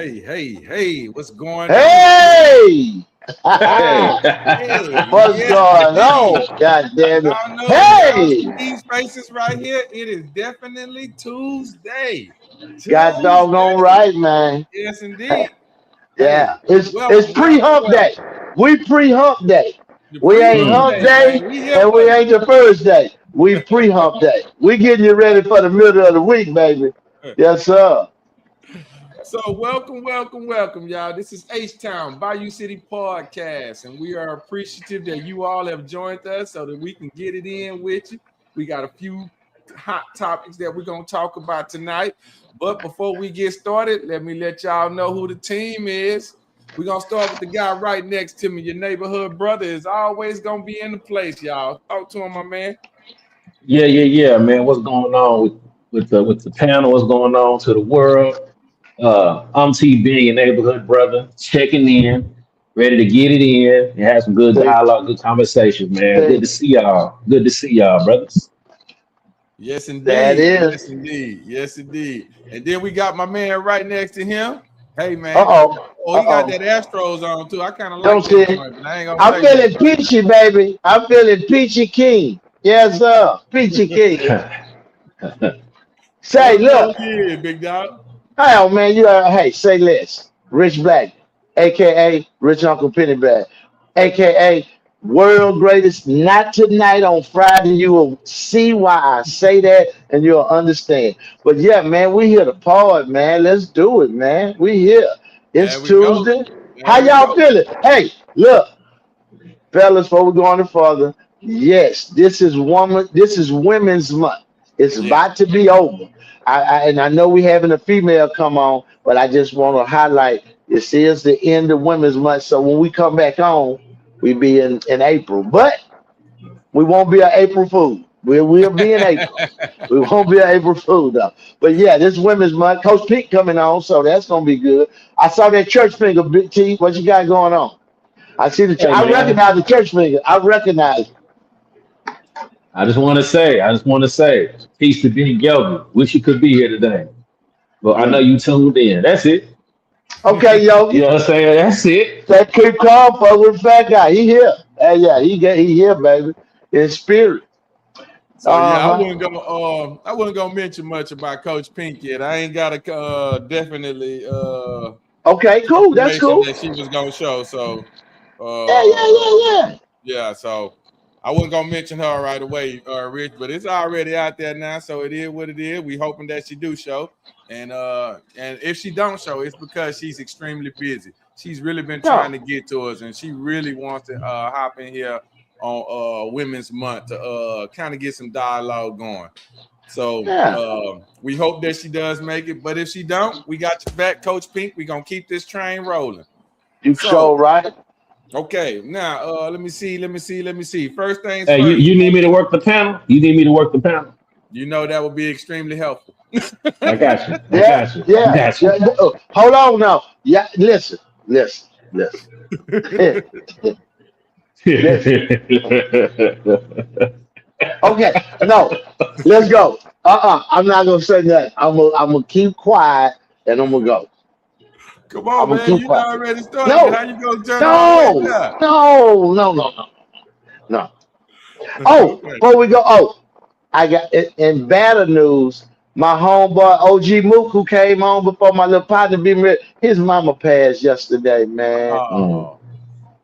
Hey, what's going on? Hey! Hey, What's yes, going indeed. on? God damn it. Y'all know when y'all see Hey! these faces right here, it is definitely Tuesday. God doggone Tuesday. right, man. Yes, indeed. Hey, Yeah. It's welcome, welcome, pre-hump day. welcome. We pre-hump day. The We ain't pre-hump hump day, day man. We here and for we you. ain't the first day. We pre-hump day. We getting you ready for the middle of the week, baby. Yes, sir. So welcome, y'all. This is H-Town, Bayou City Podcast, and we are appreciative that you all have joined us so that we can get it in with you. We got a few hot topics that we're going to talk about tonight. But before we get started, let me let y'all know who the team is. We're going to start with the guy right next to me. Your neighborhood brother is always going to be in the place, y'all. Talk to him, my man. Yeah, man. What's going on with the panel? What's going on to the world? I'm T being your neighborhood brother, checking in, ready to get it in and have some good See, dialogue, good conversation, man. Good see, to see y'all. Good to see y'all, brothers. Yes, that indeed. is. Yes, indeed. Yes, indeed. And then we got my man right next to him. Hey, man. Uh-oh. Oh, he got that Uh-oh. Astros on too. I kind of Don't like see that it. joint, but I ain't gonna I'm tell you nothing feeling about it. peachy, baby. I'm feeling peachy king. Yes, sir. Peachy king. Let Say, him know look. who he is, big dog. Oh, man, hey, say less. Rich Black, a.k.a. Rich Uncle Pennyback, a.k.a. World Greatest. Not tonight on Friday. You will see why I say that and you'll understand. But yeah, man, we here to part, man. Let's do it, man. We here. There It's we go. Tuesday. How There we y'all go. feeling? Hey, look. Fellas, before we go any further, yes, this is Women's Month. It's Yeah. about to be over. And I know we having a female come on, but I just want to highlight this is the end of Women's Month. So when we come back on, we be in April. But we won't be an April Fool. We'll be in April. We won't be an April Fool though. But yeah, this Women's Month. Coach Pete coming on, so that's gonna be good. I saw that church finger, Big T. What you got going on? I see the. Hey I man, recognize the church finger. I recognize. I just want to say, peace to Big Yogi. Wish you could be here today, but I know Mm. you tuned in. That's it. Okay, You Yogi. know what I'm saying? That's it. That keep calm for with fat guy. He here. Hey, yeah, he here, baby. In spirit. So Uh yeah, I huh. wasn't gonna I wasn't gonna mention much about Coach Pink yet. I ain't got a definitely Okay, cool. That's information cool. that she was gonna show. So Yeah, yeah, uh yeah, yeah. yeah, so I wasn't gonna mention her right away, Rich, but it's already out there now, so it is what it is. We hoping that she do show, and if she don't show, it's because she's extremely busy. She's really been trying No. to get to us, and she really wants to hop in here on Women's Month to kind of get some dialogue going. So Yeah. we hope that she does make it, but if she don't, we got your back, Coach Pink. We're gonna keep this train rolling. You So so right. okay, now let me see. First things Hey, first. you need me to work the panel? You need me to work the panel? You know that would be extremely helpful. I got you. I Yeah, got you. I yeah, got yeah. you. Hold on now. Yeah, listen. Listen. Okay, no. Let's go. I'm not gonna say that. I'm gonna keep quiet and I'm gonna go. Come I'm on, gonna man. keep You done quiet. already started it. No, How you gonna turn it all the way no, down? no. Oh, Okay. before we go, I got in better news. My homeboy OG Mook, who came on before my little partner be married, his mama passed yesterday, man. Mm, Oh,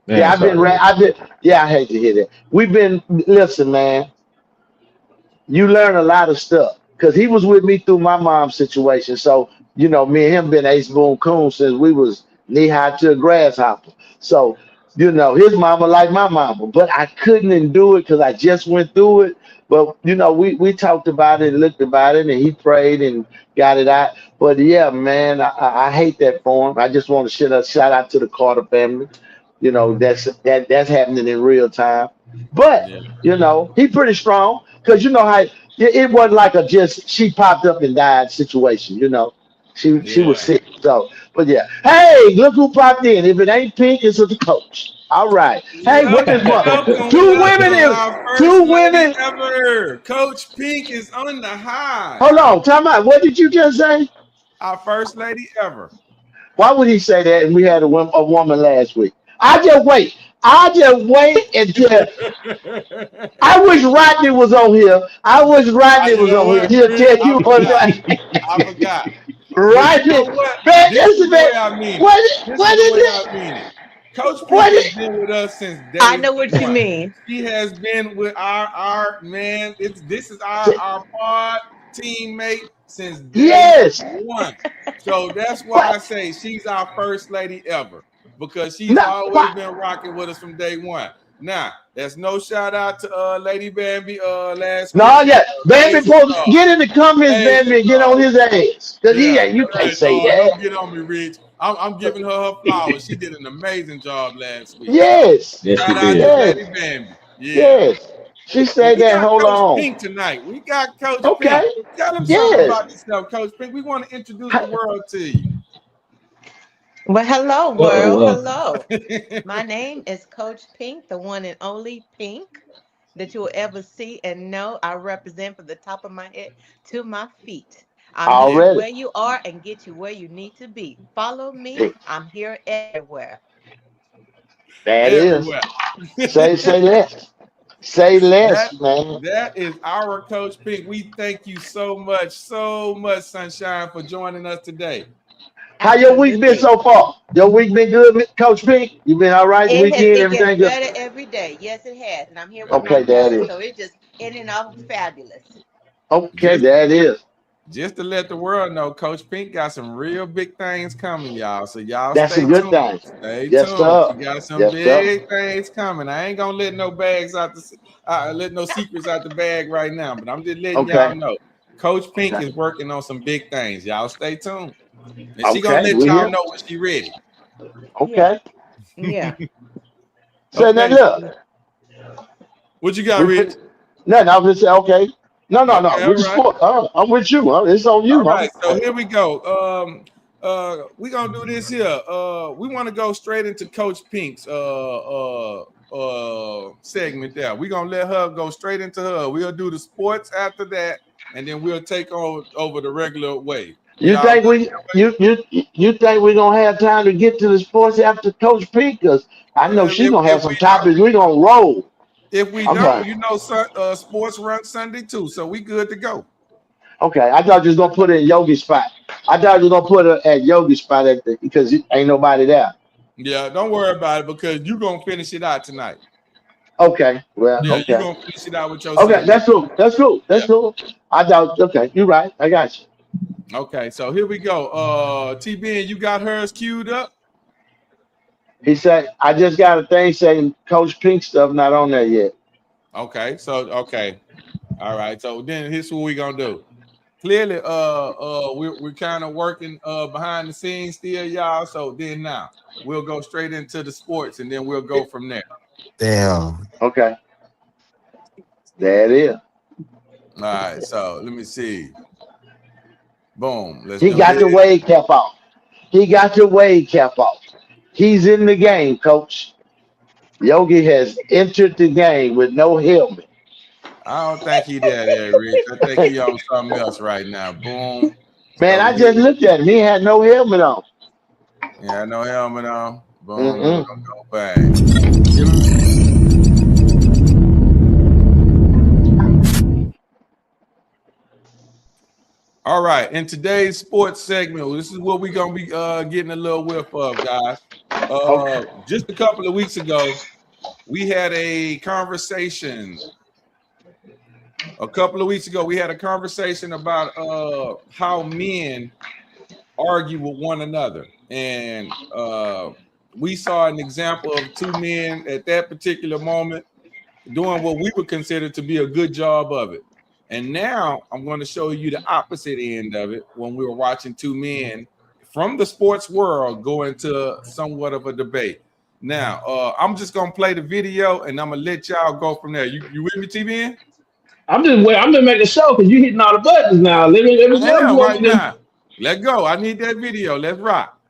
Yeah, man, sorry to hear. I've been, yeah, I hate to hear that. Listen, man, you learn a lot of stuff because he was with me through my mom's situation. So, me and him been ace boon coon since we was knee high to a grasshopper. So, his mama like my mama, but I couldn't do it because I just went through it. But we talked about it and looked about it, and he prayed and got it out. But yeah, man, I hate that for him. I just want to shout out to the Carter family. That's happening in real time. But yeah. he pretty strong because you know how it wasn't like a just she popped up and died situation. She was Yeah. sick. So, but yeah. Hey, look who popped in. If it ain't Pink, it's the coach. All right. Hey, women's Welcome, month. welcome, Two welcome. women in. Our first Two lady women. ever. Coach Pink is on the high. Hold on. Time out. What did you just say? Our first lady ever. Why would he say that? And we had a woman last week. I just wait. I just wait until I wish Rodney was on here. I wish Rodney You was know on here. what, He'll Rich? tell I you what. forgot. I forgot. But you Rodney, know what? man, This is listen, the man. way I mean it. What? This is What the is way I it? mean it. Coach Pink What has is? been with us since I day know what you one. mean. She has been with our man. This is our pod teammate since day Yes. one. So that's why I What? say she's our first lady ever, because she's No. always What? been rocking with us from day one. Now, there's no shout out to Lady Bambi last No, week. yeah. Baby, Amazing folks, job. get in the comments, Amazing baby, and get on job. his ass. Cause Yeah. you can't Hey, say no, don't that. get on me, Rich. I'm giving her flowers. She did an amazing job last week. Yes. Yes, Shout he out to did. Lady Yes. Bambi. Yeah. Yes. She But said we that. got Hold Coach on. Pink tonight. We got Coach Pink. Okay. Tell him something Yes. about yourself, Coach Pink. We want to introduce the world to you. Well, hello, Uh-oh, world. Hello. My Hey, name is Coach Pink, the one and only Pink that you will ever see and know. I represent from the top of my head to my feet. I'm here Already. where you are and get you where you need to be. Follow me. I'm here everywhere. That is. everywhere. Say less. Say That less, man. that is our Coach Pink. We thank you so much, Sunshine, for joining us today. How your week been Absolutely. so far? Your week been good, Coach Pink? You been all right? The weekend, It gets everything good? better every day. Yes, it has. And I'm here with my Okay, that boys, is. so it's just in and out fabulous. Okay, Just that is. just to let the world know, Coach Pink got some real big things coming, y'all. So y'all That's a stay good tuned. thing. Stay Yes, tuned. sir. She got some Yes, sir. big things coming. I ain't gonna let no bags out the let no secrets out the bag right now, but I'm just letting y'all Okay. know. Coach Pink Okay. is working on some big things. Y'all stay tuned. And she gonna Okay. let We y'all here. know when she ready. Yeah. Okay. Yeah. So now Okay. look, What you got, we Rich? fin- no, I was say okay. No. Okay, all With the right. sport, I'm with you. It's on All you, huh? right, so here we go. We're gonna do this here. We want to go straight into Coach Pink's segment there. We're gonna let her go straight into her. We'll do the sports after that, and then we'll take over the regular way. We You all think good we you think we're gonna have time to get to the sports after Coach Pink? Cause I know that way? she's gonna have If some we don't, topics. We're gonna roll. if we don't, Okay. sports run Sunday too, so we good to go. Okay. I thought you was gonna put it in Yogi spot. I thought you was gonna put it at Yogi spot because ain't nobody there. Yeah, don't worry about it because you're gonna finish it out tonight. Okay. Well, Yeah, you're okay. gonna finish it out with your Okay, segment. that's cool. That's cool. Yeah. That's cool. I thought okay, you're right. I got you. Okay, so here we go. TB, you got hers queued up. He said, I just got a thing saying Coach Pink stuff not on there yet. Okay. All right. So then here's what we're gonna do. Clearly, we're kind of working behind the scenes still, y'all. So then now we'll go straight into the sports and then we'll go from there. Damn. Okay. There it is. All right, so let me see. Boom. Let's He do got the this. wave cap off. He got the wave cap off. He's in the game, coach. Yogi has entered the game with no helmet. I don't think he there, Rich. I think he on something else right now. Boom. Man, So I here just we looked at him. He had no helmet on. yeah, no helmet on. Boom. We're Mm-mm. gonna go bang. All right, in today's sports segment, this is what we're gonna be getting a little whiff of, guys. Okay. Just a couple of weeks ago, we had a conversation. A couple of weeks ago, we had a conversation about how men argue with one another, and we saw an example of two men at that particular moment doing what we would consider to be a good job of it. And now I'm going to show you the opposite end of it when we were watching two men from the sports world go into somewhat of a debate. Now, I'm just going to play the video and I'm going to let y'all go from there. You with me, TBN? I'm just making sure because you hitting all the buttons now. Let me I know if you am want right me to. now. Let's go. I need that video. Let's rock.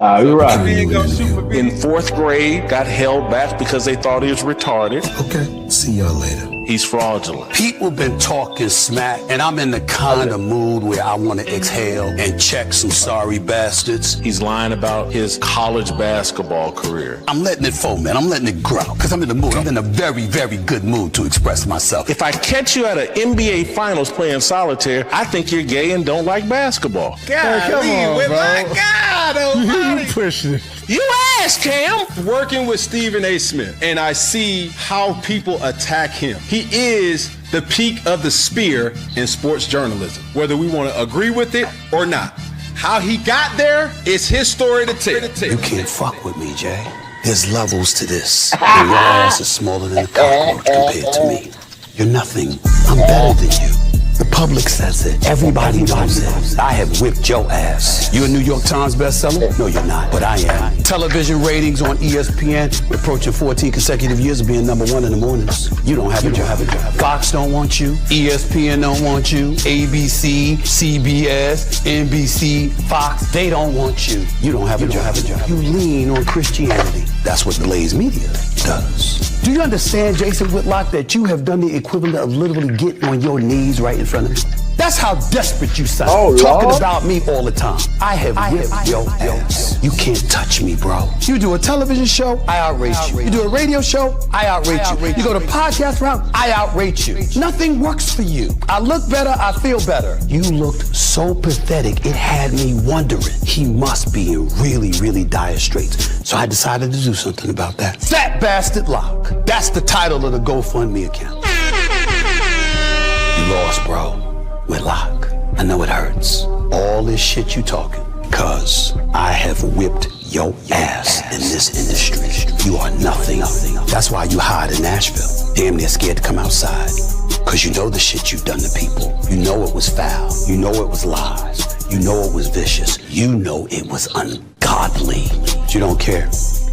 You're So right. TBN going to shoot for In video. fourth grade, got held back because they thought he was retarded. Okay. See y'all later. He's fraudulent. People been talking smack, and I'm in the kind of mood where I want to exhale and check some sorry bastards. He's lying about his college basketball career. I'm letting it fold, man. I'm letting it grow, because I'm in the mood. I'm in a very, very good mood to express myself. If I catch you at an NBA Finals playing solitaire, I think you're gay and don't like basketball. God, come on, bro. My God, almighty. You pushing it. You asked, Cam. Working with Stephen A. Smith, and I see how people attack him. He is the peak of the spear in sports journalism, whether we want to agree with it or not. How he got there is his story to tell. You can't fuck with me, Jay. There's levels to this. And your ass is smaller than a cockroach compared to me. You're nothing. I'm better than you. The public says it. Everybody knows it. I have whipped your ass. You a New York Times bestseller? No, you're not, but I am. Television ratings on ESPN approaching 14 consecutive years of being #1 in the mornings. You don't have a job. Fox don't want you. ESPN don't want you. ABC, CBS, NBC, Fox, they don't want you. You don't have a job. You lean on Christianity. That's what the Blaze Media does. Do you understand, Jason Whitlock, that you have done the equivalent of literally getting on your knees right in front of me? That's how desperate you sound. Talking about me all the time. I have whipped your ass. You can't touch me, bro. You do a television show, I outrate you. You do a radio show, I outrate you. You go to podcast route, I outrate you. Nothing works for you. I look better, I feel better. You looked so pathetic, it had me wondering. He must be in really, really dire straits. So I decided to do something about that. Fat Bastard Lock. That's the title of the GoFundMe account. You lost, bro. Whitlock, I know it hurts. All this shit you talking, cause I have whipped your ass in this industry. You are nothing. That's why you hide in Nashville. Damn near scared to come outside. Cause you know the shit you've done to people. You know it was foul. You know it was lies. You know it was vicious. You know it was ungodly. But you don't care,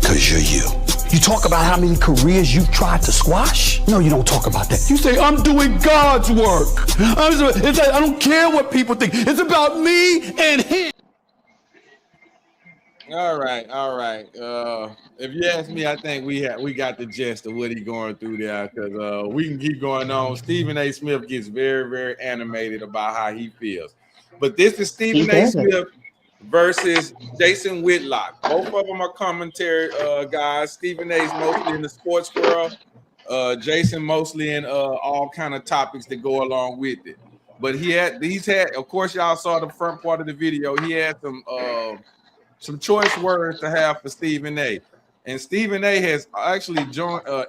cause you're you. You talk about how many careers you've tried to squash? No, you don't talk about that. You say, I'm doing God's work. I don't care what people think. It's about me and him. All right. If you ask me, I think we got the gist of what he's going through there, because we can keep going on. Stephen A. Smith gets very, very animated about how he feels. But this is Stephen A. Smith versus Jason Whitlock. Both of them are commentary guys. Stephen A.'s mostly in the sports world. Jason mostly in all kind of topics that go along with it. But he's had, of course, y'all saw the front part of the video. He had some choice words to have for Stephen A. And Stephen A. has actually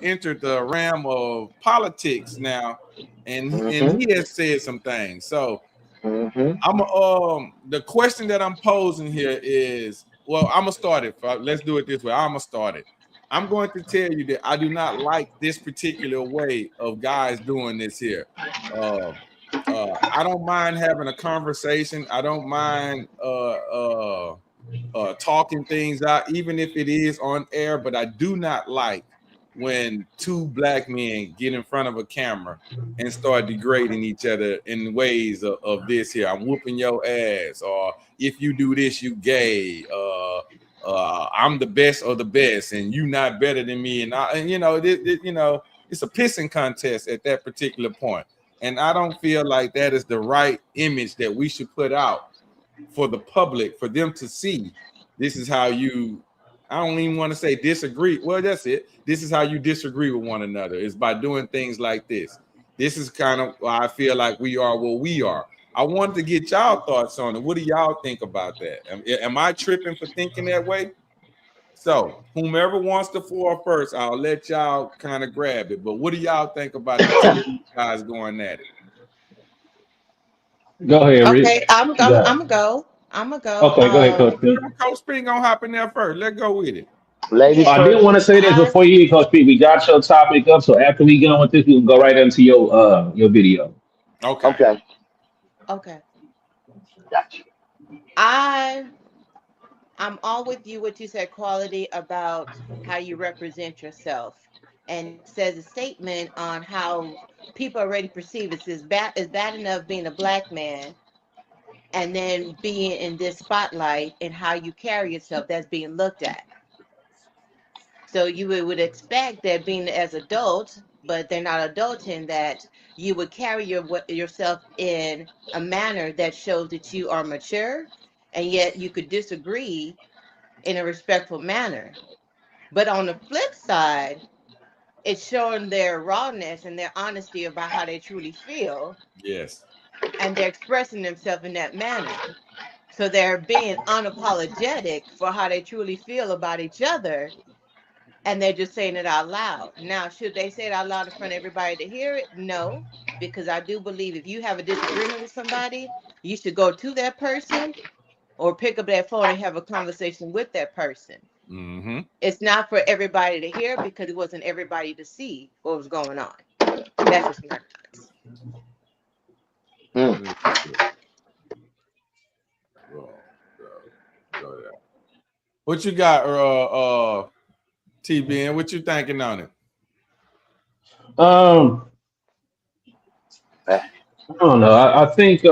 entered the realm of politics now, and he has said some things. So the question that I'm posing here is, well, I'm gonna start it. Let's do it this way. I'm gonna start it. I'm going to tell you that I do not like this particular way of guys doing this here. I don't mind having a conversation. I don't mind talking things out, even if it is on air. But I do not like when two black men get in front of a camera and start degrading each other in ways of this here. I'm whooping your ass, or if you do this, you gay. I'm the best of the best, and you not better than me. And it's a pissing contest at that particular point. And I don't feel like that is the right image that we should put out for the public, for them to see. This is how you, I don't even want to say disagree. Well, that's it. This is how you disagree with one another, is by doing things like this. This is kind of why I feel like we are what we are. I wanted to get y'all thoughts on it. What do y'all think about that? Am I tripping for thinking that way? So whomever wants the floor first, I'll let y'all kind of grab it. But what do y'all think about the guys going at it? Go ahead, Rick. Okay, I'm gonna go. Okay, go ahead, Coach P. Coach P gonna hop in there first. Let's go with it. Ladies I did want to say this before you eat, Coach P. We got your topic up, so after we get on with this, we can go right into your video. Okay. Gotcha. I'm all with you what you said, quality, about how you represent yourself, and it says a statement on how people already perceive it. It's bad enough being a black man and then being in this spotlight, and how you carry yourself, that's being looked at. So you would expect that being as adults, but they're not adulting that you would carry yourself in a manner that shows that you are mature, and yet you could disagree in a respectful manner. But on the flip side, it's showing their rawness and their honesty about how they truly feel, Yes. and they're expressing themselves in that manner. So they're being unapologetic for how they truly feel about each other, and they're just saying it out loud. Now, should they say it out loud in front of everybody to hear it? No, because I do believe if you have a disagreement with somebody, you should go to that person or pick up that phone and have a conversation with that person. Mm-hmm. It's not for everybody to hear because it wasn't everybody to see what was going on. That's just my thoughts. What you got, TBN? What you thinking on it? I don't know. I think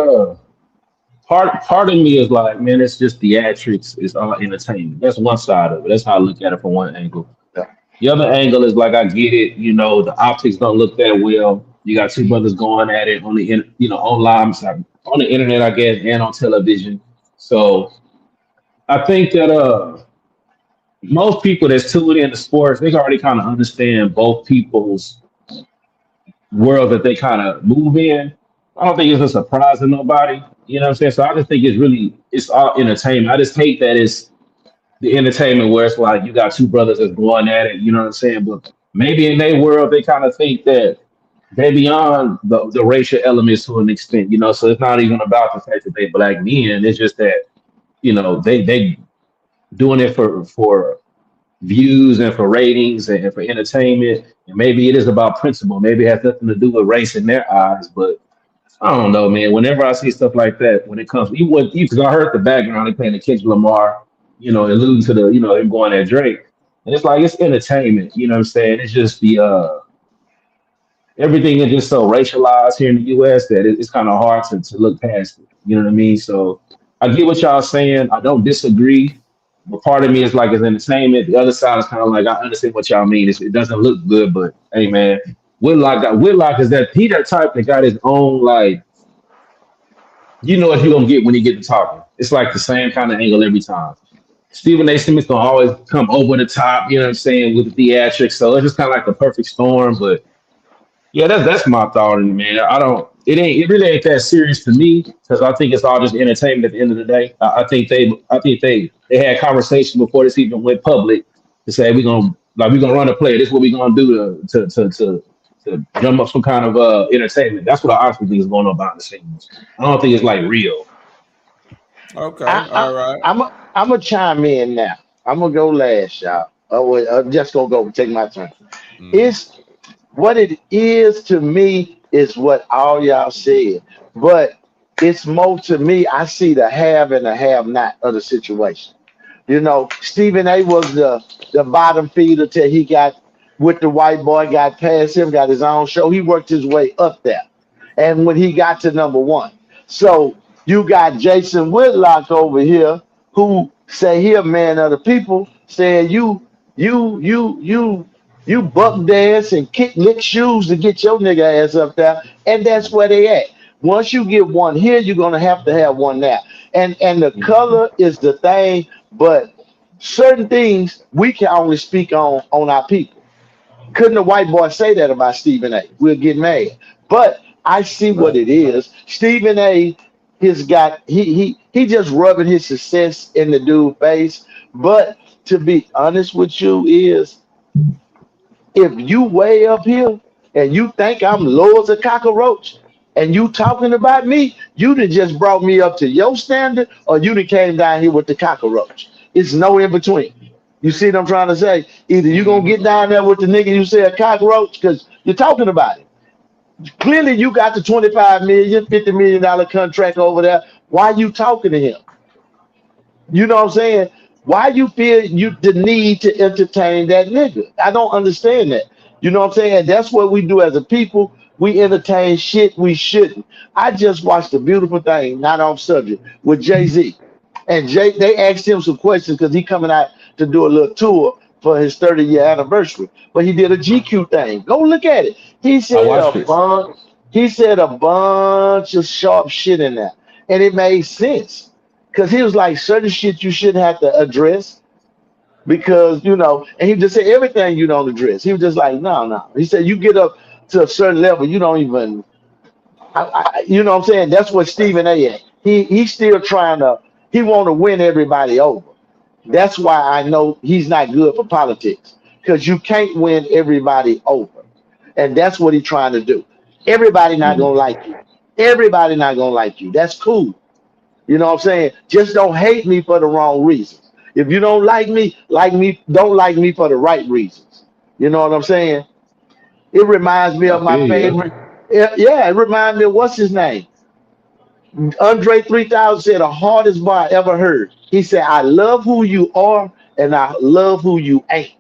part of me is like, man, it's just theatrics. It's all entertainment. That's one side of it. That's how I look at it from one angle. The other angle is like, I get it. You know, the optics don't look that well. You got two brothers going at it on the online, on the internet, I guess, and on television. So I think that most people that's tuned into sports, they already kind of understand both people's world that they kind of move in. I don't think it's a surprise to nobody. You know what I'm saying? So I just think it's all entertainment. I just hate that it's the entertainment where it's like you got two brothers that's going at it, you know what I'm saying? But maybe in their world they kind of think that they're beyond the racial elements to an extent, you know. So it's not even about the fact that they black men. It's just that, you know, they doing it for views and for ratings and for entertainment. And maybe it is about principle. Maybe it has nothing to do with race in their eyes. But I don't know, man. Whenever I see stuff like that, when it comes, because I heard the background, they playing the Kendrick Lamar, you know, alluding to the, you know, him going at Drake. And it's like, it's entertainment, you know what I'm saying? It's just everything is just so racialized here in the US that it's kind of hard to look past it. You know what I mean? So I get what y'all saying. I don't disagree. But part of me is like, it's entertainment. The other side is kind of like, I understand what y'all mean. It doesn't look good, but hey, man, Whitlock is that Peter type that got his own, like, you know what you're going to get when he get to talking. It's like the same kind of angle every time. Stephen A. Smith's going to always come over the top, you know what I'm saying, with the theatrics. So it's just kind of like the perfect storm. But yeah, that's my thought on it, man. It really ain't that serious to me because I think it's all just entertainment at the end of the day. I think they had conversation before this even went public to say we're gonna run a play. This is what we're gonna do to drum up some kind of entertainment. That's what I honestly think is going on behind the scenes. I don't think it's like real. Okay, all right. I'm gonna chime in now. I'm gonna go last, y'all. I'm just gonna go take my turn. It's what it is to me is what all y'all said, but it's more to me. I see the have and the have not of the situation. You know, Stephen A was the bottom feeder till he got with the white boy, got past him, got his own show. He worked his way up there, and when he got to number one, so you got Jason Whitlock over here who say he a man of the people, saying you buck dance and lick shoes to get your nigga ass up there, and that's where they at. Once you get one here, you're gonna have to have one there, and the color is the thing. But certain things we can only speak on our people. Couldn't a white boy say that about Stephen A? We'll get mad. But I see what it is. Stephen A has got he just rubbing his success in the dude's face. But to be honest with you is, if you way up here and you think I'm low as a cockroach and you talking about me, you done just brought me up to your standard, or you done came down here with the cockroach. It's no in between. You see what I'm trying to say? Either you gonna get down there with the nigga you say a cockroach because you're talking about it. Clearly you got the 25 million, $50 million contract over there. Why you talking to him? You know what I'm saying? Why you feel the need to entertain that nigga? I don't understand that. You know what I'm saying? That's what we do as a people. We entertain shit we shouldn't. I just watched a beautiful thing, not off subject, with Jay-Z. And they asked him some questions because he coming out to do a little tour for his 30-year anniversary. But he did a GQ thing. Go look at it. He I said a watched it. bunch. He said a bunch of sharp shit in there, and it made sense because he was like certain shit you shouldn't have to address because and he just said everything you don't address. He was just like, no, no. He said you get up to a certain level, you don't even. You know what I'm saying? That's what Stephen A. at. He's still trying to. He want to win everybody over. That's why I know he's not good for politics because you can't win everybody over, and that's what he's trying to do. Everybody not gonna like you. Everybody not gonna like you. That's cool. You know what I'm saying? Just don't hate me for the wrong reasons. If you don't like me, don't like me for the right reasons. You know what I'm saying? It reminds me I of my feel you. favorite. Yeah, it reminds me of what's his name? Andre 3000 said the hardest bar I ever heard. He said, I love who you are and I love who you ain't.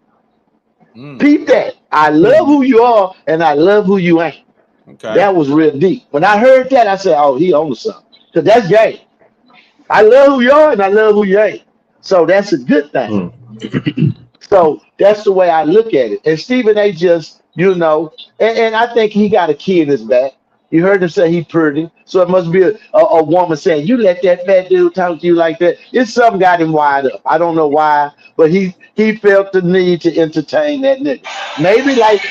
Mm, Peep that. I love who you are and I love who you ain't. okay. That was real deep. When I heard that, I said, oh, he on to something. Because that's gay. I love who you are and I love who you ain't. So that's a good thing. Mm. So that's the way I look at it. And Stephen A. just, and I think he got a key in his back. You heard him say he pretty. So it must be a woman saying, you let that fat dude talk to you like that. It's something got him wired up. I don't know why, but he felt the need to entertain that nigga. Maybe like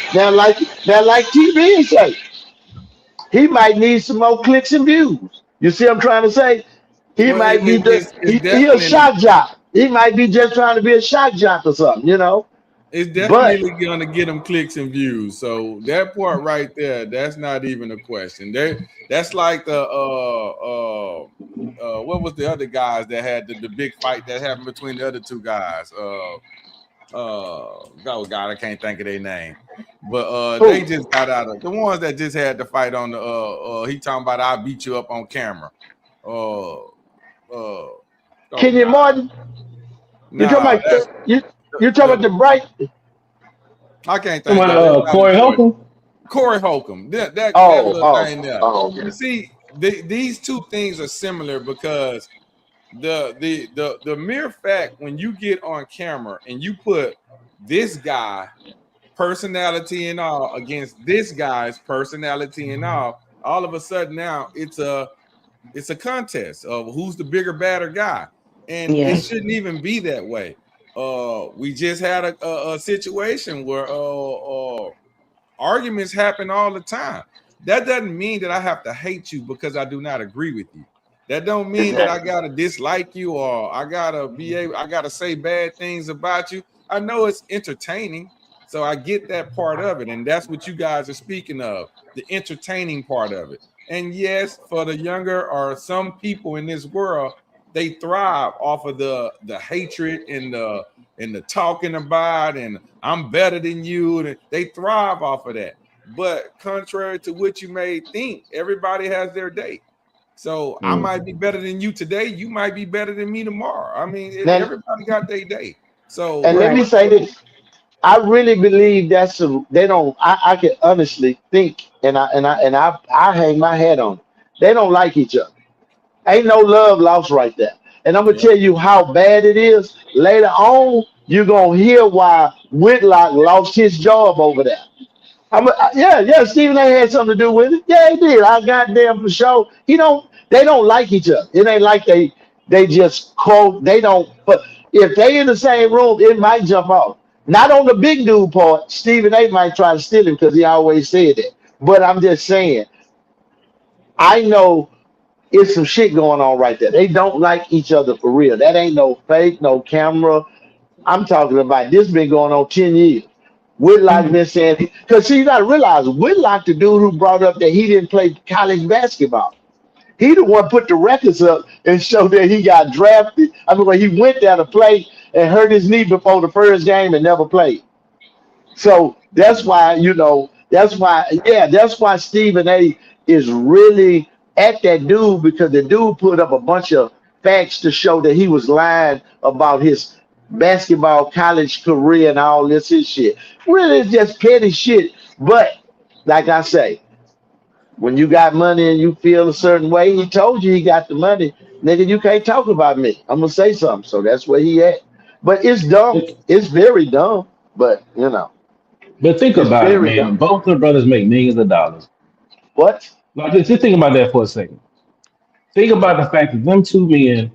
TV say, he might need some more clicks and views. You see what I'm trying to say? He Well, might be it's he a definitely shock jock. He might be just trying to be a shock jock or something. it's But definitely gonna get them clicks and views. So that part right there, that's not even a question. That's like the what was the other guys that had the big fight that happened between the other two guys? Oh God, I can't think of their name. But they who? just got out of the ones that just had the fight on the he talking about I beat you up on camera. Uh oh Kenyon God. Martin? You talking Nah, that's about you talking about the the bright? I can't think Somebody, of it. It's not Corey important. Holcomb. Corey Holcomb, that Oh, little oh, thing there. oh, You okay. see, these two things are similar because the mere fact when you get on camera and you put this guy personality and all against this guy's personality and all of a sudden now it's a contest of who's the bigger, badder guy, and it Yes. shouldn't even be that way. We just had a situation where arguments happen all the time. That doesn't mean that I have to hate you because I do not agree with you. That don't mean that I Exactly. gotta dislike you or I gotta say bad things about you. I know it's entertaining, so I get that part of it, and that's what you guys are speaking of, the entertaining part of it. And yes, for the younger or some people in this world, they thrive off of the hatred and the talking about and I'm better than you, and they thrive off of that. But contrary to what you may think, everybody has their day. So I Mm. might be better than you today. You might be better than me tomorrow. I mean, Now, everybody got their day. So and let Right. me say this. I really believe they don't. I can honestly think, and I hang my hat on it. They don't like each other. Ain't no love lost right there. And I'm gonna yeah, tell you how bad it is. Later on, you're gonna hear why Whitlock lost his job over there. Yeah, Stephen A had something to do with it. Yeah, he did. I goddamn for sure. They don't like each other. It ain't like they just quote. They don't. But if they in the same room, it might jump off. Not on the big dude part. Stephen A might try to steal him because he always said that. But I'm just saying, I know it's some shit going on right there. They don't like each other for real. That ain't no fake, no camera. I'm talking about this been going on 10 years. Whitlock Mhm. been saying because see you gotta realize Whitlock the dude who brought up that he didn't play college basketball. He the one put the records up and showed that he got drafted. I mean when he went there to play and hurt his knee before the first game and never played. So that's why Stephen A is really at that dude because the dude put up a bunch of facts to show that he was lying about his basketball college career and all this his shit. Really, it's just petty shit. But like I say, when you got money and you feel a certain way, he told you he got the money. Nigga, you can't talk about me. I'm gonna say something. So that's where he at. But it's dumb. It's very dumb. But But think it's about it, very dumb. man. Both the brothers make millions of dollars. What? Like, just think about that for a second. Think about the fact that them two men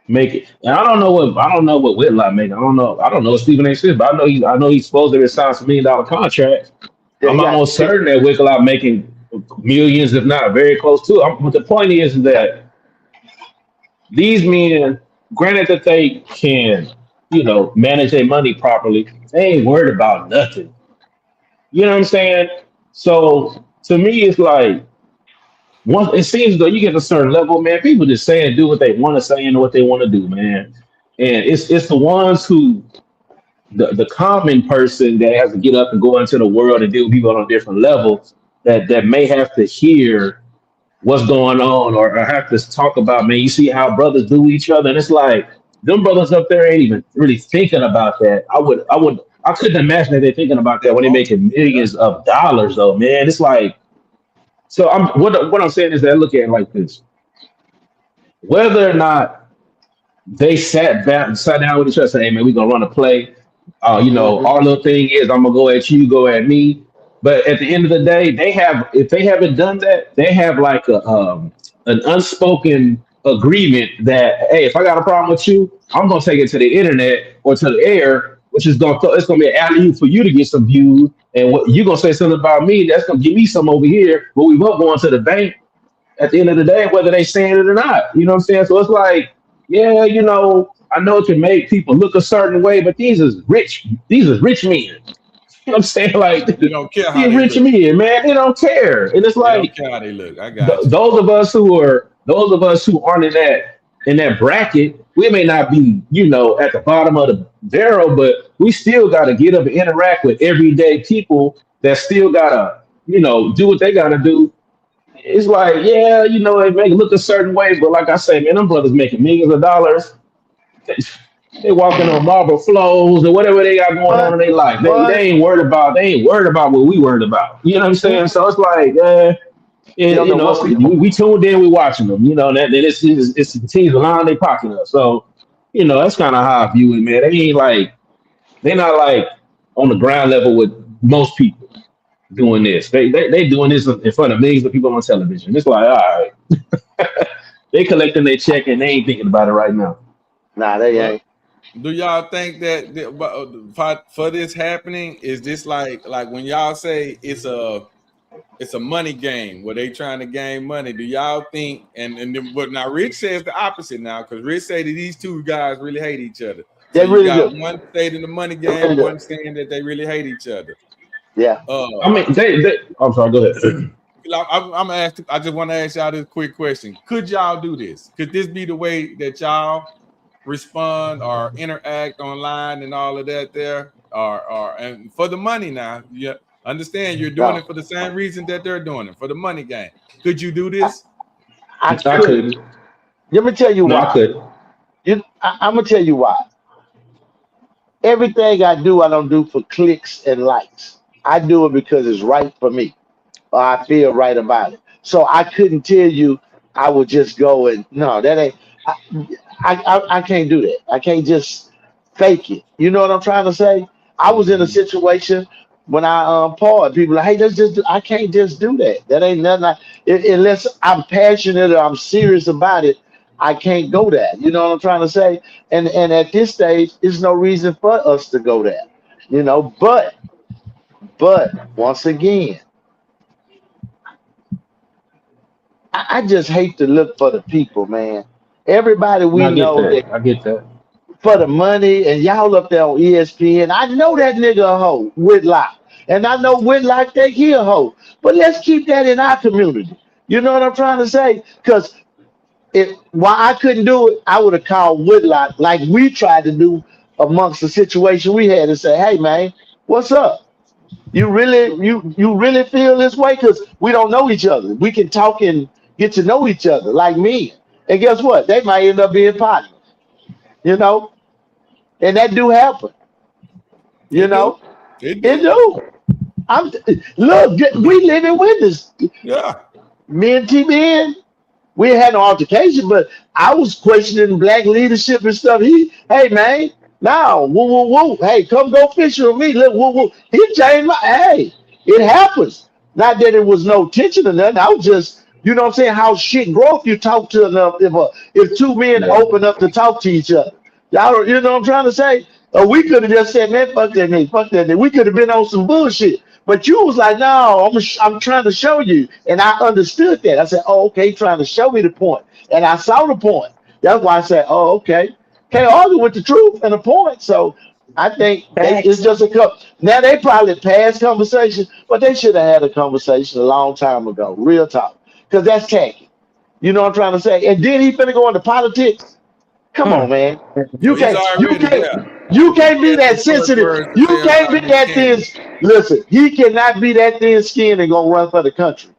make it. And I don't know what Whitlock make. I don't know what Stephen A. Smith, but I know he's supposed to be signed some $1 million contracts. Yeah, I'm he got almost certain that Whitlock making millions, if not very close to it. But the point is that these men, granted that they can, manage their money properly, they ain't worried about nothing. You know what I'm saying? So to me, it's like once it seems though you get to a certain level, man, people just say and do what they want to say and what they want to do, man. And it's the ones who the common person that has to get up and go into the world and deal with people on a different level that may have to hear what's going on or have to talk about, man, you see how brothers do each other. And it's like them brothers up there ain't even really thinking about that. I couldn't imagine that they're thinking about that when they're making millions of dollars though, man. It's like so what I'm saying is that I look at it like this. Whether or not they sat down with each other and said, hey man, we're gonna run a play. Mhm. Our little thing is I'm gonna go at you, go at me. But at the end of the day, if they haven't done that, they have like an unspoken agreement that hey, if I got a problem with you, I'm gonna take it to the internet or to the air, which is it's gonna be an alley for you to get some views, and what you gonna say something about me that's gonna give me some over here, but we both going to the bank at the end of the day, whether they saying it or not. You know what I'm saying? So it's like, yeah, I know it can make people look a certain way, but these is rich men. You know what I'm saying? Like They don't care how these they rich look. men, man, they don't care. And it's They don't like care how they look. I got you. those of us who aren't in that bracket, we may not be, at the bottom of the barrel, but we still gotta get up and interact with everyday people that still gotta, do what they gotta do. It's like, yeah, it may look a certain way, but like I say, man, them brothers making millions of dollars. They walking on marble floors or whatever they got going on But in their life. They but ain't worried about what we worried about. You know what I'm saying? So it's like, you don't know what we tuned in, we watching them. That it's continues to line their pocket up. So, that's kind of how I view it, man. They're not like on the ground level with most people doing this. They doing this in front of millions of people on television. It's like, all right, they collecting their check and they ain't thinking about it right now. nah, they Well, ain't. do y'all think that for this happening, is this like when y'all say it's a money game where they trying to gain money? Do y'all think but now Rich says the opposite now because Rich say that these two guys really hate each other. So They you really got do. one stayed in the money They really game, do. one saying that they really hate each other. Yeah. I Uh, mean, I'm sorry. Go ahead. I'm asked. I just want to ask y'all this quick question: could y'all do this? Could this be the way that y'all respond or interact online and all of that there, or and for the money now? You understand you're doing No, it for the same reason that they're doing it for the money game. Could you do I, this? I I couldn't. couldn't. Let me tell you No, I why. couldn't. I'm gonna tell you why. Everything I do, I don't do for clicks and likes. I do it because it's right for me, or I feel right about it. So I couldn't tell you I would just go and no, that ain't. I, I can't do that. I can't just fake it. You know what I'm trying to say? I was in a Mhm. situation when I poured. People like, hey, let's just do. I can't just do that. That ain't nothing. Unless I'm passionate or I'm serious about it, I can't go there. You know what I'm trying to say? And at this stage, there's no reason for us to go there. But once again, I just hate to look for the people, man. Everybody And we I get know that. that I get that. for the money, and y'all up there on ESPN. I know that nigga a hoe, Whitlock. And I know Whitlock think he a hoe. But let's keep that in our community. You know what I'm trying to say? Because while I couldn't do it, I would have called Whitlock like we tried to do amongst the situation we had and say, hey man, what's up? You really feel this way? Because we don't know each other. We can talk and get to know each other like men. And guess what? They might end up being partners, you know? And that do happen, you It do. know? It It do. do. I'm look, we living witness. Yeah. Me and TBN, we had no altercation, but I was questioning black leadership and stuff. Hey man, Now, woo, woo, woo. Hey, come go fishing with me. Look, woo, woo. He changed my. Hey, it happens. Not that it was no tension or nothing. I was just, you know what I'm saying, how shit grow if you talk to enough. If two men Yeah. open up to talk to each other. Y'all, you know what I'm trying to say? We could have just said, man, fuck that nigga, fuck that nigga. We could have been on some bullshit. But you was like, no, I'm trying to show you. And I understood that. I said, oh, okay, trying to show me the point. And I saw the point. That's why I said, oh, okay. Can't argue with the truth and the point. So I think it's Facts. just a couple. Now they probably passed conversation, but they should have had a conversation a long time ago. Real talk. Because that's tacky. You know what I'm trying to say? And then he finna go into politics. Come on, Mm. man. So You he's can't, you already, can't, yeah. you can't He be has that some choice sensitive. words to You say can't about be this that thin. candidate. Listen, he cannot be that thin skinned and gonna run for the country.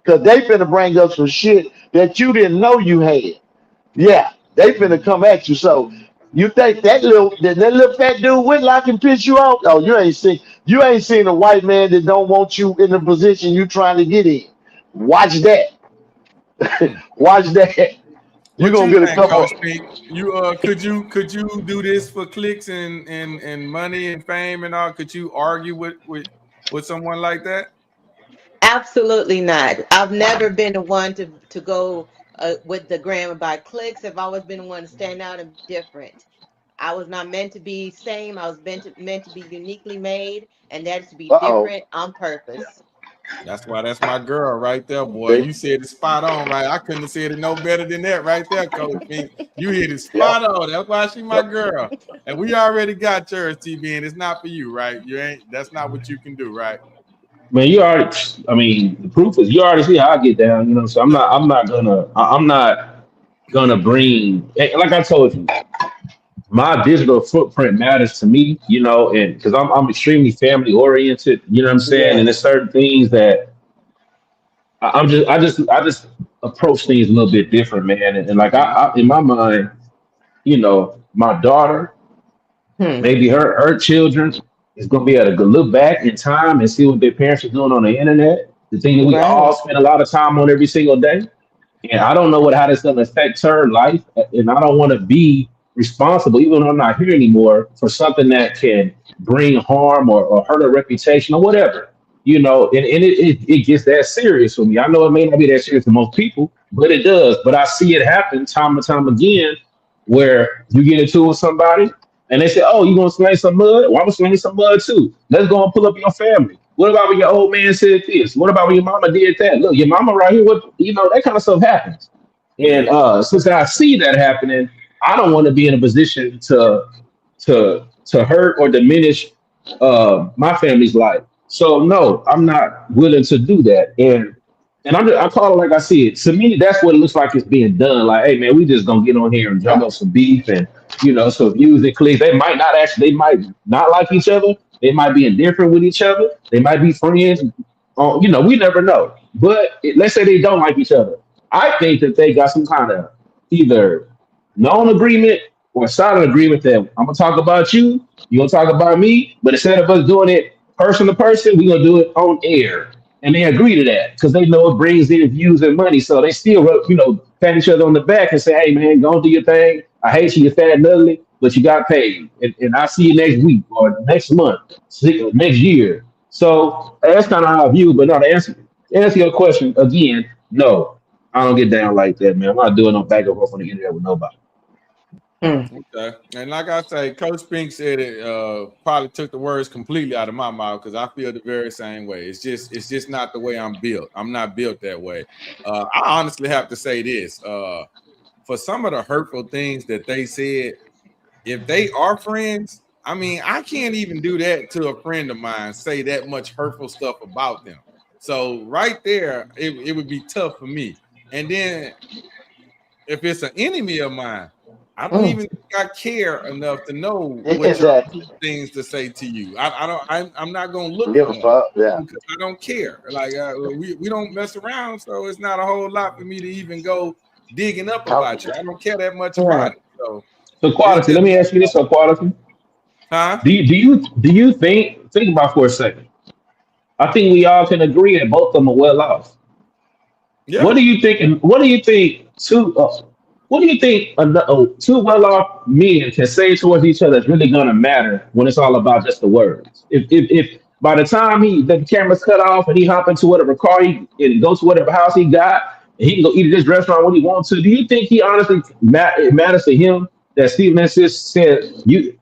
Cause they finna bring up some shit that you didn't know you had. Yeah, they finna come at you. So you think that little fat dude Whitlock can piss you off? Oh, you ain't seen a white man that don't want you in the position you trying to get in. Watch that. Hmm. Watch that. You're What gonna you get a think, couple. Coach Pink? You could you do this for clicks and money and fame and all? Could you argue with someone like that? Absolutely not. I've never been the one to go with the grammar by clicks. I've always been the one to stand out and be different. I was not meant to be same. I was meant to be uniquely made, and that is to be Uh oh. different on purpose. That's my girl right there, boy. See? You said it spot on, right? I couldn't have said it no better than that right there, Coach Pink. You hit it Yep. spot on. That's why she my Yep. girl. And we already got yours, TB, and it's not for you, right? You ain't that's not what you can do, right? Man, you already. I mean, the proof is you already see how I get down. You know, so I'm not gonna bring. Like I told you, my digital footprint matters to me. You know, and because I'm extremely family oriented. You know what I'm saying? And there's Yes. certain things that I just approach things a little bit different, man. And like Mhm. in my mind, you know, my daughter, Hmm. maybe her children is gonna be able to look back in time and see what their parents are doing on the internet, the thing that we all Right. spend a lot of time on every single day. And I don't know how that's gonna affect her life. And I don't want to be responsible, even though I'm not here anymore, for something that can bring harm or hurt her reputation or whatever. You know, and it gets that serious for me. I know it may not be that serious to most people, but it does. But I see it happen time and time again where you get into it with somebody and they say, "Oh, you gonna slay some mud? Well, I'm gonna slay some mud too. Let's go and pull up your family. What about when your old man said this? What about when your mama did that? Look, your mama right here. What that kind of stuff happens. And Yeah. since I see that happening, I don't want to be in a position to hurt or diminish my family's life. So no, I'm not willing to do that. And I call it like I see it. To me, that's what it looks like it's being done. Like, hey man, we just gonna get on here and drum up some beef and some views and clicks. They might not like each other. They might be indifferent with each other. They might be friends. We never know. But let's say they don't like each other. I think that they got some kind of either known agreement or silent agreement that I'm gonna talk about you, you're gonna talk about me, but instead of us doing it person to person, we're gonna do it on air. And they agree to that because they know it brings in views and money. So they still, pat each other on the back and say, hey man, go do your thing. I hate you, you're fat and ugly, but you got paid. And I'll see you next week or next month, next year. So that's kind of how I view it. But no, to answer your question again, no, I don't get down like that, man. I'm not doing no back and forth on the internet with nobody. Hmm. Okay. And like I say, Coach Pink said it probably took the words completely out of my mouth because I feel the very same way. It's just not the way I'm built. I'm not built that way. I honestly have to say this. For some of the hurtful things that they said, if they are friends, I mean, I can't even do that to a friend of mine, say that much hurtful stuff about them. So right there, it would be tough for me. And then if it's an enemy of mine, I don't Mm. even think I care enough to know what your Exactly. things to say to you. I don't. I'm not gonna look Give for a them fuck. Yeah. because I don't care. Like we don't mess around, so it's not a whole lot for me to even go digging up Talking. about you. I don't care that much about Right. it. So So it's quality, just, let me ask you this, so quality. huh? Do you think about for a second? I think we all can agree that both of them are well off. Yeah. What do you think? Two? what do you think two well-off men can say towards each other is really gonna matter when it's all about just the words? If by the time the camera's cut off and he hop into whatever car and go to whatever house he got, and he can go eat at this restaurant when he wants to, do you think he honestly it matters to him that Stephen A. said you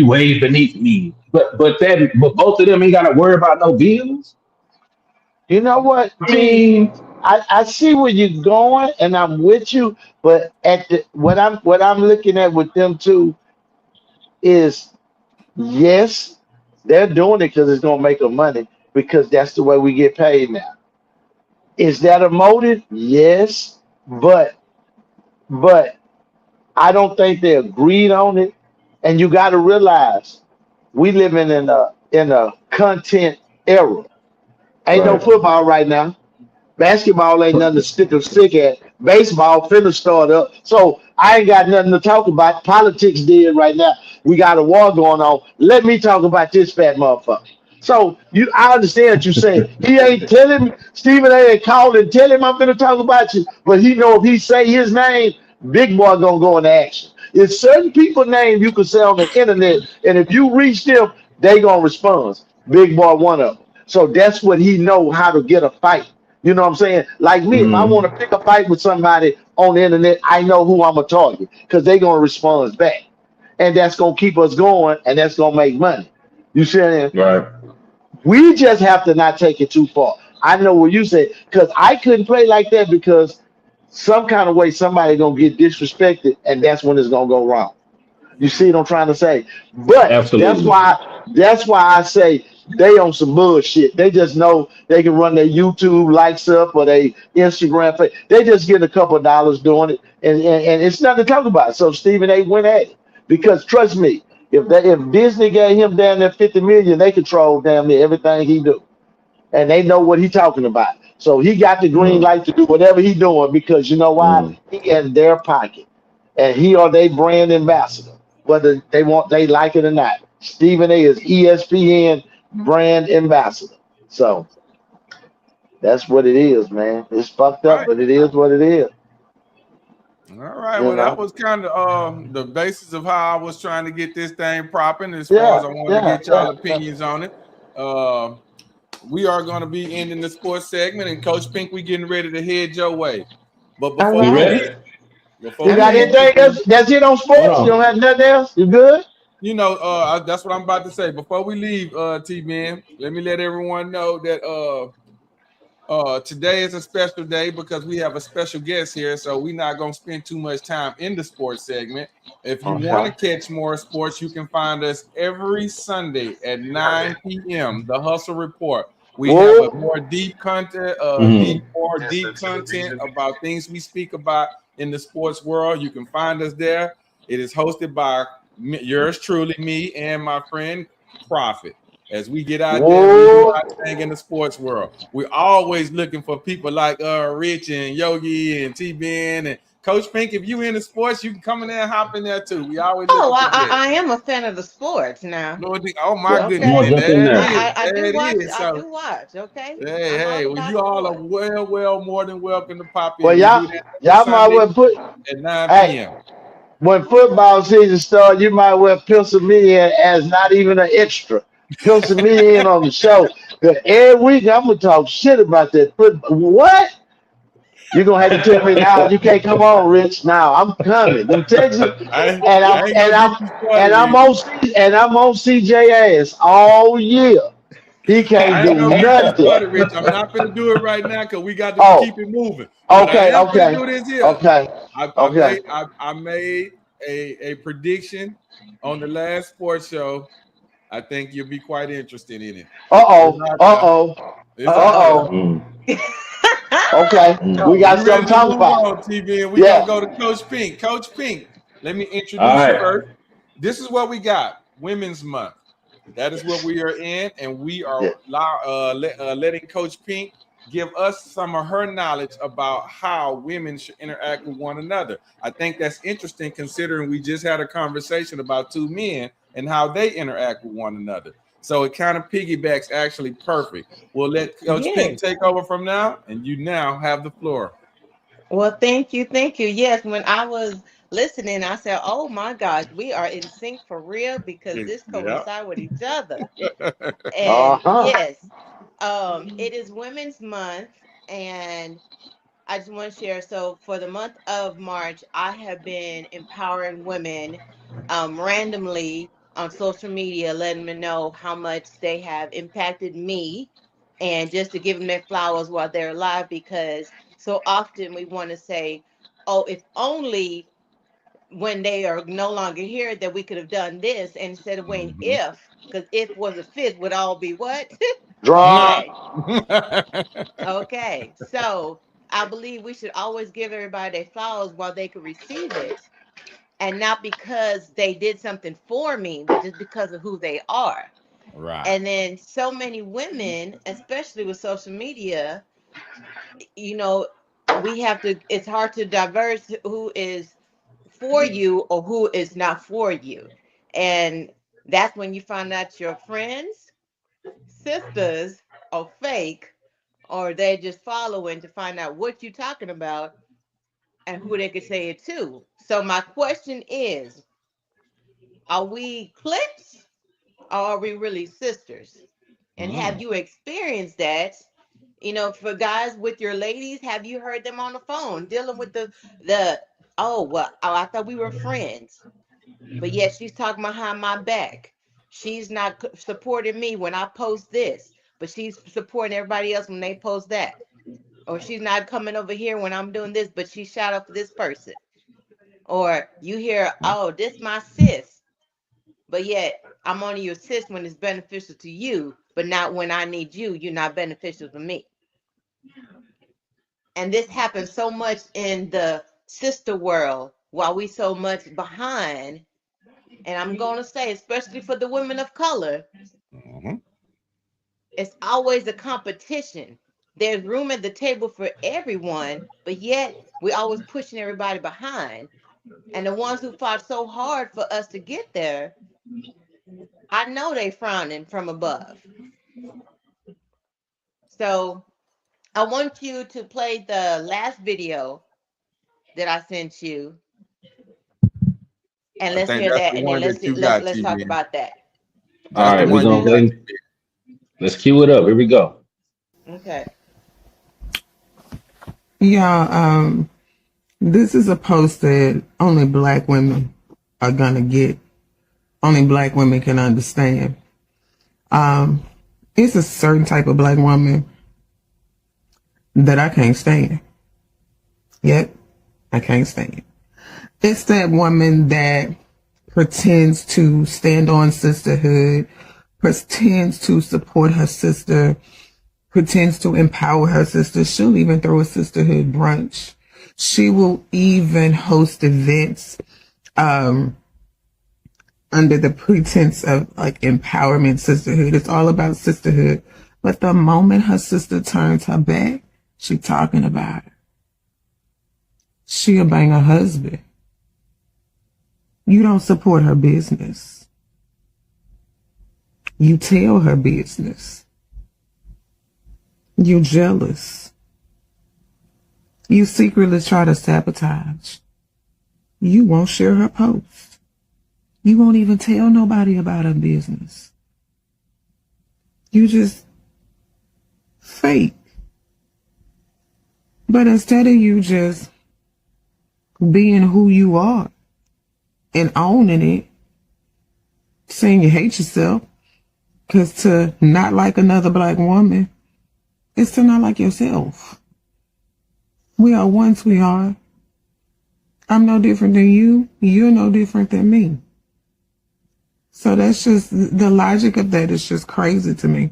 way beneath me, but both of them ain't got to worry about no bills? You know what? I mean, I see where you're going, and I'm with you. But what I'm looking at with them too is yes, they're doing it because it's gonna make them money because that's the way we get paid now. Is that a motive? Yes, but but I don't think they agreed on it. And you got to realize we living in a content era. Ain't no right. football right now. Basketball ain't nothing to stick at. Baseball finna start up. So I ain't got nothing to talk about. Politics did right now. We got a war going on. Let me talk about this fat motherfucker. So I understand what you saying. He ain't telling me, Stephen A. ain't called and tell him I'm finna talk about you. But he know if he say his name, Big Boy gonna go into action. It's certain people name you can say on the internet, and if you reach them, they gonna respond. Big Boy one of them. So that's what he know how to get a fight. You know what I'm saying? Like me, if I want to Mm, pick a fight with somebody on the internet, I know who I'm gonna target because they're gonna respond back, and that's gonna keep us going, and that's gonna make money. You see what I'm saying? right. We just have to not take it too far. I know what you said because I couldn't play like that because some kind of way somebody gonna get disrespected, and that's when it's gonna go wrong. You see what I'm trying to say? But Absolutely. that's why I say they on some bullshit. They just know they can run their YouTube likes up or they Instagram. They just get a couple of dollars doing it, and it's nothing to talk about. So Stephen A. went at it because trust me, if Disney gave him down there 50 million, they control damn near everything he do, and they know what he talking about. So he got the green Mm, light to do whatever he doing because you know why? mm. He in their pocket, and he or they brand ambassador, whether they like it or not. Stephen A is ESPN brand ambassador. So that's what it is, man. It's fucked All up, right. but it is what it is. All right. You Well, that know? was kind of the basis of how I was trying to get this thing propping as far Yeah, as I wanted to yeah, get yeah, y'all yeah. opinions on it. Uh, we are going to be ending the sports segment, and Coach Pink, we getting ready to head your way. But All before You we right. leave, ready? before You we got I'm leave, ready. anything else? That's it on Hold sports? You don't on. have nothing else? You good? that's what I'm about to say. Before we leave, T-Man, let me let everyone know that today is a special day because we have a special guest here, so we're not going to spend too much time in the sports segment. If you want Okay. to catch more sports, you can find us every Sunday at 9 p.m. The Hustle Report. We have a Whoa. more deep content, Mm, deep content about things we speak about in the sports world. You can find us there. It is hosted by yours truly, me, and my friend Prophet. As we get out there and we do Whoa. our thing in the sports world, we're always looking for people like Rich and Yogi and T Ben and Coach Pink. If you into sports, you can come in there and hop in there too. We always Oh, looking for guests. I am a fan of the sports now. Oh my yeah. goodness, You want Okay. to then jump in there it there? is. I There do it watch. is. I So do watch. Okay. hey, I'm hey, all well, about you all are sports. well more than welcome to pop Well, in. We do that every y'all might Sunday well put. at 9 Hey, p.m. when football season starts, you might well pencil me in as not even an extra. Pencil me in on the show. 'Cause every week I'm gonna talk shit about that football. What? You're gonna have to tell me now you can't come on, Rich. Now I'm coming. Them Texas and I ain't gonna get you started, Rich. I'm on CJ ass all year. He can't I ain't do gonna get you nothing. started, Rich. I'm not gonna do it right now because we got to Oh, keep it moving. But I okay, am gonna okay, do this here. okay, okay. I made a prediction on the last sports show. I think you'll be quite interested in it. Uh It's oh, out uh there. oh, It's uh out there. oh. Mm, Okay, we mm. got We ready something to to talk move about. on, TV, and we're gonna Yeah, go to Coach Pink. Coach Pink, let me All introduce you right. first. This is what we got: Women's Month. That is what we are in, and we yeah. are letting Coach Pink give us some of her knowledge about how women should interact with one another. I think that's interesting considering we just had a conversation about two men and how they interact with one another. So it kind of piggybacks actually perfect. We'll let Coach Pink Yes. take over from now, and you now have the floor. Well, thank you, thank you. Yes, when I was listening, I said, "Oh my gosh, we are in sync for real because this Yeah. coincide with each other." Uh And huh. yes, it is Women's Month, and I just want to share. So for the month of March, I have been empowering women randomly on social media, letting them know how much they have impacted me, and just to give them their flowers while they're alive. Because so often we want to say, "Oh, if only when they are no longer here that we could have done this," and instead of waiting Mhm. if, because if was a fifth, would all be what? Drop. Okay. Okay, so I believe we should always give everybody their flowers while they can receive it, and not because they did something for me, but just because of who they are. Right. And then so many women, especially with social media, you know, we have to, it's hard to diverse who is for you or who is not for you. And that's when you find out your friends, sisters are fake, or they just following to find out what you're talking about and who they could say it to. So my question is, are we cliques or are we really sisters? And have Mm. you experienced that? You know, for guys with your ladies, have you heard them on the phone dealing with the oh well, oh, I thought we were friends, but yet she's talking behind my back. She's not supporting me when I post this, but she's supporting everybody else when they post that. Or she's not coming over here when I'm doing this, but she shout out for this person. Or you hear, oh, this my sis, but yet I'm only your sis when it's beneficial to you, but not when I need you. You're not beneficial to me. And this happens so much in the sister world while we so much behind. And I'm going to say, especially for the women of color, Mhm. it's always a competition. There's room at the table for everyone, but yet we're always pushing everybody behind. And the ones who fought so hard for us to get there, I know they frowning from above. So I want you to play the last video that I sent you, and I let's think hear that's that, the and then one let's that see, you got, let's talk TB. about that. All That's the right, we're one you gonna go got, ahead and TB. let's cue it up. Here we go. Okay. Yeah, this is a post that only black women are gonna get. Only black women can understand. It's a certain type of black woman that I can't stand. Yep, I can't stand. It's that woman that pretends to stand on sisterhood, pretends to support her sister, pretends to empower her sister. She'll even throw a sisterhood brunch. She will even host events under the pretense of like empowerment, sisterhood. It's all about sisterhood. But the moment her sister turns her back, she talking about it. She'll bang her husband. You don't support her business. You tell her business. You jealous. You secretly try to sabotage. You won't share her post. You won't even tell nobody about her business. You just fake. But instead of you just being who you are and owning it, saying you hate yourself, because to not like another black woman is to not like yourself. We are one, sweetheart. I'm no different than you. You're no different than me. So that's just, the logic of that is just crazy to me.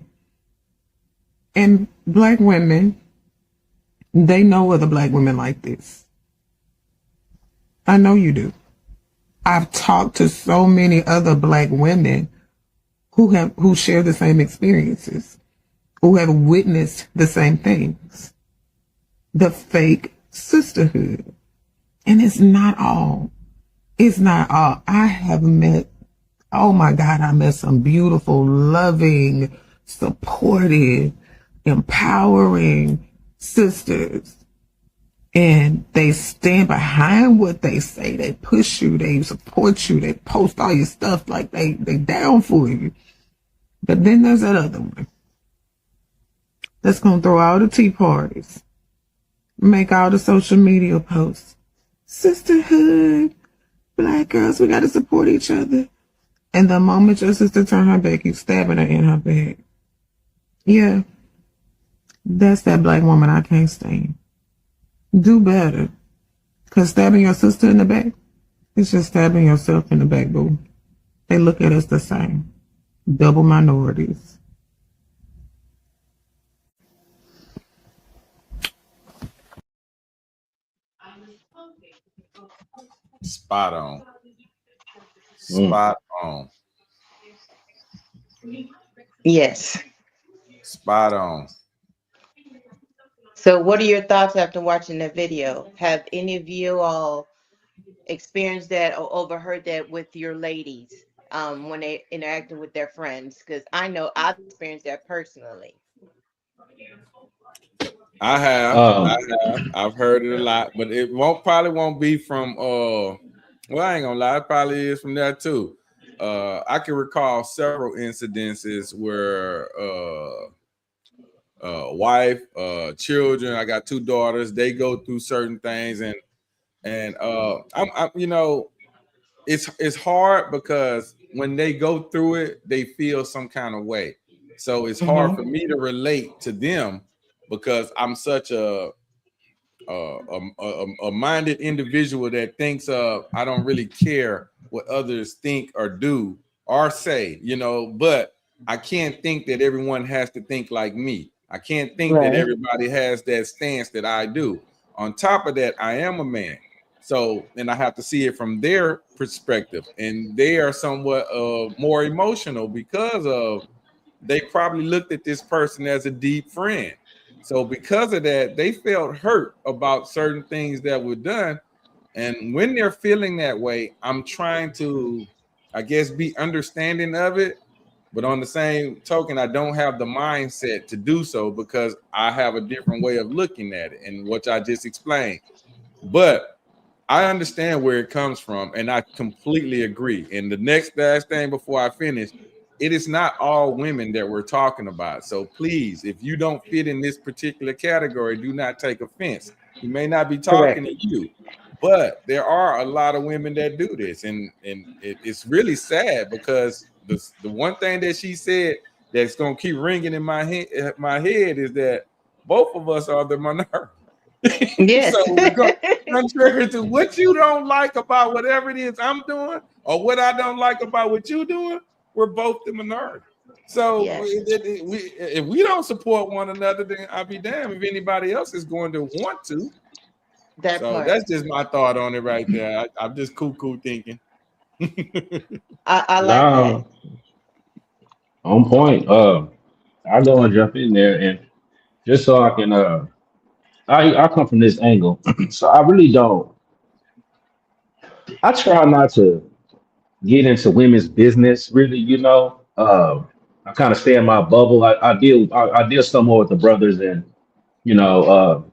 And black women, they know other black women like this. I know you do. I've talked to so many other black women who share the same experiences, who have witnessed the same things. The fake sisterhood. And it's not all. It's not all. I have met, oh my God, I met some beautiful, loving, supportive, empowering sisters. and they stand behind what they say. They push you, they support you, they post all your stuff like they down for you. But then there's that other one that's gonna throw all the tea parties, make all the social media posts. Sisterhood, Black girls, we gotta support each other. And the moment your sister turn her back, you stabbing her in her back. Yeah, that's that Black woman I can't stand. Do better. Because stabbing your sister in the back is just stabbing yourself in the back, boo. They look at us the same. Double minorities. Spot on. Spot on. Yes. Spot on. So what are your thoughts after watching the video? Have any of you all experienced that or overheard that with your ladies when they interacted with their friends? Because I know I've experienced that personally. I have. I've heard it a lot, but it probably won't be from well, I ain't gonna lie, it probably is from that too. I can recall several incidences where wife, children, I got 2 daughters, they go through certain things, and I'm you know, it's hard because when they go through it, they feel some kind of way. So it's hard for me to relate to them because I'm such a minded individual that thinks I don't really care what others think or do or say, you know, but I can't think that everyone has to think like me. I can't think that everybody has that stance that I do. On top of that, I am a man. So, and I have to see it from their perspective, and they are somewhat more emotional because of they probably looked at this person as a deep friend. So because of that, they felt hurt about certain things that were done. And when they're feeling that way, I'm trying to, I guess, be understanding of it. But on the same token, I don't have the mindset to do so because I have a different way of looking at it, and what I just explained. But I understand where it comes from, and I completely agree. And the next last thing before I finish, it is not all women that we're talking about. So please, if you don't fit in this particular category, do not take offense. We may not be talking to you, but there are a lot of women that do this, and it's really sad because the one thing that she said that's gonna keep ringing in my head is that both of us are the minority. Yes. So contrary to what you don't like about whatever it is I'm doing, or what I don't like about what you're doing, we're both the minority. So if we don't support one another, then I'll be damned if anybody else is going to want to. That's just my thought on it right there. I'm just cool thinking. I like that. On point. I'll go and jump in there, and just so I can I come from this angle. So I really don't, I try not to get into women's business really, you know. I kind of stay in my bubble. I deal some more with the brothers, and you know,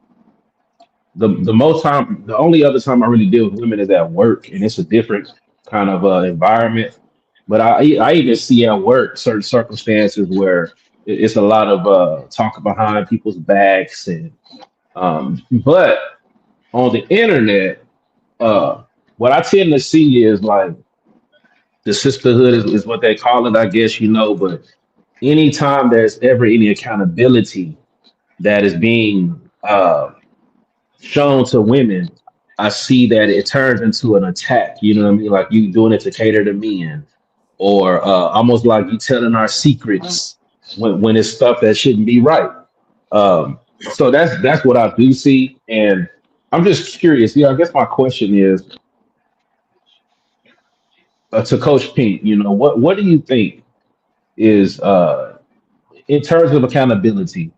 the only other time I really deal with women is at work, and it's a different kind of environment. But I even see at work certain circumstances where it's a lot of talking behind people's backs, and but on the internet, what I tend to see is like the sisterhood is what they call it, I guess, you know. But anytime there's ever any accountability that is being shown to women, I see that it turns into an attack. You know what I mean? Like you doing it to cater to men, or almost like you telling our secrets when it's stuff that shouldn't be right. So that's what I do see, and I'm just curious. Yeah, I guess my question is to Coach Pink. You know, what do you think is in terms of accountability?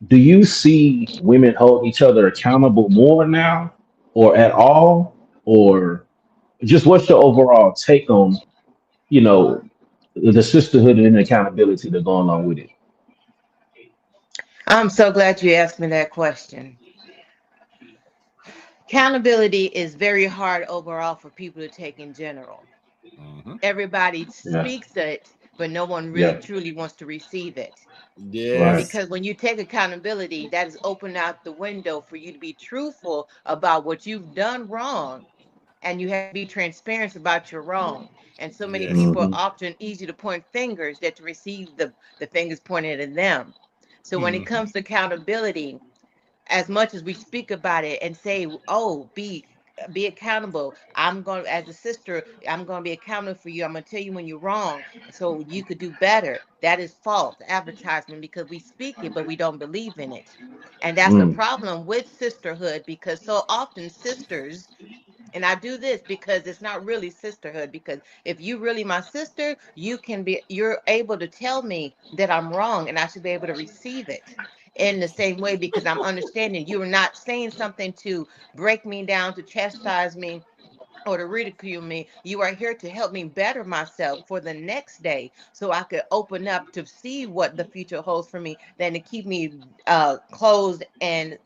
Do you see women hold each other accountable more now, or at all, or just what's your overall take on, you know, the sisterhood and accountability that go along with it? I'm so glad you asked me that question. Accountability is very hard overall for people to take in general. Mhm. Everybody Yeah. speaks it, but no one really Yeah. truly wants to receive it. Right. Yes. Because when you take accountability, that is open out the window for you to be truthful about what you've done wrong, and you have to be transparent about your wrong. And so many Yes. people are Mm-hmm. often easy to point fingers that to receive the fingers pointed at them. So when it Mhm. comes to accountability, as much as we speak about it and say, oh, be accountable. I'm going, as a sister, I'm going to be accountable for you. I'm going to tell you when you're wrong so you could do better. That is false advertisement, because we speak it but we don't believe in it. And that's the Mm. problem with sisterhood, because so often sisters, and I do this because it's not really sisterhood, because if you really my sister, you're able to tell me that I'm wrong and I should be able to receive it in the same way, because I'm understanding you are not saying something to break me down, to chastise me, or to ridicule me. You are here to help me better myself for the next day so I could open up to see what the future holds for me, than to keep me closed and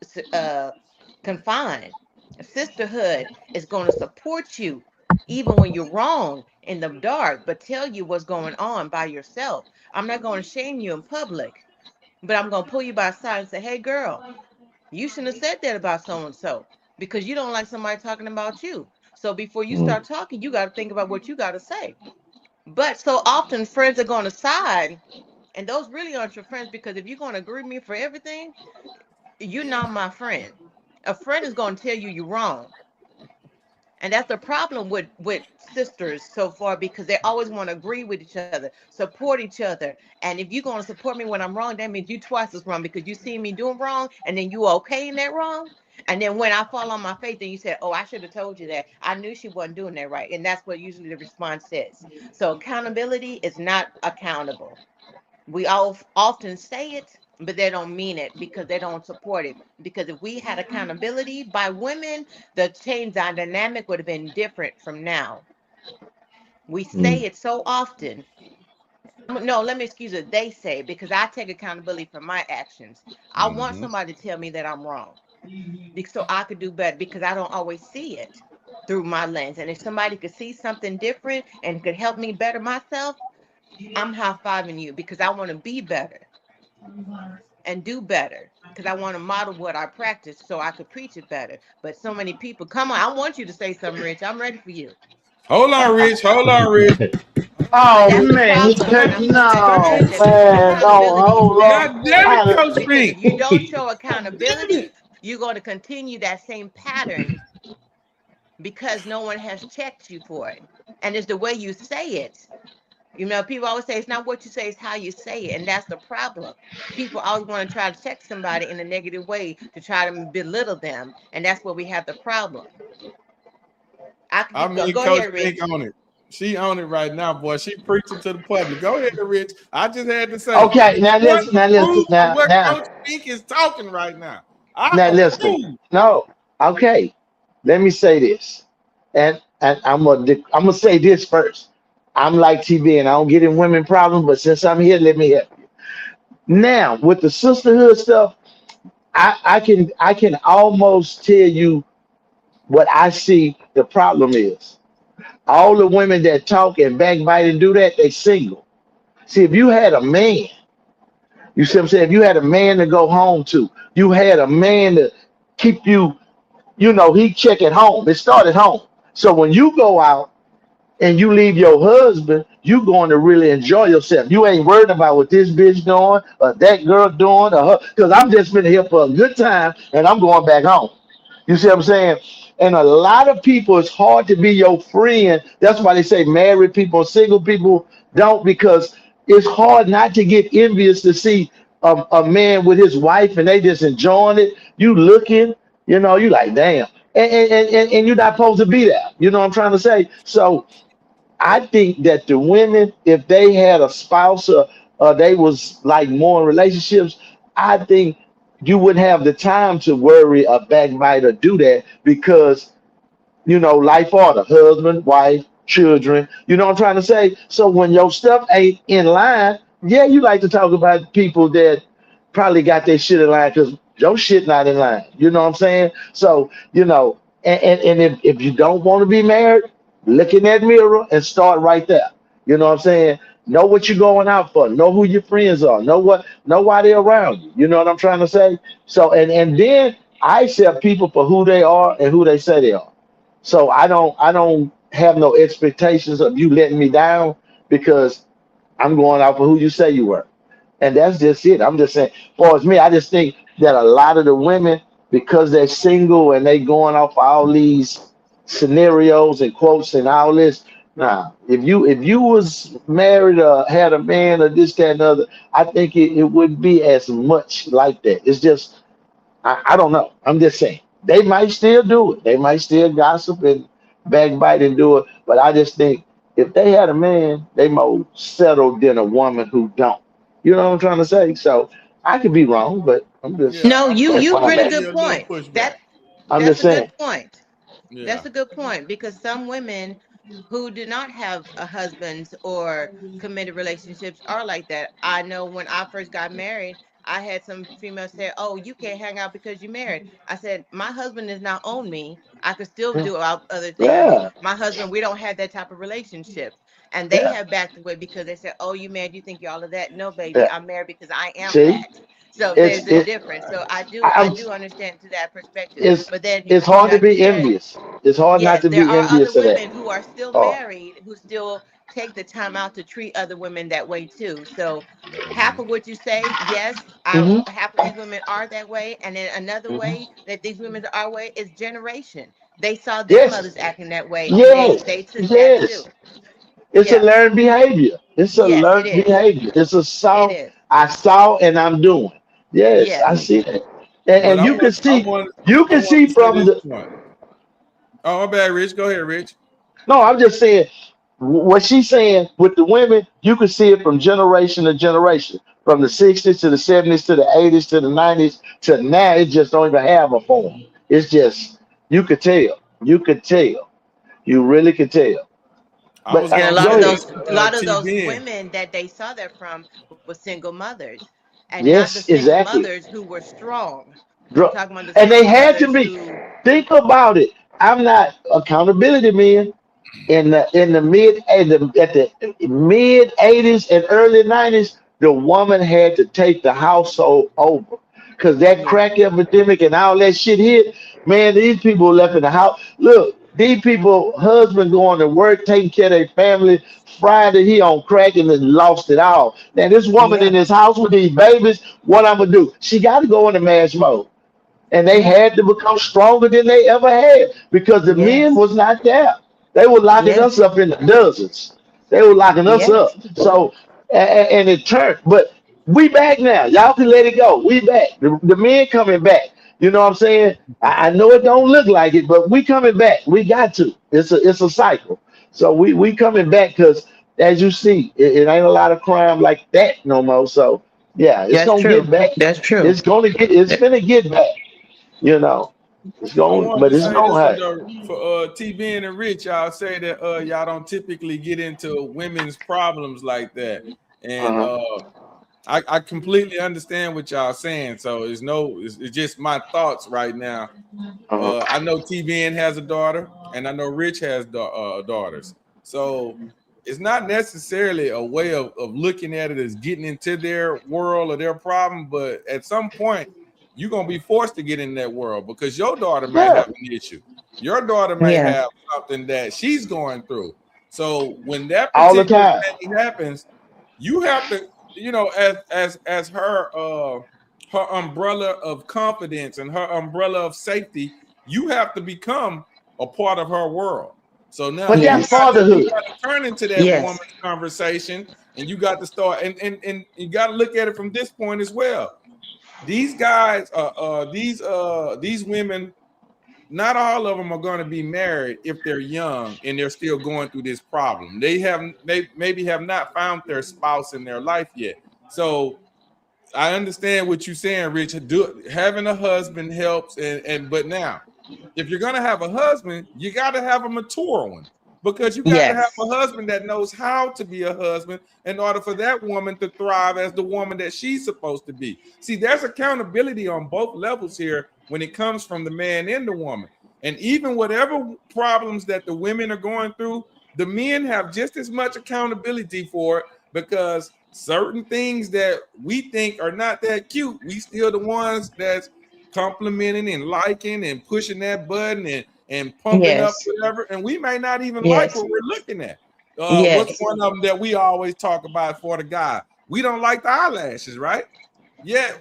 confined. Sisterhood is going to support you even when you're wrong in the dark, but tell you what's going on by yourself. I'm not going to shame you in public, but I'm going to pull you by the side and say, hey, girl, you shouldn't have said that about so and so, because you don't like somebody talking about you. So before you Mm. start talking, you got to think about what you got to say. But so often friends are going to side, and those really aren't your friends, because if you're going to agree with me for everything, you're not my friend. A friend is going to tell you you're wrong. And that's the problem with sisters so far, because they always want to agree with each other, support each other. And if you're going to support me when I'm wrong, that means you twice as wrong, because you see me doing wrong and then you okay in that wrong. And then when I fall on my face, then you said, oh, I should have told you that. I knew she wasn't doing that right. And that's what usually the response is. So accountability is not accountable. We all often say it, but they don't mean it because they don't support it. Because if we had accountability by women, the change dynamic would have been different from now. We say Mm. it so often. No, let me excuse it. They say, because I take accountability for my actions. I want Mhm. somebody to tell me that I'm wrong, so I could do better, because I don't always see it through my lens. And if somebody could see something different and could help me better myself, I'm high-fiving you, because I want to be better and do better, because I want to model what I practice so I could preach it better. But so many people, come on, I want you to say something, Rich. I'm ready for you. Hold on, Rich. Hold on, Rich. But Oh that's the man, he problem. And cut I'm me going to say it off, again, that we take man. Don't accountability hold very on. God damn it, I, poorly, Coach because if B. you don't show Damn accountability, it. you're going to continue that same pattern, because no one has checked you for it. And it's the way you say it. You know, people always say it's not what you say, it's how you say it. And that's the problem. People always want to try to check somebody in a negative way to try to belittle them. And that's where we have the problem. I could I keep going. mean, Go Coach ahead, Pink Rich. on it. She on it right now, boy. She preaching to the public. Go ahead, Rich. I just had to say, okay, now what listen, now listen, approve of now what now Coach Pink is talking right now? I now listen. approve. No, okay. Let me say this, and I'm gonna say this first. I'm like TB, and I don't get in women problems, but since I'm here, let me help you. Now with the sisterhood stuff, I can almost tell you what I see the problem is. All the women that talk and backbite and do that, they single. See, if you had a man, you see what I'm saying? If you had a man to go home to, you had a man to keep you, he check at home. It started home. So when you go out and you leave your husband, you going to really enjoy yourself. You ain't worried about what this bitch doing or that girl doing or her. Because I'm just been here for a good time and I'm going back home. You see what I'm saying? And a lot of people, it's hard to be your friend. That's why they say married people, single people don't, because it's hard not to get envious to see a man with his wife and they just enjoying it. You looking, you like, damn. And you're not supposed to be there. You know what I'm trying to say? So I think that the women, if they had a spouse or they was like more in relationships, I think you wouldn't have the time to worry or backbite or do that because life order, husband, wife, children. You know what I'm trying to say? So when your stuff ain't in line, yeah, you like to talk about people that probably got their shit in line because your shit not in line. You know what I'm saying? So, And if you don't want to be married, look in that mirror and start right there. You know what I'm saying? Know what you're going out for. Know who your friends are. Know why they're around you. You know what I'm trying to say? So and then I accept people for who they are and who they say they are. So I don't have no expectations of you letting me down because I'm going out for who you say you were. And that's just it. I'm just saying, far as me, I just think that a lot of the women, because they're single and they going off all these scenarios and quotes and all this. Nah, if you was married or had a man or this, that, and other, I think it wouldn't be as much like that. It's just I don't know. I'm just saying they might still do it. They might still gossip and backbite and do it. But I just think if they had a man, they more settled than a woman who don't. You know what I'm trying to say? So I could be wrong, but I'm just Yeah, No, you that's you what I'm bring a give at. you good a little point. pushback. I'm That's just a good saying. point. Yeah. That's a good point because some women who do not have a husbands or committed relationships are like that. I know when I first got married, I had some females say, "Oh, you can't hang out because you're married." I said, "My husband does not own me. I could still do other things. Yeah, My husband, we don't have that type of relationship." And they yeah, have backed away because they said, "Oh, you married? You think you're all of that?" No, baby, yeah. I'm married because I am See, that. So it's there's a it. difference. So I do I I'm do understand to that perspective. it's But then, it's hard to like you be said, envious. It's hard not yes, to there be are other envious of that. women who are still Oh, married who still take the time out to treat other women that way too. So half of what you say, yes, I hmm half of these women are that way, and then another way that these women are way is generation. They saw their yes, mothers acting that way, and they yes, took that too. yes. It's a Yeah, learned behavior. It's a yes, it learned is. behavior. It's a It saw. is. I saw and I'm doing. Yes, I Yes, see that. And, But and you I can want see to say from this the. point. Oh, my bad, Rich. Go ahead, Rich. No, I'm just saying what she's saying with the women. You can see it from generation to generation, from the '60s to the '70s to the '80s to the '90s to now. It just don't even have a form. It's just you could tell. You could tell. You really could tell. I But was and gonna go say ahead. this, a lot of T those Ben. women that they saw that from were single mothers, and not the Yes, single exactly. mothers who were strong. I'm Dr- talking about the And they single had to mothers be. who, Think about it. I'm not accountability man. In the mid '80s and early '90s, the woman had to take the household over because that yeah, crack epidemic and all that shit hit. Man, these people left in the house. Look, these people, husband going to work, taking care of their family. Friday, he on crack and then lost it all. Now, this woman in yeah, this house with these babies, what I'm gonna do? She got to go into mash mode, and they yeah, had to become stronger than they ever had because the men yes, was not there. They were locking us yes, up in the dozens. They were locking us yes, up. So and it turned, but we back now. Y'all can let it go. We back. The men coming back. You know what I'm saying? I know it don't look like it, but we coming back. We got to. It's a cycle. So we coming back because as you see, it ain't a lot of crime like that no more. So yeah, it's that's gonna true. get back. That's true. It's gonna get back. You know, it's I going, wanted but to it's say this going. one Hey, though for T Ben and Rich. Y'all say that y'all don't typically get into women's problems like that, and uh-huh, I completely understand what y'all saying. So it's just my thoughts right now. uh-huh. I know T Ben has a daughter, and I know Rich has daughters. So it's not necessarily a way of looking at it as getting into their world or their problem, but at some point, you're gonna be forced to get in that world because your daughter might Yeah, have an issue. Your daughter may Yeah, have something that she's going through. So when that all the particular time. thing happens, you have to, as her umbrella of confidence and her umbrella of safety, you have to become a part of her world. So now But you that's yes, got to you fatherhood. got to turn into that woman's yes, conversation, and you got to start and you got to look at it from this point as well. These guys, these women, not all of them are going to be married if they're young and they're still going through this problem. They maybe have not found their spouse in their life yet. So I understand what you're saying, Rich. Having a husband helps, and but now, if you're gonna have a husband, you got to have a mature one because you got to have yes, a husband that knows how to be a husband in order for that woman to thrive as the woman that she's supposed to be. See, there's accountability on both levels here when it comes from the man and the woman. And even whatever problems that the women are going through, the men have just as much accountability for it, because certain things that we think are not that cute, we still the ones that's complimenting and liking and pushing that button and pumping up Yes. whatever. And we may not even like Yes. what we're looking at. What's Yes. one of them that we always talk about for the guy? We don't like the eyelashes, right? Yeah.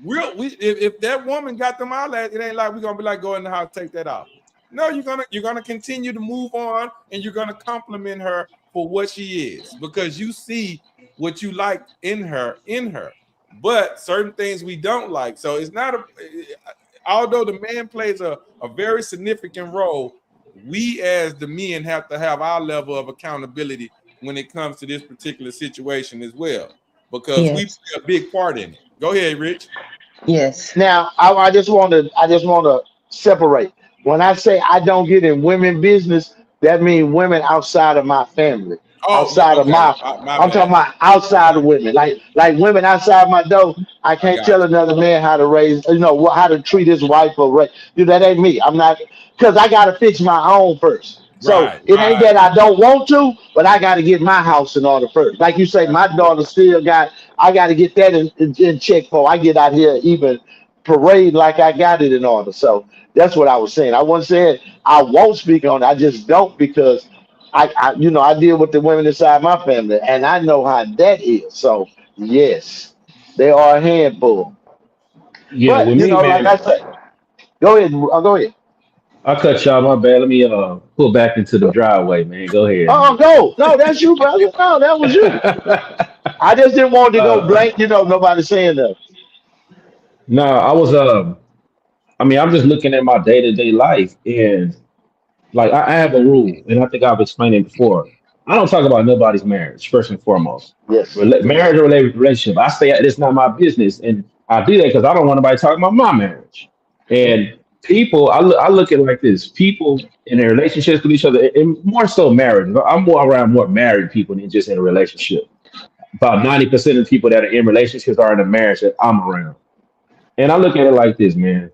If that woman got them eyelashes, it ain't like we're gonna be like, go in the house, take that off. No, you're gonna continue to move on, and you're gonna compliment her for what she is, because you see what you like in her. But certain things we don't like. So it's not although the man plays a very significant role, we as the men have to have our level of accountability when it comes to this particular situation as well, because we Yes. play a big part in it. Go ahead, Rich. Yes. Now, I just want to separate. When I say I don't get in women business, that means women outside of my family, Oh, outside of okay. my. My I'm talking bad. about outside of women, like women outside my door. I I can't got tell another man how to raise, how to treat his wife or raise. That ain't me. I'm not, because I got to fix my own first. you. So Right, it ain't right. that I don't want to, but I got to get my house in order first. Like you say, my daughter still got. I got to get that in check before I get out here even parade like I got it in order. So that's what I was saying. I wasn't saying I won't speak on it. I just don't, because I deal with the women inside my family, and I know how that is. So yes, they are a handful. Yeah, But with me, like man, I said, go ahead. Go ahead. I cut y'all. My bad. Let me pull back into the driveway, man. Go ahead. Oh, go. No, that's you, brother. No, that was you. I just didn't want to go uh, blank. Nobody saying that. no, I was I mean, I'm just looking at my day to day life, and like I have a rule, and I think I've explained it before. I don't talk about nobody's marriage first and foremost. Yes. Marriage or relationship. I say it's not my business, and I do that because I don't want nobody talking about my marriage. And people, I look at it like this: people in their relationships with each other, and more so marriage. I'm more around more married people than just in a relationship. About 90% of the people that are in relationships are in a marriage that I'm around. And I look at it like this, man.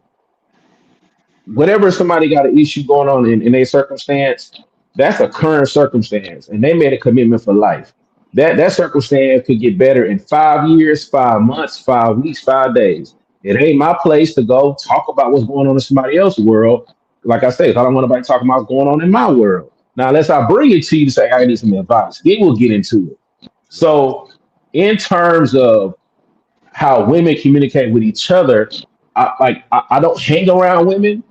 Whenever somebody got an issue going on in a circumstance, that's a current circumstance, and they made a commitment for life. That circumstance could get better in 5 years, 5 months, 5 weeks, 5 days. It ain't my place to go talk about what's going on in somebody else's world. Like I said, I don't want nobody talking about what's going on in my world. Now, unless I bring it to you to say I need some advice, then we'll get into it. Right. So, in terms of how women communicate with each other, I don't hang around women.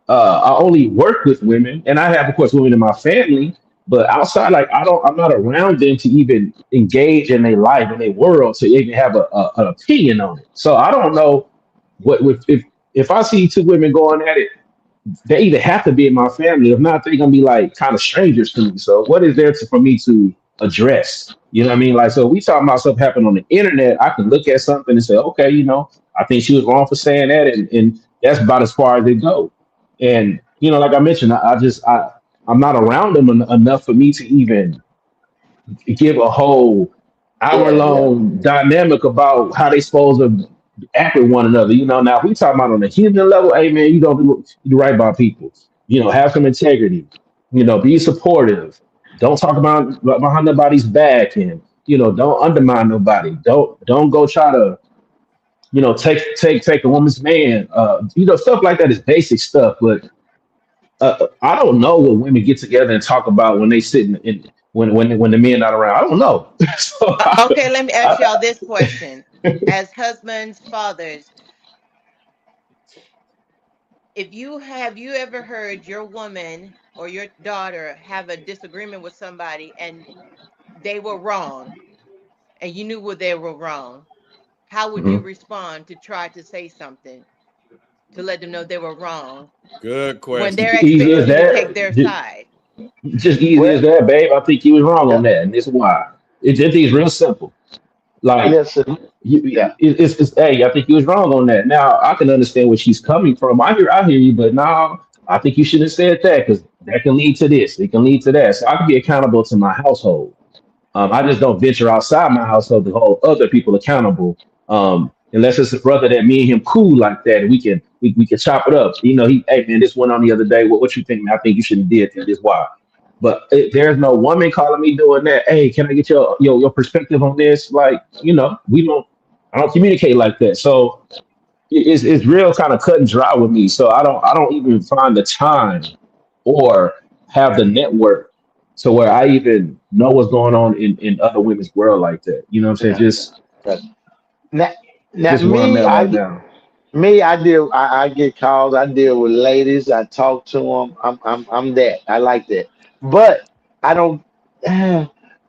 I only work with women, and I have, of course, women in my family. But outside, like I'm not around them to even engage in their life, in their world, to even have an opinion on it. So I don't know what if I see two women going at it, they either have to be in my family. If not, they're gonna be like kind of strangers to me. So what is there for me to address? You know what I mean? Like, so we talking about stuff happening on the internet. I can look at something and say, okay, I think she was wrong for saying that, and that's about as far as it goes. And like I mentioned, I'm not around them enough for me to even give a whole hour Yeah, yeah. long dynamic about how they supposed to act with one another. Now if we talking about on a human level, hey man, you right by people. Have some integrity. Be supportive. Don't talk about behind nobody's back, and don't undermine nobody. Don't go try to take a woman's man. Stuff like that is basic stuff, but I don't know what women get together and talk about when they sit in when the men not around. I don't know. So Okay, let me ask I, y'all this question. As husbands, fathers, have you ever heard your woman or your daughter have a disagreement with somebody and they were wrong and you knew what they were wrong? How would you Mhm. respond to try to say something to let them know they were wrong Good when question. they're Easy as expecting you to take that. their side? Just easy Well, as that, babe. I think you was wrong yeah. on that, and this is why. It's real simple. Like Listen. Yeah. hey, I think you was wrong on that. Now I can understand where she's coming from. I hear you, but now I think you should have said that because that can lead to this. It can lead to that. So I can be accountable to my household. I just don't venture outside my household to hold other people accountable. unless it's a brother that me and him cool like that, and we can chop it up. Hey man, this went on the other day. What you think? Man? I think you shouldn't have did that. This why. But there's no woman calling me doing that. Hey, can I get your perspective on this? Like, we don't. I don't communicate like that. So it's real kind of cut and dry with me. So I don't even find the time or have the network to where I even know what's going on in other women's world like that. You know what I'm saying? Now, now Just where I'm me, at right now. I get calls. I deal with ladies. I talk to them. I'm that. I like that. But I don't.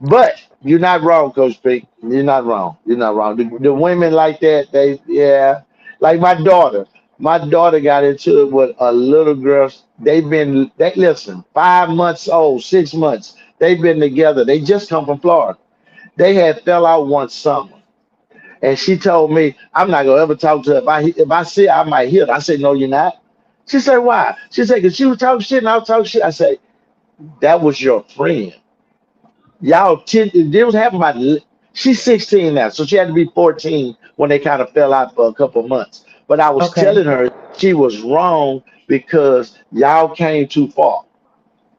But you're not wrong, Coach P. You're not wrong. You're not wrong. The women like that, like my daughter. My daughter got into it with a little girl. They listen, 5 months old, 6 months. They've been together. They just come from Florida. They had fell out one summer. And she told me, I'm not gonna ever talk to her. If I see her, I might hit her. I said, no, you're not. She said, why? She said, because she was talking shit and I was talking shit. I said, that was your friend. It was happening she's 16 now, so she had to be 14 when they kind of fell out for a couple of months. But I was Okay. telling her she was wrong because y'all came too far.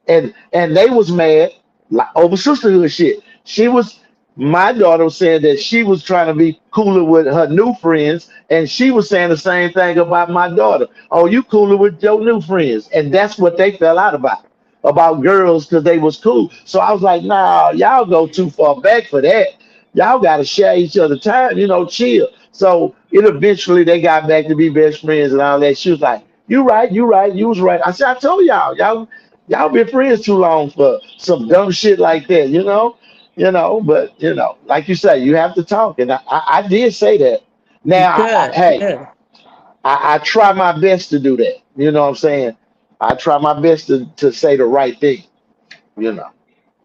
And they was mad like over sisterhood shit. My daughter was saying that she was trying to be cooler with her new friends, and she was saying the same thing about my daughter. Oh, you cooler with your new friends, and that's what they fell out about girls because they was cool. So I was like, nah, y'all go too far back for that. Y'all got to share each other time, chill. So it eventually they got back to be best friends and all that. She was like, you right, you was right. I said, I told y'all been friends too long for some dumb shit like that, but like you say, you have to talk, and I did say that. Now, Good. hey, Good. I try my best to do that. You know what I'm saying? I try my best to say the right thing. You know,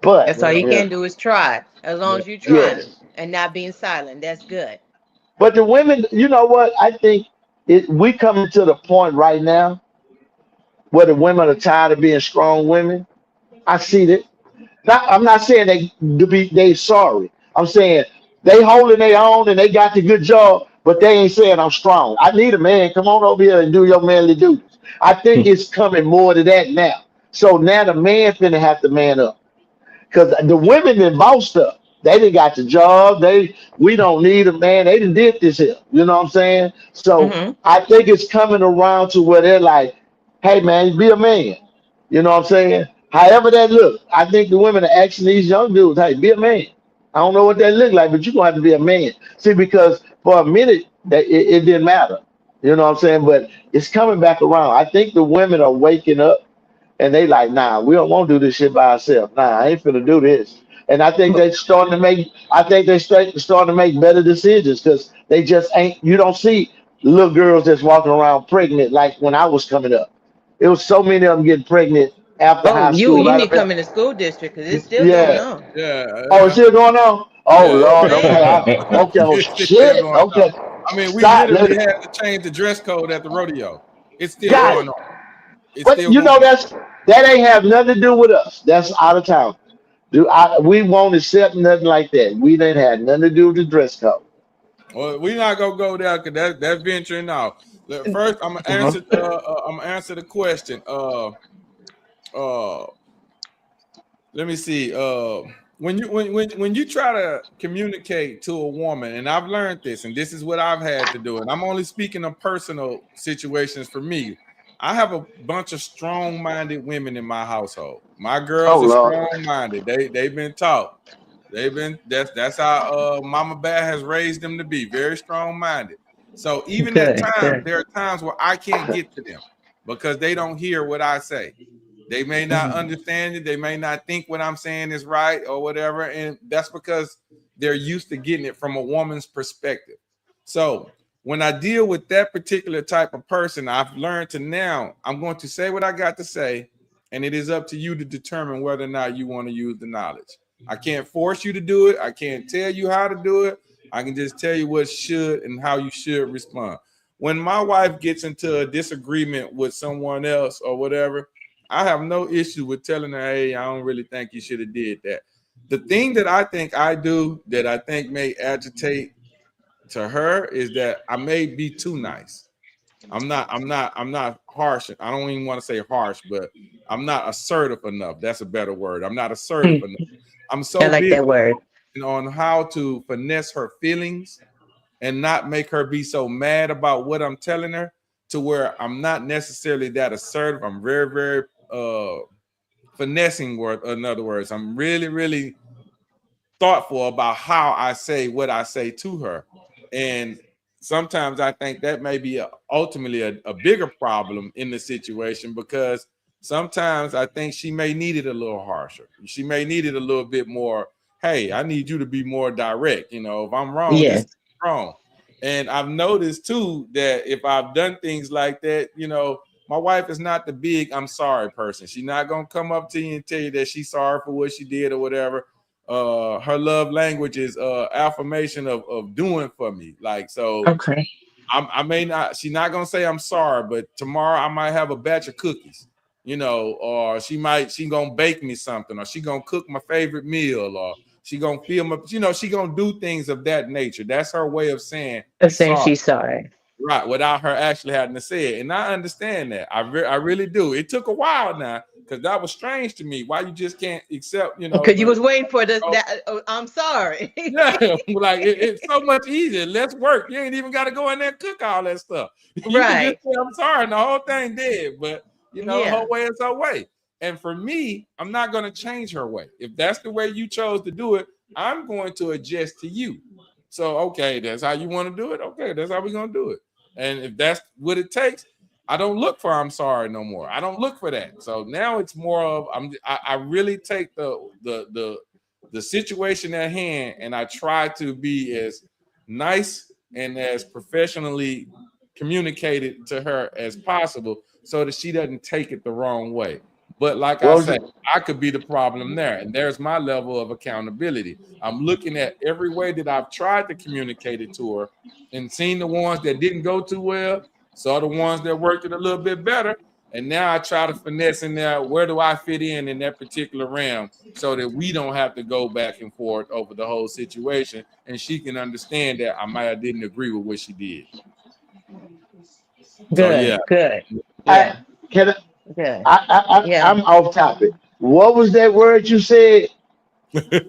but That's all you yeah, can do is try. As long as you're trying yes. and not being silent, that's good. But the women, you know what? I think we coming to the point right now where the women are tired of being strong women. I see that. I'm not saying they sorry. I'm saying they holding their own and they got the good job, but they ain't saying I'm strong. I need a man. Come on over here and do your manly duties. I think it's coming more to that now. So now the man finna have to man up. Because the women that bossed up, they didn't got the job. We don't need a man. They didn't did this here. You know what I'm saying? So Mm-hmm. I think it's coming around to where they're like, hey man, be a man. You know what I'm saying? However that look, I think the women are asking these young dudes, hey, be a man. I don't know what that look like, but you're gonna have to be a man. See, because for a minute it didn't matter. You know what I'm saying? But it's coming back around. I think the women are waking up and they like, nah, we don't want to do this shit by ourselves. Nah, I ain't finna do this. And I think they starting to make. I think they starting to make better decisions because they just ain't. You don't see little girls that's walking around pregnant like when I was coming up. It was so many of them getting pregnant after Oh, high you school. you Right need up to come in the there. school district because it's still going Yeah. on. Yeah, Oh, it's yeah, still going on. Oh yeah. Yes, Lord. Okay. ma'am. Okay. Oh It's still shit. going on. Okay. I mean, we Stop. literally had to change the dress code at the rodeo. It's still Got going it. on. It's But still going on. that ain't have nothing to do with us. That's out of town. We won't accept nothing like that. We didn't have nothing to do with the dress code. Well, we're not gonna go there because that's venturing out. First, I'm gonna Uh-huh. answer. I'm gonna answer the question. Uh, Let me see. When you try to communicate to a woman, and I've learned this, and this is what I've had to do, and I'm only speaking of personal situations for me. I have a bunch of strong-minded women in my household. My Oh girls are Lord. strong-minded. They've been taught. That's how Mama Bear has raised them to be very strong-minded. So even at Good. times, Good. there are times where I can't get to them because they don't hear what I say. They may not Mhm. understand it. They may not think what I'm saying is right or whatever. And that's because they're used to getting it from a woman's perspective. So when I deal with that particular type of person, I've learned to now, I'm going to say what I got to say. And it is up to you to determine whether or not you want to use the knowledge. I can't force you to do it. I can't tell you how to do it. I can just tell you what should and how you should respond. When my wife gets into a disagreement with someone else or whatever, I have no issue with telling her, hey, I don't really think you should have did that. The thing that I think I do that I think may agitate to her is that I may be too nice. I'm not harsh. I don't even want to say harsh, but I'm not assertive enough. That's a better word. I'm not assertive enough. I'm so I like big that word. on how to finesse her feelings and not make her be so mad about what I'm telling her, to where I'm not necessarily that assertive. I'm very, very finessing word. In other words, I'm really, really thoughtful about how I say what I say to her. And sometimes I think that may be ultimately a bigger problem in the situation, because sometimes I think she may need it a little harsher. She may need it a little bit more. Hey, I need you to be more direct. You know, if I'm wrong, this Yes. is wrong. And I've noticed too that if I've done things like that, you know, my wife is not the big I'm sorry person. She's not gonna come up to you and tell you that she's sorry for what she did or whatever. Her love language is affirmation of doing for me. Like, so Okay. I may not, she's not gonna say I'm sorry, but tomorrow I might have a batch of cookies, you know, or she gonna bake me something, or she gonna cook my favorite meal, or she gonna feel my, you know, she gonna do things of that nature. That's her way of saying Of saying sorry. she's sorry. Right, without her actually having to say it. And I understand that. I really do. It took a while now, because that was strange to me. Why you just can't accept, you know? Because you was waiting for this. I'm sorry. Yeah, like it's so much easier. Let's work. You ain't even got to go in there and cook all that stuff. You can Right. just say I'm sorry, and the whole thing dead. But you know, Yeah. her way is her way. And for me, I'm not going to change her way. If that's the way you chose to do it, I'm going to adjust to you. So okay, that's how you want to do it. Okay, that's how we're gonna do it. And if that's what it takes, I don't look for I'm sorry no more. I don't look for that. So now it's more of I really take the situation at hand, and I try to be as nice and as professionally communicated to her as possible, so that she doesn't take it the wrong way. But like I said, I could be the problem there, and there's my level of accountability. I'm looking at every way that I've tried to communicate it to her, and seen the ones that didn't go too well, saw the ones that worked it a little bit better, and now I try to finesse in there. Where do I fit in that particular realm, so that we don't have to go back and forth over the whole situation, and she can understand that I might have didn't agree with what she did. Good. So yeah, Good. Yeah. Can Good. I'm off topic. What was that word you said?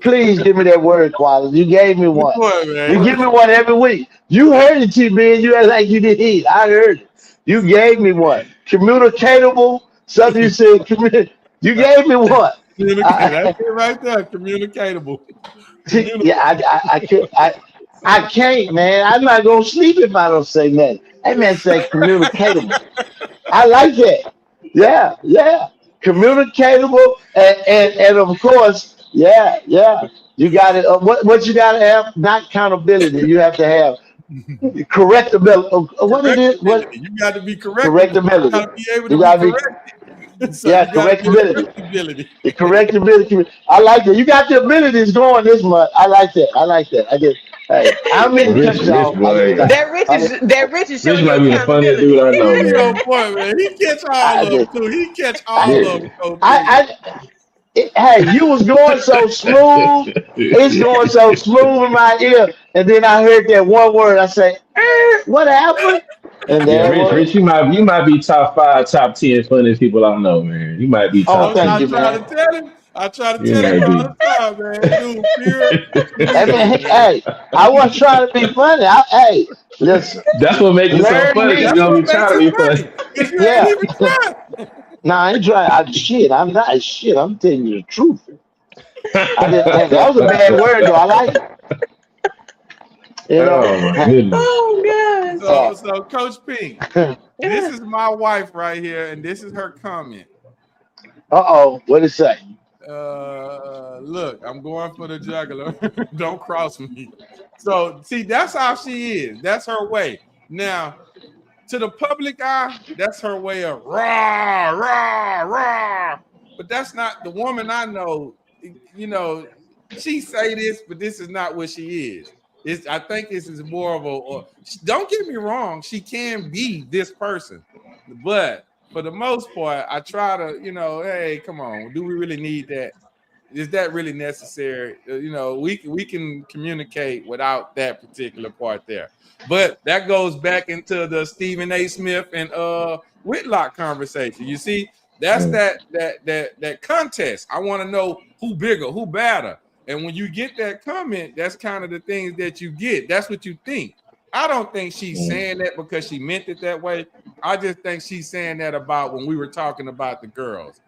Please give me that word, Quality. You gave me one. You give me one every week. You heard it, T-Man. You act like you didn't eat. I heard it. You gave me one. Communicatable. Something you said. You gave me one. That's it right there. Communicatable. Yeah, I can't, man. I'm not gonna sleep if I don't say nothing. That man say communicatable. I like that. Yeah, yeah. Communicatable, and of course, yeah. You got it. What you got to have? Not accountability. You have to have correctability. What it is? What You got to be correctable. You got correctability? to be able to You be got to be corrected. So yeah, you got to be correctability. correctability. The correctability. I like that. You got the abilities going this month. I like that. I like that. I get. Hey, I'm in Rich, cut rich y'all. I boy. just, That rich is Rich showing you might be the funniest accountability. dude I know, He man. on point, man. He catch all I of them just, too. He catch all I, of them. So hey, you was going so smooth. It's going so smooth in my ear, and then I heard that one word. I say, "What happened?" And Yeah, there it was. Rich, you might be top 5, top 10 funniest people I know, man. You might be Oh, top thank I you, 10. try man. to tell him. I try to You tell might him all be. the time, man. Dude, pure I mean, comedian, man. hey, I was trying to be funny. Hey, listen, That's what makes it so learn funny, because you me. That's don't what be makes trying it to be funny. funny, because you ain't Yeah. even trying. Nah, I ain't trying. Shit, I'm not. Shit, I'm telling you the truth. I didn't. That was a bad word, though. I like it. You know. Oh my goodness. Oh So, Coach Pink, Uh this is my wife right here, and this is her comment. oh, what it say? Look, I'm going for the jugular. Don't cross me. So, see, that's how she is. That's her way. Now, to the public eye, that's her way of rah, rah, rah. But that's not the woman I know. You know, she say this, but this is not what she is. I think this is more of don't get me wrong, she can be this person. But for the most part, I try to, hey, come on, do we really need that? is that really necessary? We can communicate without that particular part there. But that goes back into the Stephen A. Smith and Whitlock conversation. You see, that's that contest. I want to know who bigger, who better. And when you get that comment, that's kind of the things that you get. That's what you think. I don't think she's saying that because she meant it that way. I just think she's saying that about when we were talking about the girls.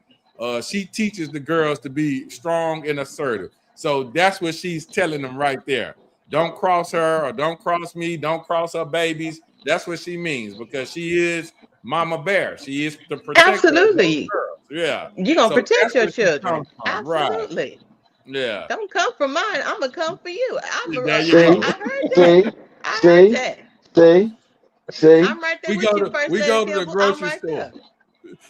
She teaches the girls to be strong and assertive. So that's what she's telling them right there. Don't cross her or don't cross me. Don't cross her babies. That's what she means because she is Mama Bear. She is the protector. Absolutely. Yeah. You're going to protect your children. Absolutely. Right. Yeah. Don't come for mine. I'm going to come for you. I heard that. See? I'm right there with you first. We go to the grocery store.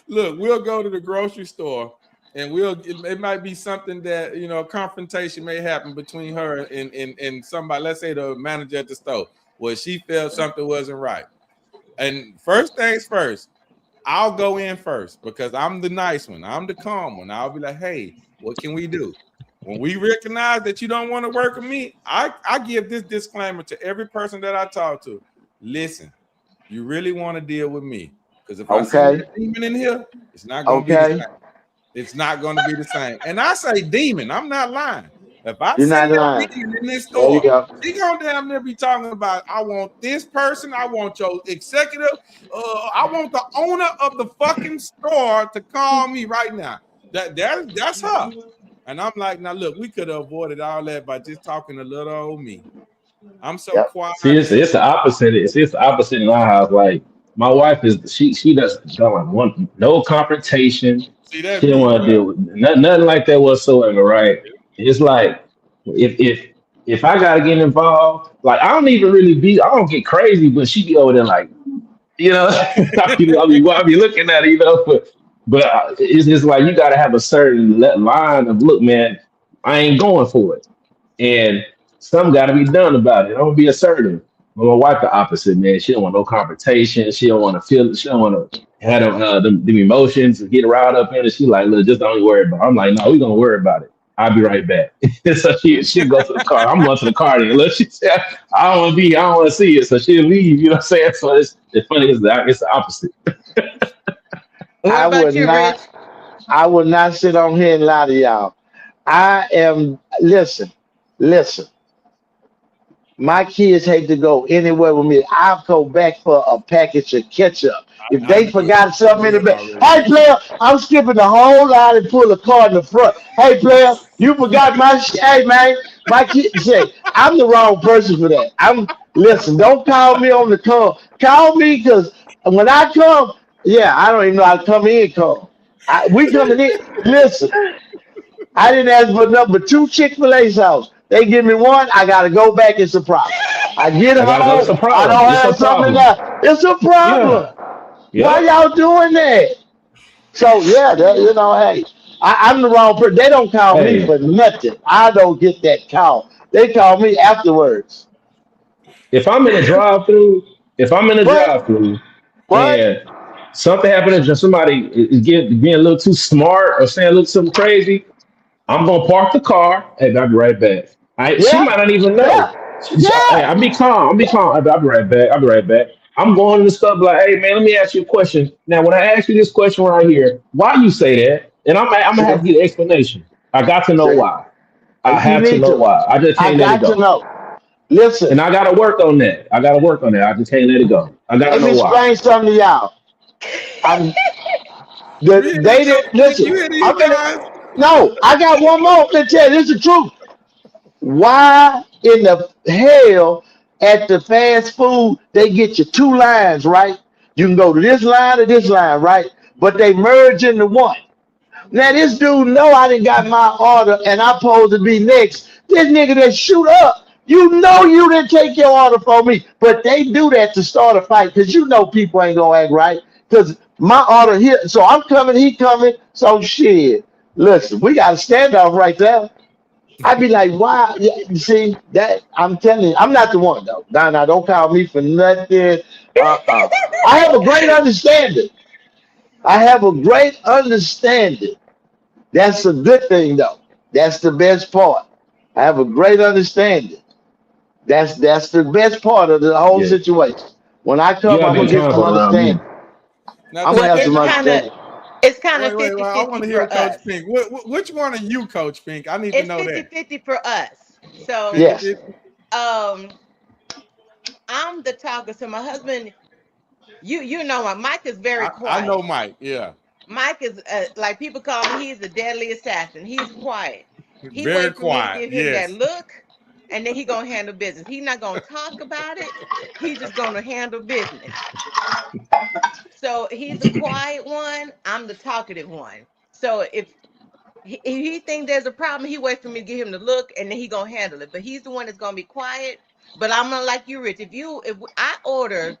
Look, we'll go to the grocery store and it might be something that, confrontation may happen between her and somebody, let's say the manager at the store, where she felt something wasn't right. And first things first, I'll go in first because I'm the nice one. I'm the calm one. I'll be like, hey, what can we do? When we recognize that you don't want to work with me, I give this disclaimer to every person that I talk to. Listen, you really want to deal with me. Because if I see a demon in here, it's not going to be the same. It's not going to be the same. And I say demon. I'm not lying. If I see a demon in this store, she going to damn near be talking about, I want this person. I want your executive. I want the owner of the fucking store to call me right now. That's her. And I'm like, now look, we could have avoided all that by just talking to little old me. I'm so quiet. See, it's the opposite. It's the opposite in our house. Like my wife she doesn't want no confrontation. She don't want to deal with nothing like that whatsoever, right? It's like if I gotta get involved, like I don't get crazy, but she be over there like, I'll be looking at it, but it's just like you gotta have a certain line of look, man, I ain't going for it, and something got to be done about it. I'm gonna be assertive. But my wife, the opposite, man. She don't want no confrontation. She don't want to feel. She don't want to have them emotions and get riled up in it. She like, look, just don't worry about it. I'm like, no, we gonna worry about it. I'll be right back. So she'll go to the car. I'm going to the car. And look, she said, I don't want to see it. So she'll leave. You know what I'm saying? So it's funny. It's the opposite. I would not sit on here and lie to y'all. Listen. My kids hate to go anywhere with me. I'll go back for a package of ketchup. If they forgot something in the back, hey player, I'm skipping the whole line and pull a car in the front. Hey player, you forgot my shit. Hey man, my kids say I'm the wrong person for that. Listen, don't call me on the call. Call me because when I come, I don't even know how to come in. We coming in. Listen, I didn't ask for number 2 Chick-fil-A sauce. They give me one, I gotta go back. It's a problem. I get home, I don't have something else. It's a problem. Why y'all doing that? So hey, I'm the wrong person. They don't call me for nothing. I don't get that call. They call me afterwards. If I'm in a drive-through, and something happened and somebody is being a little too smart or saying a little something crazy, I'm gonna park the car and I'll be right back. She might not even know. I'll be calm. I'll be right back. I'm going to the stuff like, hey man, let me ask you a question. Now, when I ask you this question right here, why you say that? And I'm gonna have to get an explanation. I got to know why. I have to know why. I just can't let it go. To know. Listen, and I gotta work on that. I just can't let it go. I gotta know why. Let me explain something to y'all. They didn't listen. No, I got one more to tell you. This is the truth. Why in the hell at the fast food they get you 2 lines, right? You can go to this line or this line, right? But they merge into one. Now this dude know I didn't got my order and I'm supposed to be next. This nigga that shoot up, you didn't take your order from me. But they do that to start a fight because people ain't gonna act right. Because my order here, so I'm coming, he coming, so shit. Listen, we got a standoff right there. I'd be like, why? You see, that I'm telling you, I'm not the one though. Now don't call me for nothing. I have a great understanding. That's a good thing though. That's the best part. I have a great understanding. That's the best part of the whole Yeah. situation. When I You come, gotta I'm be gonna get some comfortable around me. understanding. Now I'm gonna Well, have today, some understanding. it's kind of wait. Well, I 50-50 want to hear for Coach us. Pink. Which one are you, Coach Pink? I need to It's know that. 50-50 for us. So, 50 Yes. 50. um, I'm the talker. So my husband, you know, my Mike is very I know quiet. Mike. Yeah. Mike is like people call me. He's the deadly assassin. He's quiet. He Very wait for me to quiet. give him that Yes. look, and then he gonna handle business. He's not gonna talk about it. He's just gonna handle business. So he's the quiet one. I'm the talkative one. So if he think there's a problem, he waits for me to give him the look, and then he gonna handle it. But he's the one that's gonna be quiet. But I'm gonna like you, Rich. If I order,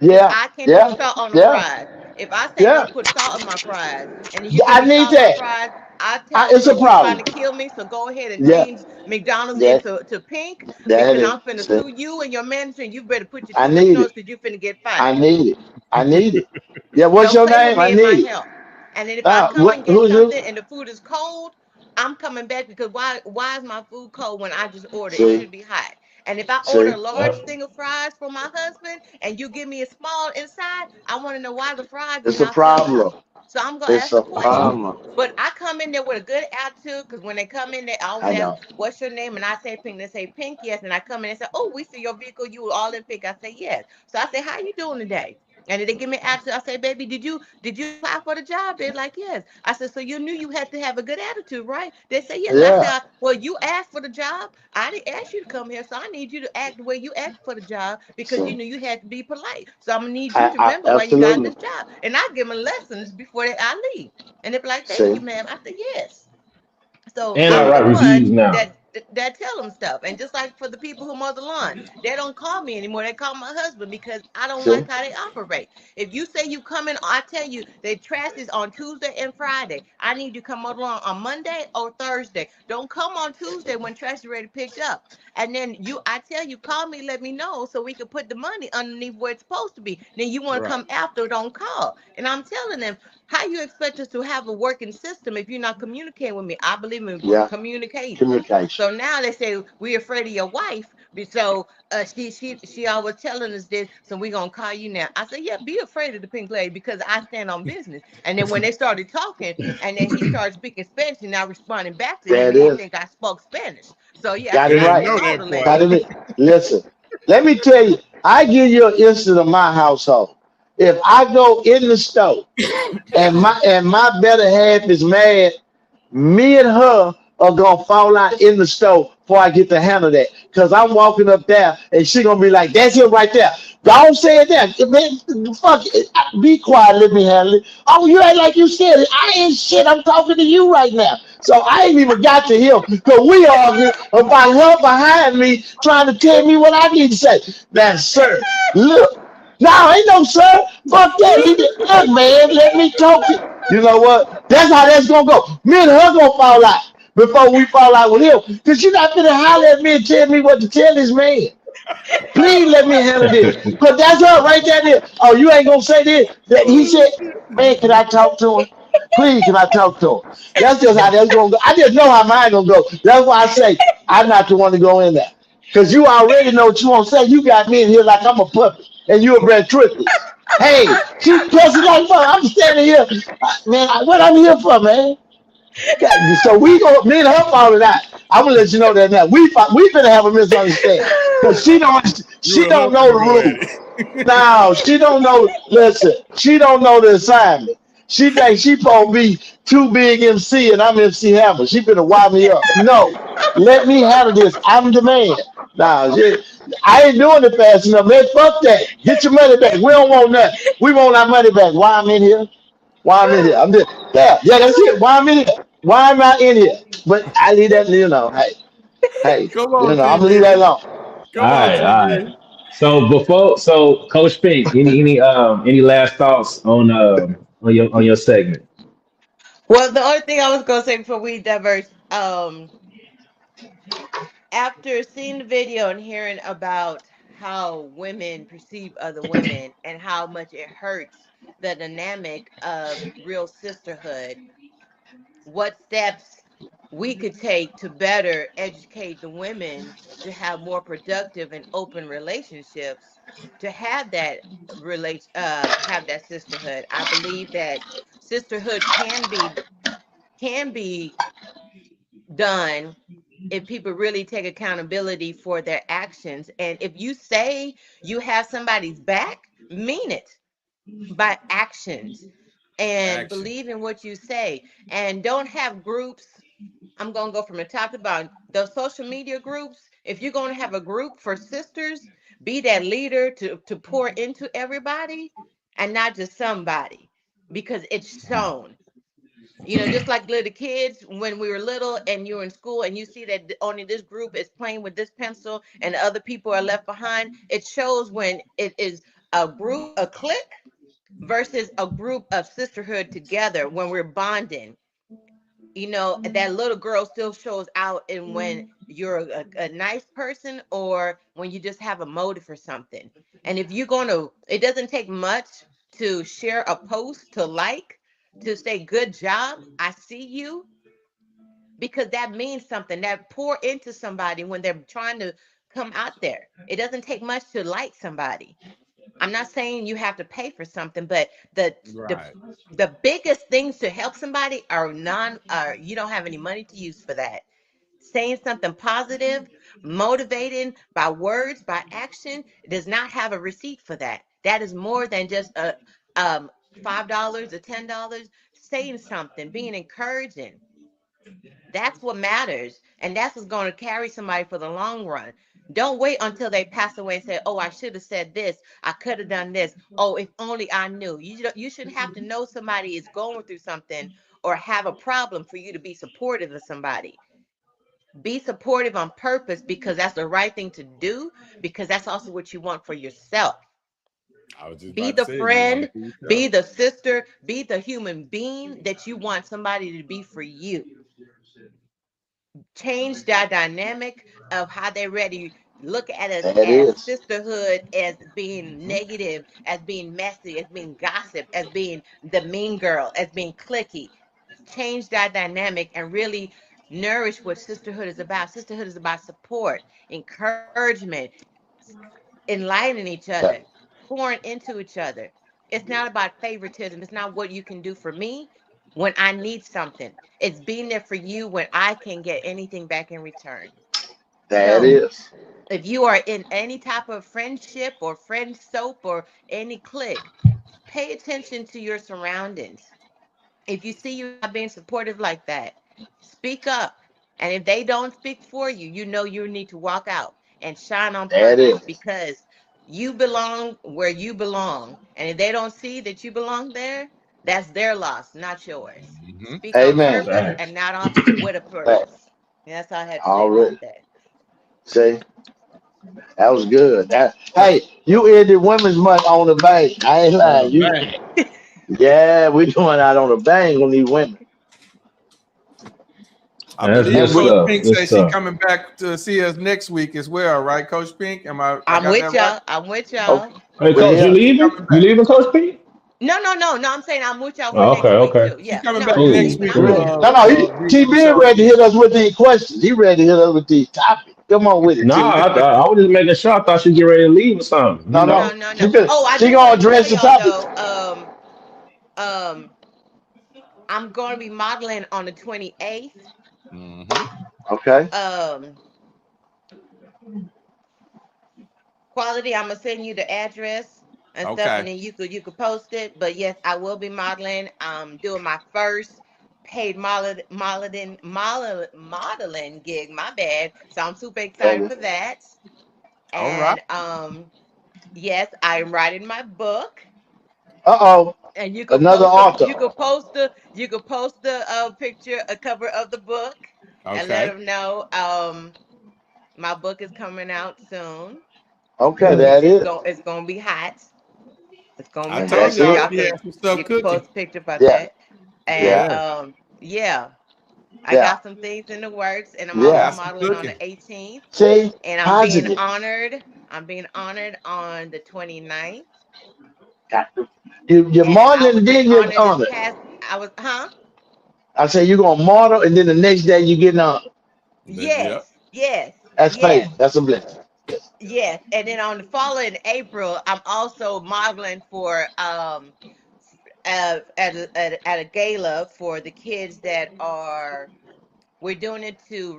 Yeah. I can put Yeah. salt on the Yeah. fries. If I say Yeah. go put salt on my fries, and then you give I me need salt on my that. fries, I tell them It's a that you trying problem. to kill me. So go ahead and Yeah. change McDonald's That into pink that because is. I'm finna See, sue you and your manager, and you better put your I 2 weeks need it. notice because you finna get I fired. need it. I need it. Yeah. What's Don't your play with name? I me and my need it. health. And then if I come and get Who's you? something and the food is cold, I'm coming back because why is my food cold when I just ordered? It See. should be hot. And if I order See. a large Yep. thing of fries for my husband and you give me a small inside, I want to know why the fries is It's a not filled up. problem. So I'm gonna It's ask a a question. problem. But I come in there with a good attitude because when they come in, they always I ask, know. "What's your name?" And I say Pink. They say Pink, yes. And I come in and say, "Oh, we see your vehicle. You were all in pink." I say yes. So I say, "How you doing today?" And then they give me attitude. I say, "Baby, did you apply for the job?" They're like, "Yes." I said, "So you knew you had to have a good attitude, right?" They say, "Yes." I Yeah. said, "Well, you asked for the job. I didn't ask you to come here, so I need you to act the way you asked for the job because you See. knew you had to be polite. So I'm gonna need you to I remember why you got absolutely. this job." And I give them lessons before I leave, and they're like, "Thank you, See. ma'am." I said, "Yes." So And I I'm See. the write reviews one now. that tell them stuff. And just like for the people who mow the lawn, they don't call me anymore. They call my husband because I don't See. like how they operate. If you say you come in, I tell you the trash is on Tuesday and Friday. I need you to come mow the lawn on Monday or Thursday. Don't come on Tuesday when trash is ready picked up. And then I tell you, call me, let me know so we can put the money underneath where it's supposed to be. Then you want to Right. come after, don't call. And I'm telling them, how you expect us to have a working system if you're not communicating with me? I believe in Yeah. communication. Communication. So now they say we're afraid of your wife. So she always telling us this. So we're gonna call you now. I said, yeah, be afraid of the pink lady because I stand on business. And then when they started talking, and then he started speaking Spanish, and I responding back to There him, it and he is. think I spoke Spanish. So yeah, I Got said They it I didn't right. speak know all that the part. Got languages. it. Listen, let me tell you, I give you an instance of my household. If I go in the store and my better half is mad, me and her are gonna fall out in the store before I get to handle that. Cause I'm walking up there and she gonna be like, "That's it right there. Don't say it there, man. Fuck it. Be quiet. Let me handle it. Oh, you ain't like you said it. I ain't shit. I'm talking to you right now. So I ain't even got to him because we arguing about her behind me trying to tell me what I need to say. Now, sir, look. No, ain't no sir. Fuck that. Look, man, let me talk to you. Know what? That's how that's gonna go. Me and her gonna fall out before we fall out with him. Cause you're not gonna holler at me and tell me what to tell this man. Please let me handle this. Cause that's her right there. Oh, you ain't gonna say this. He Oh, said, shit. man, can I talk to her? Please, can I talk to her? That's just how that's gonna go. I just know how mine gonna go. That's why I say I'm not the one to go in there. Cause you already know what you want to say. You got me in here like I'm a puppet and you a ventriloquist. Hey, she pressing like fuck. I'm standing here, man. What I'm here for, man? God, so we go, me and her falling out. I'm gonna let you know that now. We finna have a misunderstanding because You she and her don't know finna the go at rules. it. No, she don't know. Listen, she don't know the assignment. She thinks she supposed to be too big MC and I'm MC Hammer. She finna wind me up. No, let me handle this. I'm the man. Nah, I ain't doing it fast enough. Man, fuck that. Get your money back. We don't want nothing. We want our money back. Why I'm in here? Why I'm in here? I'm just yeah, that's it. Why I'm in here? Why am I in here? But I leave that, hey, Come on, I'm gonna leave that TJ. alone. All Come on, right, all right. TJ. So Coach Pink, any last thoughts on your segment? Well, the only thing I was gonna say before we diverge, after seeing the video and hearing about how women perceive other women and how much it hurts the dynamic of real sisterhood, what steps we could take to better educate the women to have more productive and open relationships, to have that have that sisterhood. I believe that sisterhood can be done if people really take accountability for their actions. And if you say you have somebody's back, mean it by actions, and Action. believe in what you say, and don't have groups. I'm going to go from the top to bottom. The social media groups, if you're going to have a group for sisters, be that leader to pour into everybody and not just somebody, because it's shown. Just like little kids, when we were little and you're in school and you see that only this group is playing with this pencil and other people are left behind, it shows when it is a group, a clique, versus a group of sisterhood together when we're bonding. That little girl still shows out in when you're a nice person or when you just have a motive for something. And if you're going to, it doesn't take much to share a post, to say, good job, I see you, because that means something. That pour into somebody when they're trying to come out there. It doesn't take much to like somebody. I'm not saying you have to pay for something, but the Right. the biggest things to help somebody you don't have any money to use for that. Saying something positive, motivating by words, by action, does not have a receipt for that. That is more than just a $5 or $10. Saying something, being encouraging. That's what matters. And that's what's going to carry somebody for the long run. Don't wait until they pass away and say, oh, I should have said this. I could have done this. Oh, if only I knew. You shouldn't have to know somebody is going through something or have a problem for you to be supportive of somebody. Be supportive on purpose, because that's the right thing to do, because that's also what you want for yourself. I was just Be about to the say you want friend, it for yourself. be the sister, be the human being that you want somebody to be for you. Change that dynamic of how they're ready. Look at us That as is. sisterhood as being negative, as being messy, as being gossip, as being the mean girl, as being clicky. Change that dynamic and really nourish what sisterhood is about. Sisterhood is about support, encouragement, enlightening each other, That, pouring into each other. It's not about favoritism. It's not what you can do for me when I need something. It's being there for you when I can get anything back in return. that So is. if you are in any type of friendship or friend soap or any clique, pay attention to your surroundings. If you see you're not being supportive like that, speak up. And if they don't speak for you, you need to walk out and shine on That purpose, is. because you belong where you belong. And if they don't see that you belong there, that's their loss, not yours. Hmm. Speak on Amen. purpose Facts. and not off with a Fact. purpose. And that's all I had to say about Already. that. See, that was good. Hey, you ended Women's Month on the bang. I ain't On a lying. bang. Yeah, we doing out on the bang on these women. I That's believe good And we, Coach stuff. Pink Good says she stuff. coming back to see us next week as well, right, Coach Pink? I I'm got with that right? y'all. I'm with okay, y'all. Hey, well, coach, you yeah, She leaving? coming You back. leaving, Coach P? No. I'm saying I'm with y'all for Oh, okay, next week okay. too. She Yeah. coming No, back I ain't Cool, next leaving. week I'm to cool. leaving. no, no, be he on the been show. ready to hit us with these questions. He ready to hit us with these topics. Come on with it, Nah, T. I was just making sure. I thought she'd get ready to leave or something. You No, know. no, No. she been, Oh, I she do gonna want to tell address the y'all topic. though. Um, I'm going to be modeling on the 28th. Hmm. Okay, Um, Quality, I'm gonna send you the address and stuff, Okay. and then you could post it. But yes, I will be modeling. Doing my first paid modeling gig. My bad. So I'm super excited baby. for that. All right. And yes, I'm writing my book. Uh-oh, And you could another post the author. picture, a cover of the book, and let Okay. them know. My book is coming out soon. Okay, Yeah. that is. It's gonna be hot. It's gonna I be And told hot. that's So y'all it. y'all she had could some you stuff could cooking. post a picture about Yeah, that. And yeah, Yeah. yeah, I yeah, got some things in the works, and I'm also yeah. Got some modeling on cooking. the 18th. See, And I'm being positive. honored. I'm being honored on the 29th. You're And more I than was just then you're honored this honored. past. I was, huh? I say you're gonna model, and then the next day you getting up. Yep. That's faith. Yes. That's a blessing. Yes, and then on the following April, I'm also modeling for at a gala for the kids that are. We're doing it to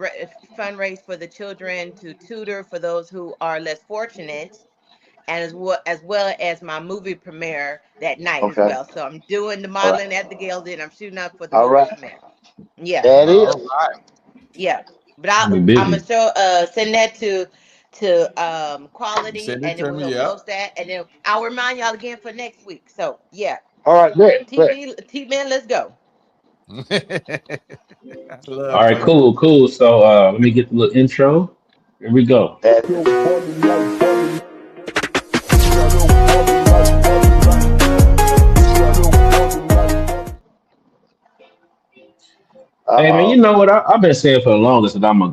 fundraise for the children to tutor for those who are less fortunate, and as well as my movie premiere that night as Okay. well. So I'm doing the All right. modeling at the gala, then I'm shooting up for the All movie right. premiere. Yeah, That All is. right. yeah. But Be I'm gonna busy. show send that to quality, Send it and then to we're me. gonna Yep. post that, and then I'll remind y'all again for next week. So yeah, All right. Great. Great. T-Man, let's go. I All love right, that. cool. So let me get the little intro. Here we go. That Hey man, you uh-oh. know what I've been saying for the longest that I'm a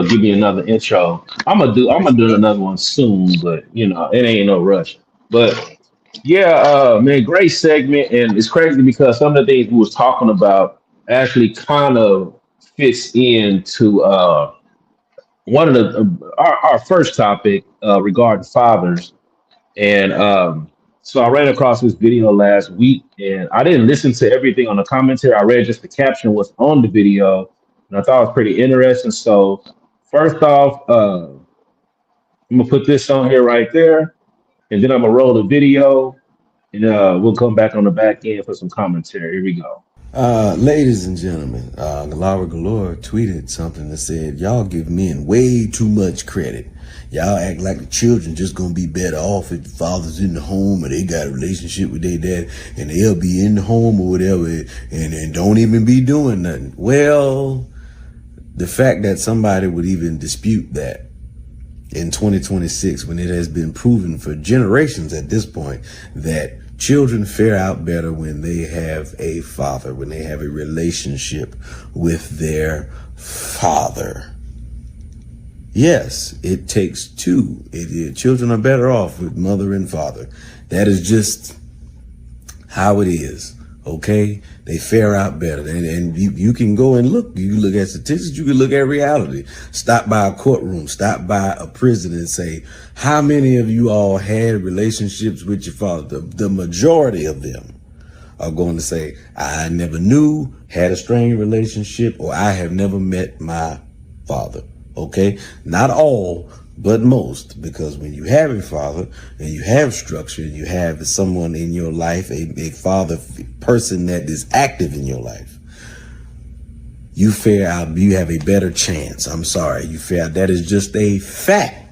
give me another intro. I'm gonna do another one soon, but it ain't no rush. But yeah, man, great segment, and it's crazy because some of the things we was talking about actually kind of fits into one of our first topic regarding fathers. And so I ran across this video last week, and I didn't listen to everything on the commentary. I read just the caption was on the video, and I thought it was pretty interesting. So first off, I'm gonna put this on here right there, and then I'm gonna roll the video, and we'll come back on the back end for some commentary. Here we go. Ladies and gentlemen, Laura Galore tweeted something that said, y'all give men way too much credit. Y'all act like the children just gonna be better off if the father's in the home or they got a relationship with their dad and they'll be in the home or whatever and don't even be doing nothing. Well, the fact that somebody would even dispute that in 2026 when it has been proven for generations at this point that children fare out better when they have a father, when they have a relationship with their father. Yes, it takes two. Children are better off with mother and father. That is just how it is. Okay, they fare out better, and you can go and look. You can look at statistics. You can look at reality. Stop by a courtroom. Stop by a prison and say, how many of you all had relationships with your father? The majority of them are going to say, I never knew, had a strained relationship, or I have never met my father. Okay, not all, but most, because when you have a father and you have structure, you have someone in your life, a father person that is active in your life, you fare out, you have a better chance. I'm sorry, you fare out. That is just a fact.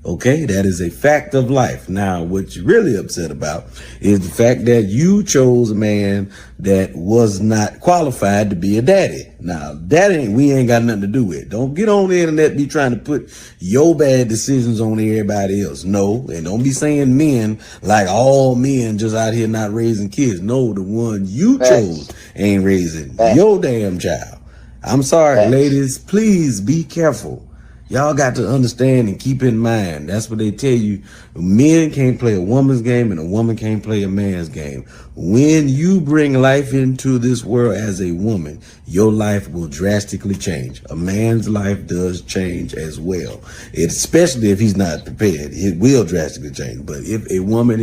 Okay, that is a fact of life. Now, what you're really upset about is the fact that you chose a man that was not qualified to be a daddy. Now, we ain't got nothing to do with. Don't get on the internet be trying to put your bad decisions on everybody else. No, and don't be saying men like all men just out here not raising kids. No, the one you chose ain't raising your damn child. I'm sorry, ladies, please be careful. Y'all got to understand and keep in mind, that's what they tell you. Men can't play a woman's game and a woman can't play a man's game. When you bring life into this world as a woman, your life will drastically change. A man's life does change as well. Especially if he's not prepared, it will drastically change. But if a woman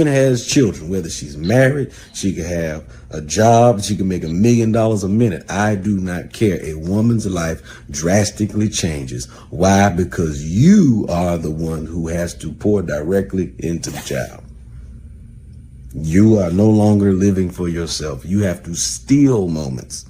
has children, whether she's married, she can have a job, she can make $1 million a minute. I do not care. A woman's life drastically changes. Why? Because you are the one who has to pour directly into the child. You are no longer living for yourself. You have to steal moments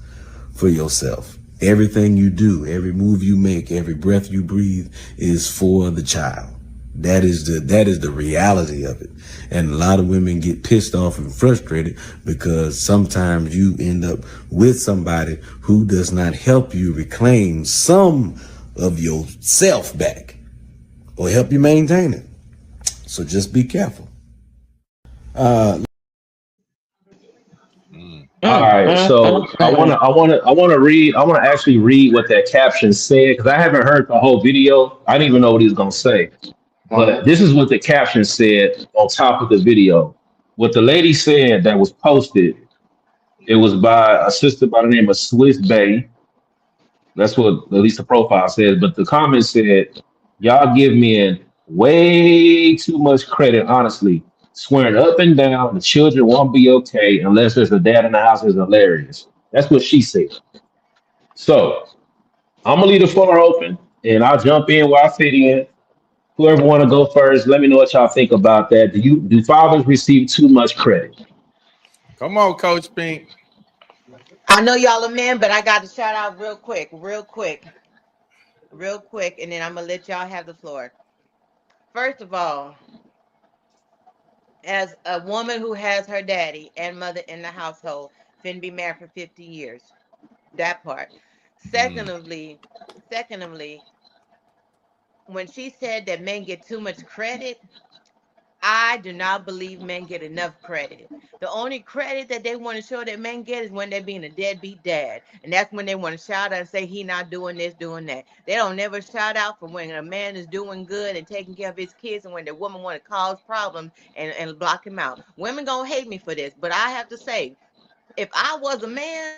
for yourself. Everything you do, every move you make, every breath you breathe is for the child. That is the reality of it. And a lot of women get pissed off and frustrated because sometimes you end up with somebody who does not help you reclaim some of yourself back or help you maintain it. So just be careful. All right, so I want to actually read what that caption said because I haven't heard the whole video. I didn't even know what he was gonna say. But this is what the caption said on top of the video. What the lady said that was posted It was by a sister by the name of Swiss Bay. That's what at least the profile says. But the comment said, y'all give men way too much credit, honestly. Swearing up and down the children won't be okay unless there's a dad in the house is hilarious. That's what she said. So I'm gonna leave the floor open and I'll jump in where I fit in. Whoever want to go first, let me know what y'all think about that. Do fathers receive too much credit? Come on, Coach Pink. I know y'all are men, but I got to shout out real quick, and then I'm gonna let y'all have the floor. First of all, as a woman who has her daddy and mother in the household, finna be married for 50 years. That part. Secondly, secondly, when she said that men get too much credit, I do not believe men get enough credit. The only credit that they want to show that men get is when they're being a deadbeat dad. And that's when they want to shout out and say he not doing this, doing that. They don't never shout out for when a man is doing good and taking care of his kids and when the woman want to cause problems and block him out. Women gonna hate me for this, but I have to say, if I was a man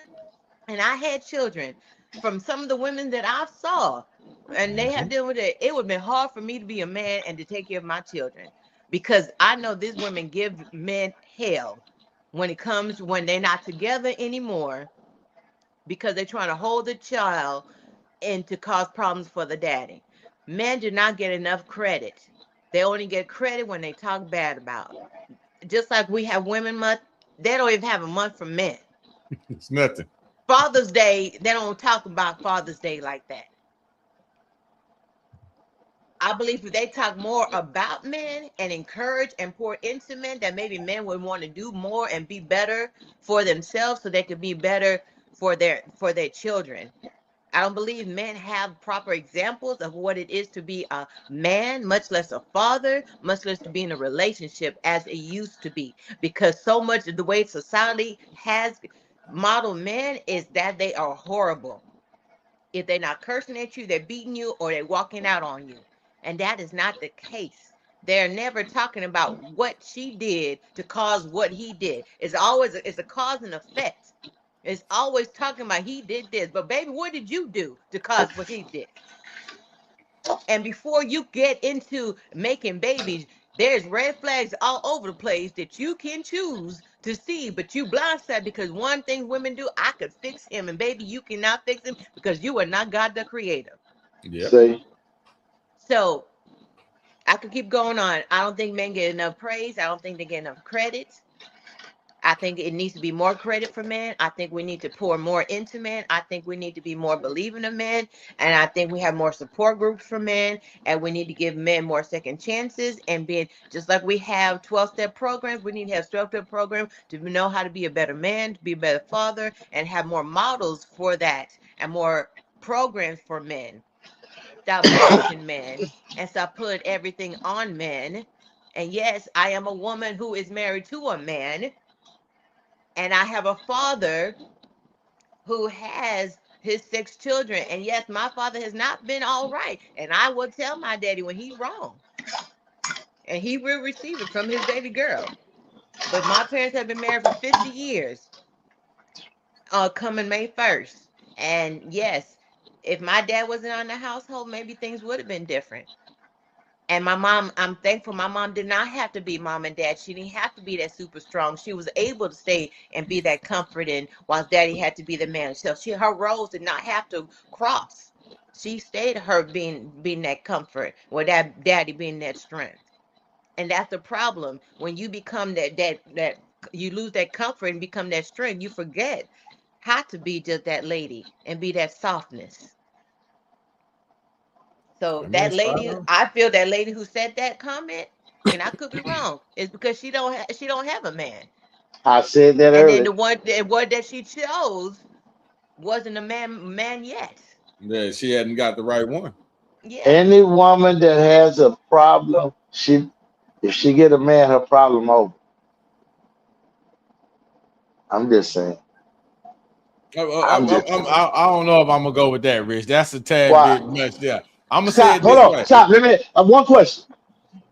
and I had children, from some of the women that I saw, and they have dealt with it, it would have been hard for me to be a man and to take care of my children. Because I know these women give men hell when it comes when they're not together anymore because they're trying to hold the child and to cause problems for the daddy. Men do not get enough credit. They only get credit when they talk bad about. Just like we have Women Month, they don't even have a month for men. It's nothing. Father's Day, they don't talk about Father's Day like that. I believe if they talk more about men and encourage and pour into men, that maybe men would want to do more and be better for themselves so they could be better for their children. I don't believe men have proper examples of what it is to be a man, much less a father, much less to be in a relationship as it used to be. Because so much of the way society has modeled men is that they are horrible. If they're not cursing at you, they're beating you or they're walking out on you. And that is not the case. They're never talking about what she did to cause what he did. It's always it's a cause and effect. It's always talking about he did this, but baby, what did you do to cause what he did? And before you get into making babies, there's red flags all over the place that you can choose to see, but you blindsided because one thing women do, I could fix him, and baby, you cannot fix him because you are not God the creator. Yeah. See, So I could keep going on. I don't think men get enough praise. I don't think they get enough credit. I think it needs to be more credit for men. I think we need to pour more into men. I think we need to be more believing of men. And I think we have more support groups for men. And we need to give men more second chances. And being just like we have 12-step programs, we need to have 12-step programs to know how to be a better man, to be a better father, and have more models for that and more programs for men. Stop bashing men and stop putting everything on men. And yes, I am a woman who is married to a man. And I have a father who has his 6 children. And yes, my father has not been all right. And I will tell my daddy when he's wrong. And he will receive it from his baby girl. But my parents have been married for 50 years. Coming May 1st. And yes, if my dad wasn't on the household, maybe things would have been different. And my mom, I'm thankful my mom did not have to be mom and dad. She didn't have to be that super strong. She was able to stay and be that comforting while daddy had to be the man. So her roles did not have to cross. She stayed her being that comfort, or that daddy being that strength. And that's the problem. When you become that you lose that comfort and become that strength, you forget how to be just that lady and be that softness. So that lady, I feel that lady who said that comment, and I could be wrong, is because she don't have a man. I said that And then earlier. the one that she chose wasn't a man yet. Yeah, she hadn't got the right one. Yeah. Any woman that has a problem, if she get a man, her problem over. I'm just saying. I'm just saying. I don't know if I'm gonna go with that, Rich. That's a tad bit Why? much. Yeah, I'm gonna say Stop. it Hold this on. way. Stop. Let me. One question.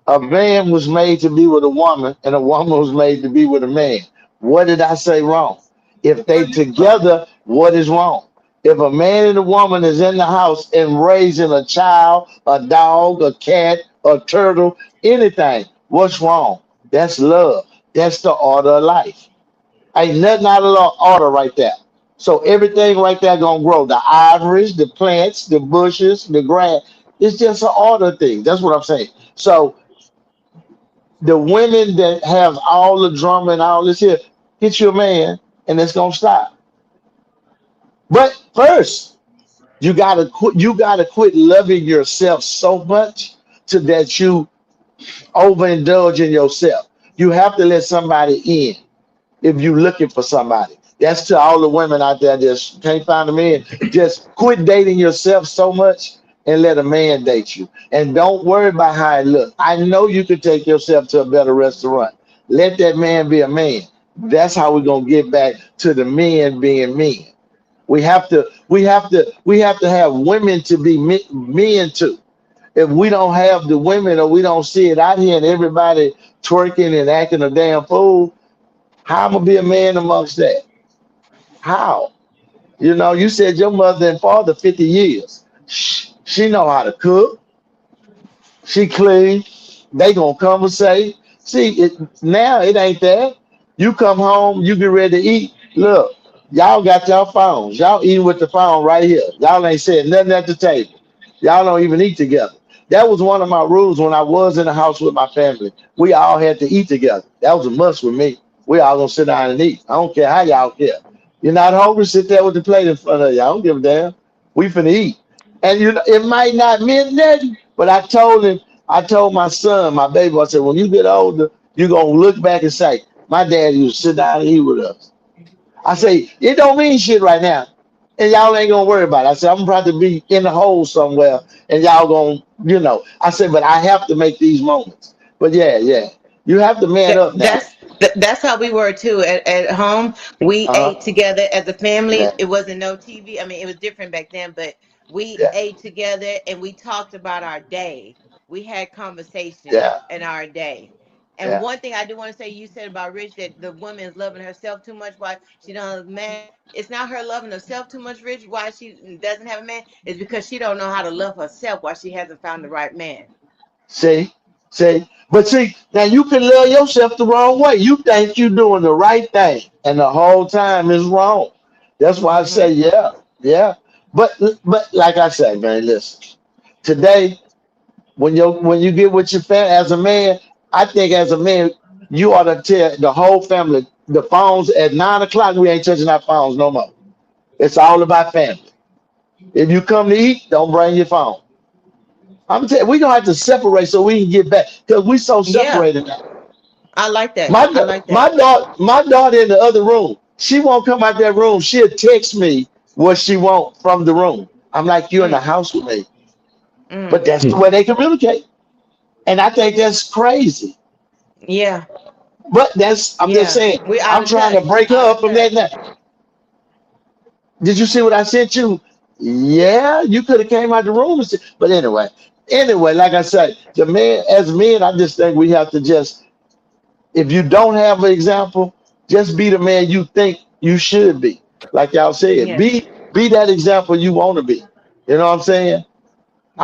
A man was made to be with a woman, and a woman was made to be with a man. What did I say wrong? If Well, they together, what is wrong? If a man and a woman is in the house and raising a child, a dog, a cat, a turtle, anything, what's wrong? That's love. That's the order of life. Ain't nothing out of order right there. So everything right there gonna grow. The ivories, the plants, the bushes, the grass. It's just an order thing. That's what I'm saying. So the women that have all the drama and all this here, get you a man, and it's gonna stop. But first, you gotta quit. You gotta quit loving yourself so much to that you overindulge in yourself. You have to let somebody in if you're looking for somebody. That's to all the women out there just can't find a man. Just quit dating yourself so much and let a man date you. And don't worry about how it looks. I know you could take yourself to a better restaurant. Let that man be a man. That's how we're gonna get back to the men being men. We have to have women to be men too. If we don't have the women or we don't see it out here and everybody twerking and acting a damn fool, how am I gonna be a man amongst that? How? You know, you said your mother and father 50 years. She know how to cook. She clean. They gonna conversate. See, now it ain't that. You come home, you get ready to eat. Look, y'all got y'all phones. Y'all eating with the phone right here. Y'all ain't saying nothing at the table. Y'all don't even eat together. That was one of my rules when I was in the house with my family. We all had to eat together. That was a must with me. We all gonna sit down and eat. I don't care how y'all care. You're not hungry, sit there with the plate in front of you. I don't give a damn. We finna eat. And you know, it might not mean nothing, but I told my son, my baby, I said, when you get older, you're gonna look back and say, my dad used to sit down and eat with us. I say, it don't mean shit right now. And y'all ain't gonna worry about it. I said, I'm about to be in the hole somewhere, and y'all gonna, I said, but I have to make these moments. But yeah. You have to man That, up now. that's how we were too at home. We ate Uh-huh. together as a family. Yeah, It wasn't no TV. I mean, it was different back then, but we yeah, ate together and we talked about our day. We had conversation yeah, in our day. And yeah. one thing I do want to say, you said about Rich that the woman is loving herself too much. Why she don't have a man? It's not her loving herself too much, Rich. Why she doesn't have a man? It's because she don't know how to love herself. Why she hasn't found the right man. See, but see, now you can love yourself the wrong way. You think you're doing the right thing, and the whole time is wrong. That's why I say, Mm-hmm. yeah. But like I said, man, listen. Today, when you get with your family as a man, I think as a man, you ought to tell the whole family the phones at 9 o'clock. We ain't touching our phones no more. It's all about family. If you come to eat, don't bring your phone. I'm telling we gonna have to separate so we can get back because we so Yeah, separated now. I like that. My I da- like that. my daughter in the other room. She won't come out that room. She'll text me what she want from the room. I'm like, you in the Mm, house with me, but mm, that's the way they communicate, and I think that's crazy. yeah, But I'm just yeah. saying, We out I'm of trying to touch. break her Out up of from touch. that. Now, did you see what I sent you? Yeah, you could have came out the room and said, but anyway, like I said, the man as men, I just think we have to just if you don't have an example, just be the man you think you should be. Like y'all said, Yeah. be that example you want to be. You know what I'm saying?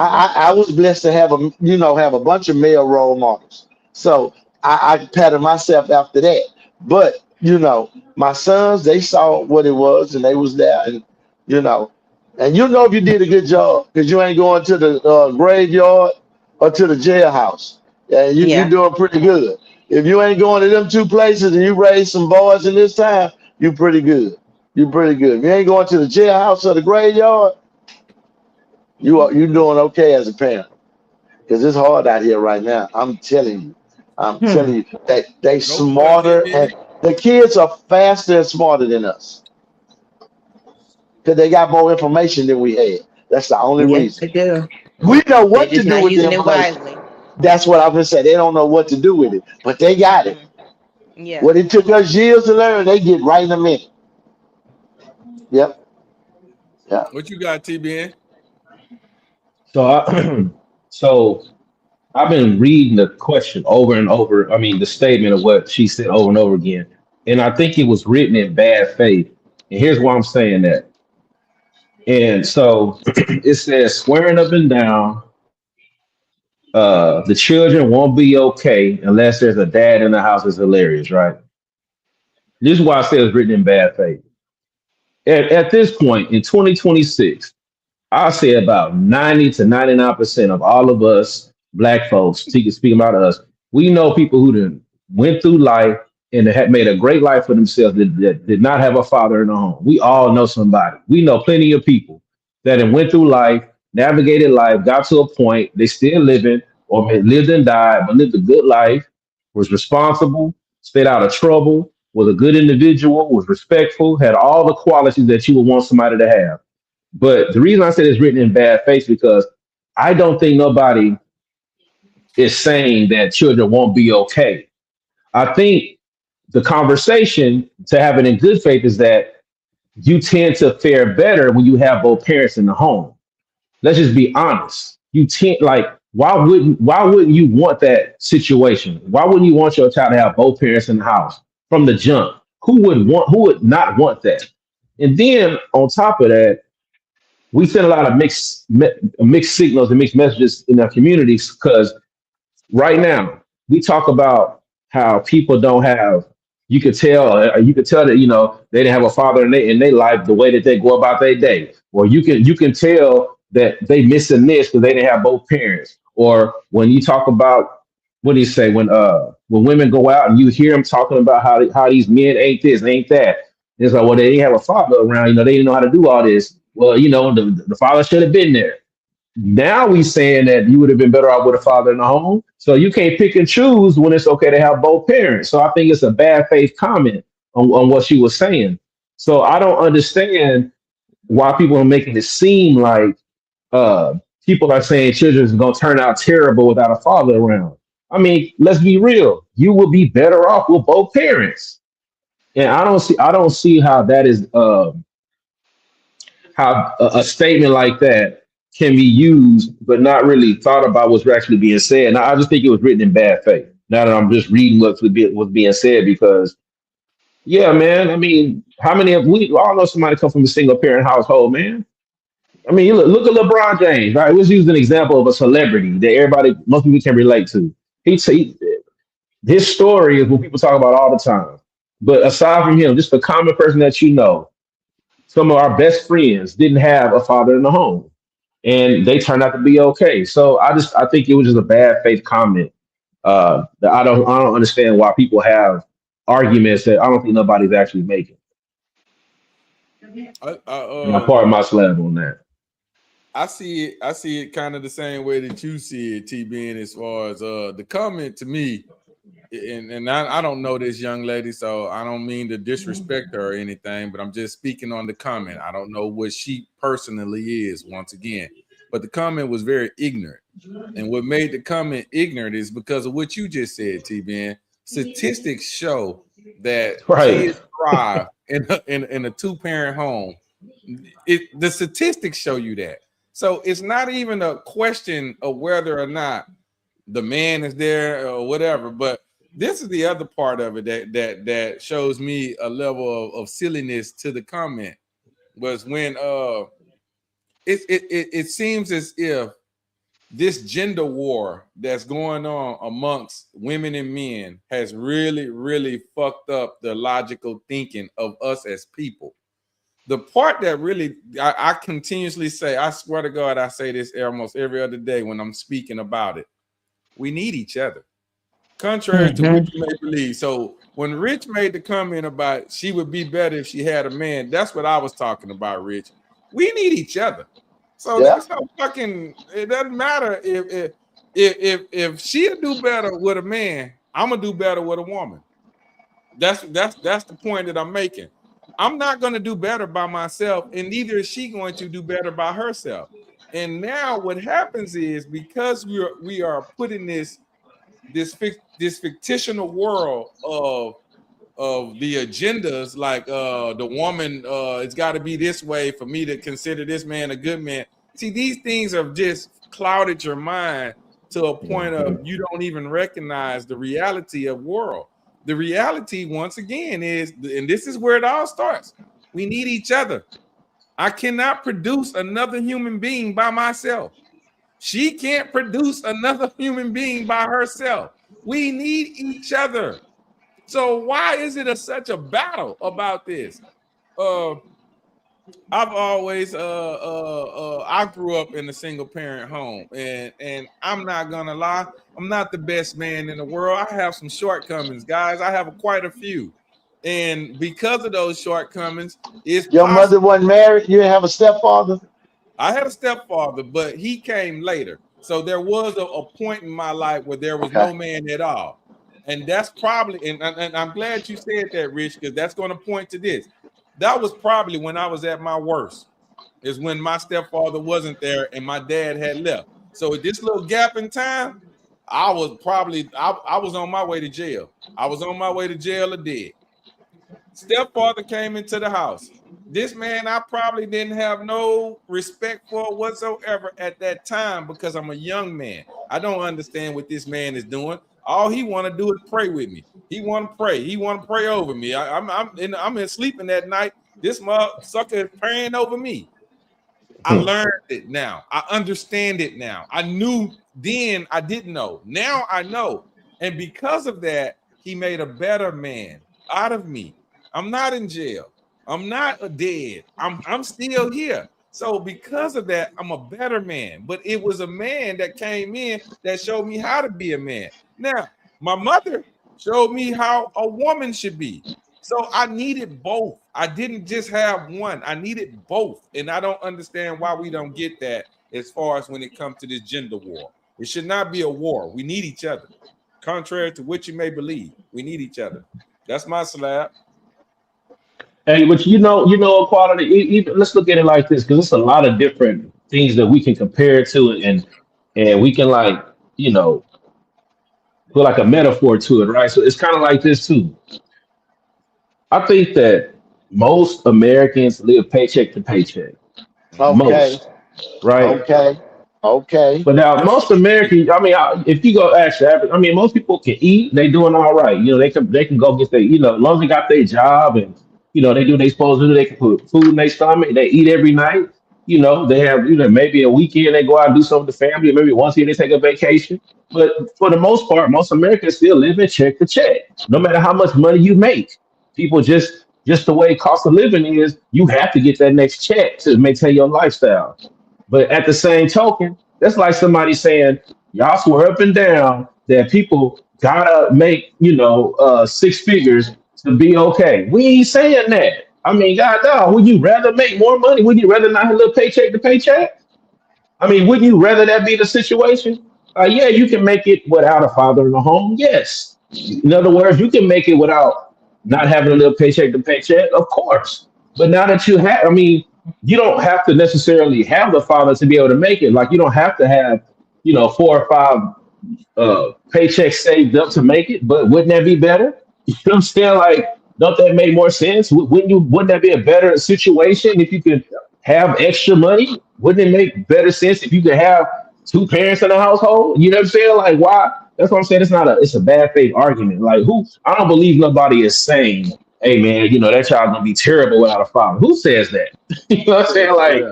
Hmm. I was blessed to have a bunch of male role models. So I patted myself after that. But my sons, they saw what it was and they was there you know, if you did a good job because you ain't going to the graveyard or to the jailhouse. Yeah, you're Yeah. doing pretty good. If you ain't going to them two places and you raise some boys in this time, you pretty good. You pretty good. If you ain't going to the jailhouse or the graveyard, you doing okay as a parent because it's hard out here right now. I'm telling you. I'm Hmm. telling you that they go for it, smarter TBN. and the kids are faster and smarter than us because they got more information than we had. That's the only Yes, reason. they do. We know They're what to just do not with the using it information. wisely. That's what I'm gonna say. They don't know what to do with it, but they got it. Hmm. Yeah. What it took us years to learn, they get right in a minute. Yep. Yeah. What you got, TBN? So so I've been reading the question over and over. I mean, the statement of what she said over and over again. And I think it was written in bad faith. And here's why I'm saying that. And so it says, swearing up and down, the children won't be okay unless there's a dad in the house. Is hilarious, right? This is why I say it's written in bad faith. At this point in 2026, I'll say about 90 to 99% of all of us black folks, speaking about us, we know people who done went through life and had made a great life for themselves that did not have a father in the home. We all know somebody. We know plenty of people that have went through life, navigated life, got to a point, they still living or may lived and died, but lived a good life, was responsible, stayed out of trouble, was a good individual, was respectful, had all the qualities that you would want somebody to have. But the reason I said it's written in bad faith because I don't think nobody is saying that children won't be okay. I think the conversation to have it in good faith is that you tend to fare better when you have both parents in the home. Let's just be honest. You tend like why wouldn't you want that situation? Why wouldn't you want your child to have both parents in the house from the jump? Who would not want that? And then on top of that, we send a lot of mixed signals and mixed messages in our communities because right now we talk about how people don't have. You could tell that they didn't have a father in their life the way that they go about their day, or you can tell that they missing this because they didn't have both parents. Or when you talk about what do you say when women go out and you hear them talking about how these men ain't this, ain't that. It's like, well, they didn't have a father around, they didn't know how to do all this. Well, the father should have been there. Now we saying that you would have been better off with a father in the home. So you can't pick and choose when it's okay to have both parents. So I think it's a bad faith comment on what she was saying. So I don't understand why people are making it seem like people are saying children is going to turn out terrible without a father around. I mean, let's be real. You will be better off with both parents. And I don't see how that is how a statement like that can be used, but not really thought about what's actually being said. And I just think it was written in bad faith. Now that I'm just reading what's being said, because yeah, man. I mean, how many of we all know somebody come from a single parent household, man? I mean, you look at LeBron James, right? Let's use an example of a celebrity that most people can relate to. His story is what people talk about all the time. But aside from him, just a common person that some of our best friends didn't have a father in the home, and they turned out to be okay. So I think it was just a bad faith comment. That I don't understand why people have arguments that I don't think nobody's actually making. And I part my slab on that. I see it kind of the same way that you see it, T-Ben, as far as the comment to me, and I don't know this young lady, so I don't mean to disrespect her or anything, but I'm just speaking on the comment. I don't know what she personally is, once again, but the comment was very ignorant. And what made the comment ignorant is because of what you just said, T-Ben. Statistics show that Right. kids thrive in a two-parent home. The statistics show you that. So it's not even a question of whether or not the man is there or whatever. But this is the other part of it that shows me a level of silliness to the comment, was when it seems as if this gender war that's going on amongst women and men has really, really fucked up the logical thinking of us as people. The part that really I continuously say, I swear to God, I say this almost every other day when I'm speaking about it. We need each other, contrary to what you may believe. So when Rich made the comment about she would be better if she had a man, that's what I was talking about, Rich. We need each other. So there's no fucking. It doesn't matter if she'll do better with a man. I'm gonna do better with a woman. That's the point that I'm making. I'm not going to do better by myself, and neither is she going to do better by herself. And now what happens is, because we are putting this fictional world of the agendas, like the woman, it's got to be this way for me to consider this man a good man. See, these things have just clouded your mind to a point of you don't even recognize the reality of world. the reality once again is, and this is where it all starts. We need each other. I cannot produce another human being by myself. She can't produce another human being by herself. We need each other. So why is it such a battle about this? I've always I grew up in a single parent home, and I'm not gonna lie, I'm not the best man in the world. I have some shortcomings, guys. I have quite a few, and because of those shortcomings, it's Your mother possible. wasn't married. You didn't have a stepfather. I had a stepfather, but he came later. So there was a point in my life where there was Okay. no man at all. And that's probably, and I'm glad you said that, Rich, because that's going to point to this. That was probably when I was at my worst, is when my stepfather wasn't there and my dad had left. So with this little gap in time, I was probably, I was on my way to jail. I was on my way to jail or dead. Stepfather came into the house. This man I probably didn't have no respect for whatsoever at that time because I'm a young man. I don't understand what this man is doing. All he want to do is pray with me. He want to pray. He want to pray over me. I'm in sleeping that night. This sucker is praying over me. I learned it now. I understand it now. I knew then I didn't know. Now I know. And because of that, he made a better man out of me. I'm not in jail. I'm not dead. I'm still here. So because of that, I'm a better man. But it was a man that came in that showed me how to be a man. Now, my mother showed me how a woman should be. So I needed both. I didn't just have one. I needed both. And I don't understand why we don't get that as far as when it comes to this gender war. It should not be a war. We need each other. Contrary to what you may believe, we need each other. That's my slab. Hey, but equality. Even, let's look at it like this, because it's a lot of different things that we can compare it to, and we can put like a metaphor to it, right? So it's kind of like this too. I think that most Americans live paycheck to paycheck. Okay. Most, right? Okay. But now most Americans, if you go ask the average, most people can eat. They doing all right. They can go get their, as long as they got their job and they do what they supposed to do. They can put food in their stomach. They eat every night. They have maybe a weekend they go out and do something with the family. Maybe once a year they take a vacation. But for the most part, most Americans still live in check to check. No matter how much money you make, people just the way cost of living is, you have to get that next check to maintain your lifestyle. But at the same token, that's like somebody saying, y'all swear up and down that people gotta make, six figures to be okay. We ain't saying that. God dog, would you rather make more money? Would you rather not have a little paycheck to paycheck? Wouldn't you rather that be the situation? Yeah, you can make it without a father in the home. Yes. In other words, you can make it without not having a little paycheck to paycheck, of course. But now that you have, you don't have to necessarily have the father to be able to make it. Like, you don't have to have, 4 or 5 paychecks saved up to make it. But wouldn't that be better? You know what I'm saying? Like, don't that make more sense? Wouldn't that be a better situation if you could have extra money? Wouldn't it make better sense if you could have 2 parents in the household? You know what I'm saying? Like, why? That's what I'm saying. It's a bad faith argument. Like, I don't believe nobody is saying, hey man, that child gonna be terrible without a father. Who says that? You know what I'm saying? Like,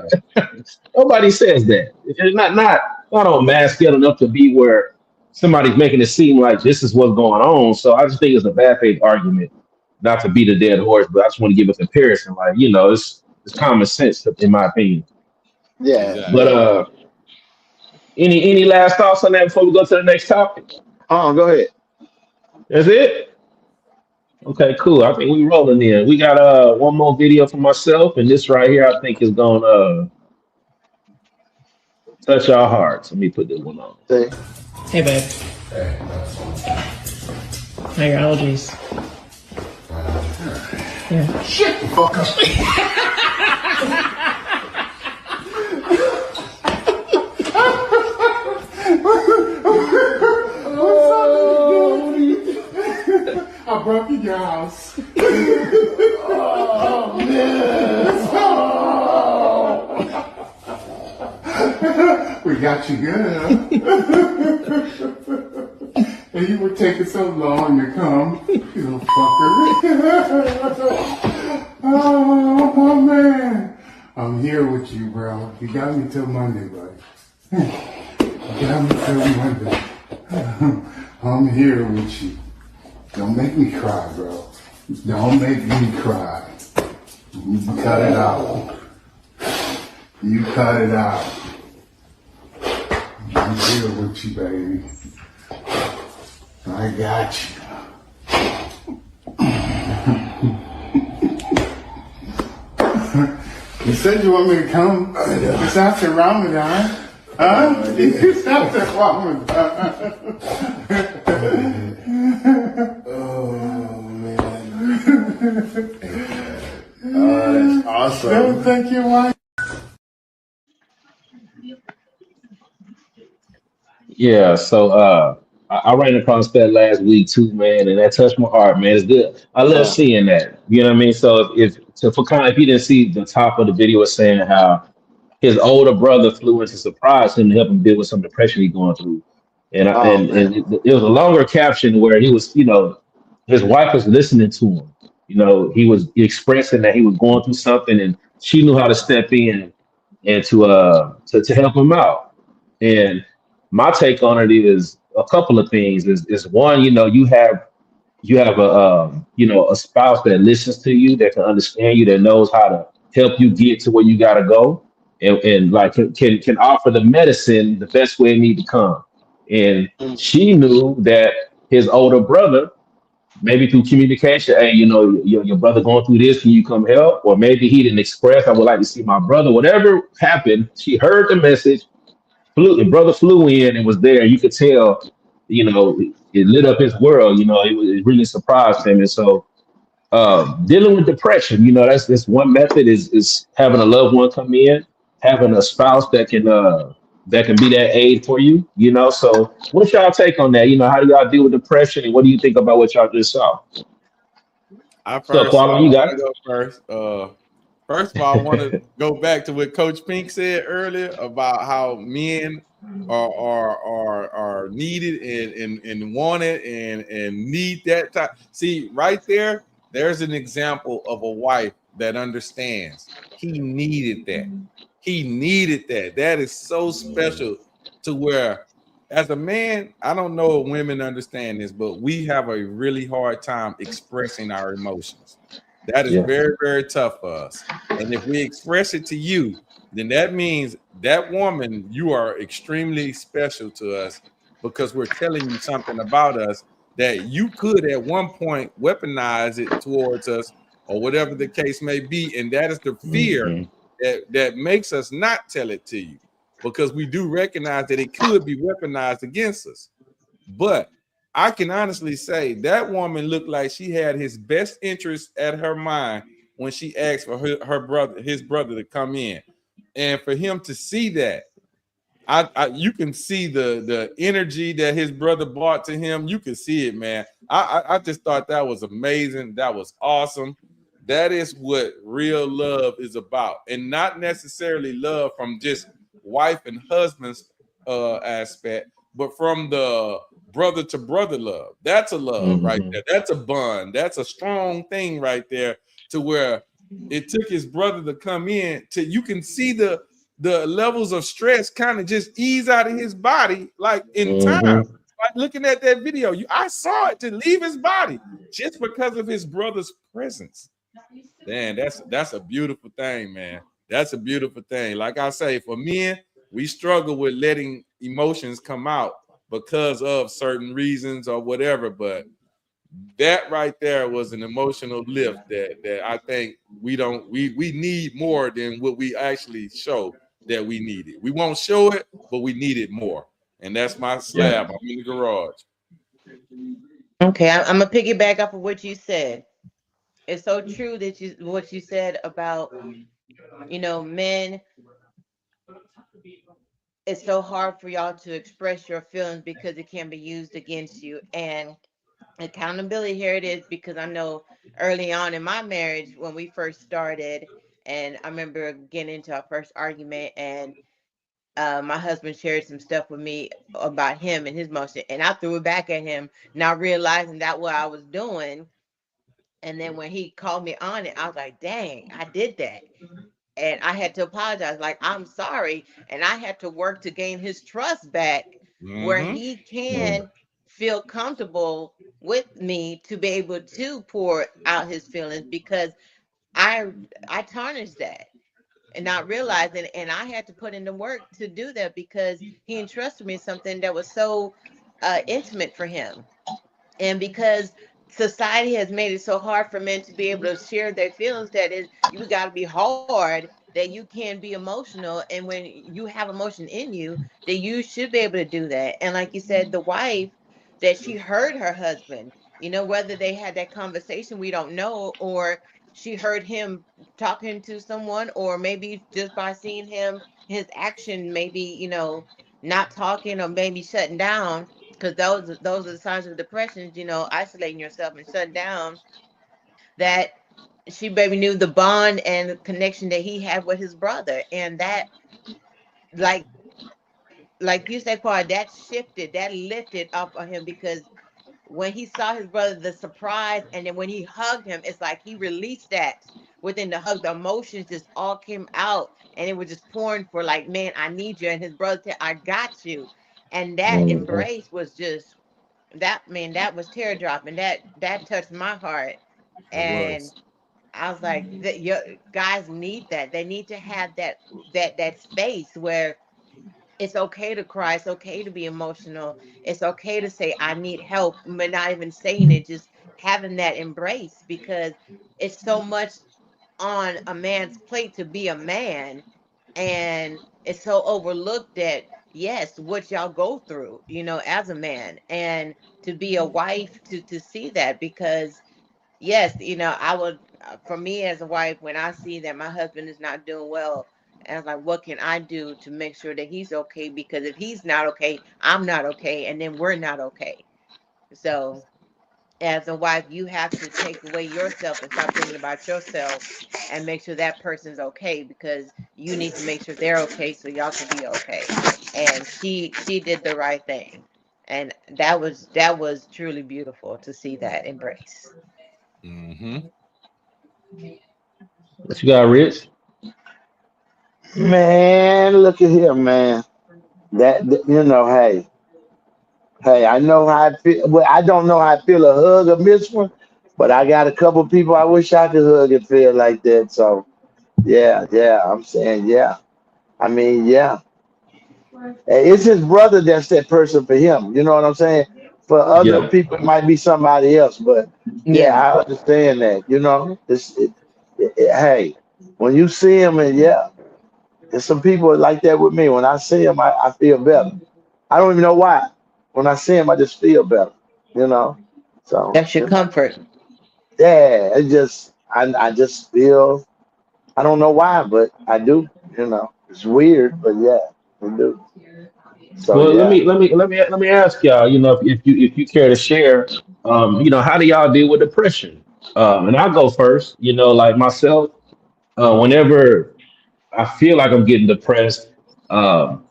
nobody says that. It's not on mass scale enough to be where somebody's making it seem like this is what's going on. So I just think it's a bad faith argument, not to beat a dead horse, but I just want to give a comparison. Like, it's common sense in my opinion. Yeah. But any last thoughts on that before we go to the next topic? Go ahead. That's it? Okay, cool. I think we rolling in. We got one more video for myself, and this right here I think is gonna touch our hearts. Let me put this one on. See? Hey, babe. How are your allergies? Yeah. Shut the fuck up. I broke your house. Oh, man. Oh. We got you good. And you were taking so long to come, you little fucker. Oh, man. I'm here with you, bro. You got me till Monday, buddy. You got me till Monday. I'm here with you. Don't make me cry, bro. Don't make me cry. You cut it out. You cut it out. I'm here with you, baby. I got you. You said you want me to come. It's after Ramadan. Huh? It's after Ramadan. Oh, man. That's awesome. Thank you, wife. Yeah, so I ran across that last week too, man, and that touched my heart, man. It's good. I love Yeah. seeing that. You know what I mean? So if so for kind of if you didn't see the top of the video, was saying how his older brother flew in to surprise him to help him deal with some depression he's going through, and Oh man. it was a longer caption where he was, his wife was listening to him. He was expressing that he was going through something, and she knew how to step in and to help him out. And my take on it is a couple of things. Is one, you have a spouse that listens to you, that can understand you, that knows how to help you get to where you gotta go, and like can offer the medicine the best way it need to come. And Mm. she knew that his older brother, maybe through communication, hey, your brother going through this, can you come help? Or maybe he didn't express, I would like to see my brother. Whatever happened, she heard the message. The brother flew in and was there. You could tell, it lit up his world. It really surprised him. And so, dealing with depression, that's one method is having a loved one come in, having a spouse that can be that aid for you. So what's y'all take on that? How do y'all deal with depression, and what do you think about what y'all just saw? I So, first Quality, you got I it. go first. First of all, I want to go back to what Coach Pink said earlier about how men are needed and wanted and need that time. See, right there, there's an example of a wife that understands. He needed that. He needed that. That is so special to where, as a man, I don't know if women understand this, but we have a really hard time expressing our emotions. That is Yeah. very, very tough for us. And if we express it to you, then that means that woman, you are extremely special to us because we're telling you something about us that you could at one point weaponize it towards us or whatever the case may be. And that is the fear Mhm. that makes us not tell it to you, because we do recognize that it could be weaponized against us. But I can honestly say that woman looked like she had his best interest at her mind when she asked for his brother to come in. And for him to see that, you can see the energy that his brother brought to him. You can see it, man. I just thought that was amazing. That was awesome. That is what real love is about, and not necessarily love from just wife and husband's aspect, but from the brother to brother love. That's a love right Mhm. there. That's a bond. That's a strong thing right there. To where it took his brother to come in. To you can see the levels of stress kind of just ease out of his body, like in time. Mhm. Like looking at that video, I saw it to leave his body just because of his brother's presence. Man, that's a beautiful thing, man. That's a beautiful thing. Like I say, for men, we struggle with letting emotions come out because of certain reasons or whatever. But that right there was an emotional lift that I think we need more than what we actually show that we need it. We won't show it, but we need it more. And that's my Yeah. slab. I'm in the garage. Okay, I'm gonna piggyback off of what you said. It's so true that what you said about men. It's so hard for y'all to express your feelings because it can be used against you. And accountability, here it is, because I know early on in my marriage when we first started, and I remember getting into our first argument, and my husband shared some stuff with me about him and his motion, and I threw it back at him, not realizing that what I was doing. And then when he called me on it, I was like, dang, I did that. And I had to apologize, like, I'm sorry. And I had to work to gain his trust back, where Mm-hmm. he can feel comfortable with me to be able to pour out his feelings, because I tarnished that and not realizing, and I had to put in the work to do that, because he entrusted me something that was so intimate for him. And because society has made it so hard for men to be able to share their feelings, that is, you got to be hard, that you can be emotional, and when you have emotion in you, that you should be able to do that. And like you said, the wife, that she heard her husband, whether they had that conversation, we don't know, or she heard him talking to someone, or maybe just by seeing him, his action, maybe, not talking, or maybe shutting down, because those are the signs of depression, isolating yourself and shutting down, that she maybe knew the bond and the connection that he had with his brother. And that, like you said, Quad, that shifted, that lifted up on him, because when he saw his brother, the surprise, and then when he hugged him, it's like he released that within the hug. The emotions just all came out, and it was just pouring for, like, man, I need you. And his brother said, I got you. And that embrace was just, that, man, that was tear dropping. That touched my heart. It And was. I was like, your guys need that. They need to have that space where it's okay to cry. It's okay to be emotional. It's okay to say, I need help, but not even saying it, just having that embrace, because it's so much on a man's plate to be a man. And it's so overlooked that, yes, what y'all go through, as a man, and to be a wife, to see that, because yes, I would, for me as a wife, when I see that my husband is not doing well, and I was like, what can I do to make sure that he's okay? Because if he's not okay, I'm not okay, and then we're not okay. So as a wife, you have to take away yourself and stop thinking about yourself, and make sure that person's okay, because you need to make sure they're okay so y'all can be okay. And she did the right thing. And that was truly beautiful to see that embrace. Mm-hmm. What you got, Rich? Man, look at here, man. Hey, hey, I know how I feel. Well, I don't know how I feel a hug or miss one, but I got a couple people I wish I could hug and feel like that. So yeah, yeah, I'm saying yeah. I mean, yeah. Hey, it's his brother that's that person for him. You know what I'm saying? For other Yeah. people, it might be somebody else, but yeah, Yeah. I understand that. Hey, when you see him, and yeah, there's some people like that with me. When I see him, I feel better. I don't even know why. When I see him, I just feel better. You know. So That's your comfort. yeah, I just feel I don't know why, but I do. It's weird, but yeah, I do. So Well, let yeah. me let me let me let me ask y'all. If you care to share, how do y'all deal with depression? And I'll go first. Like myself, whenever I feel like I'm getting depressed, um,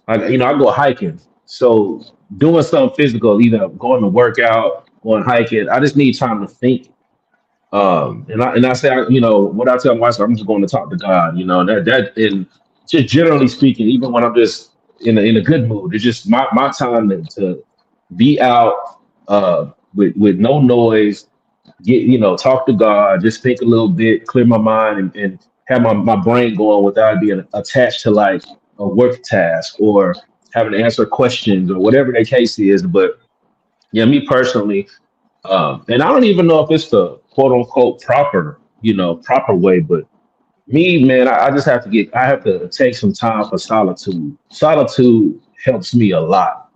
I go hiking. So doing something physical, either going to work out, going hiking, I just need time to think. And I say, what I tell myself, I'm just going to talk to God, and just generally speaking, even when I'm just in a good mood, it's just my time to be out, with no noise, talk to God, just think a little bit, clear my mind, and have my brain going without being attached to like a work task or having to answer questions or whatever the case is. But yeah, me personally, and I don't even know if it's the quote unquote proper way, but me, man, I just I have to take some time for solitude. Solitude helps me a lot.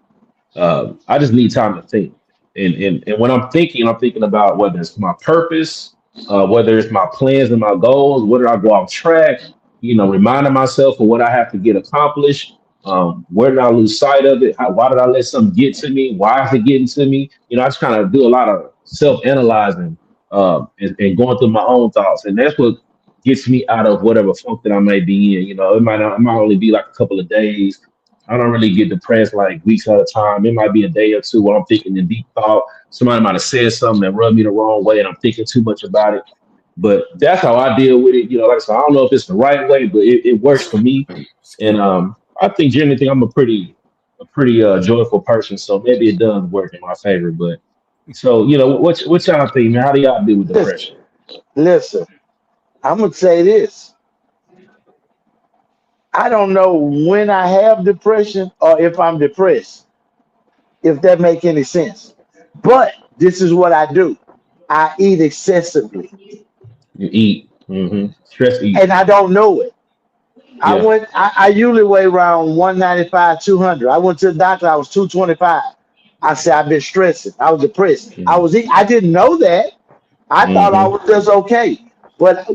I just need time to think. And when I'm thinking about whether it's my purpose, whether it's my plans and my goals, whether I go off track, reminding myself of what I have to get accomplished. Where did I lose sight of it? Why did I let something get to me? Why is it getting to me? I just kind of do a lot of self-analyzing, and going through my own thoughts. And that's what gets me out of whatever funk that I may be in. You know, it might only be like a couple of days. I don't really get depressed like weeks at a time. It might be a day or two where I'm thinking in deep thought. Somebody might have said something that rubbed me the wrong way, and I'm thinking too much about it. But that's how I deal with it. You know, like I said, I don't know if it's the right way, but it works for me. And I think generally think I'm a pretty joyful person, so maybe it does work in my favor. But so you know, what y'all think, man? How do y'all deal with Listen, depression? listen, I'm gonna say this. I don't know when I have depression or if I'm depressed, if that make any sense. But this is what I do. I eat excessively You eat, stress eat, and I don't know it. yeah. I usually weigh around 195, 200. I went to the doctor, I was 225. I said, I've been stressing. I was depressed. I didn't know that. I thought I Mm-hmm. was just okay. But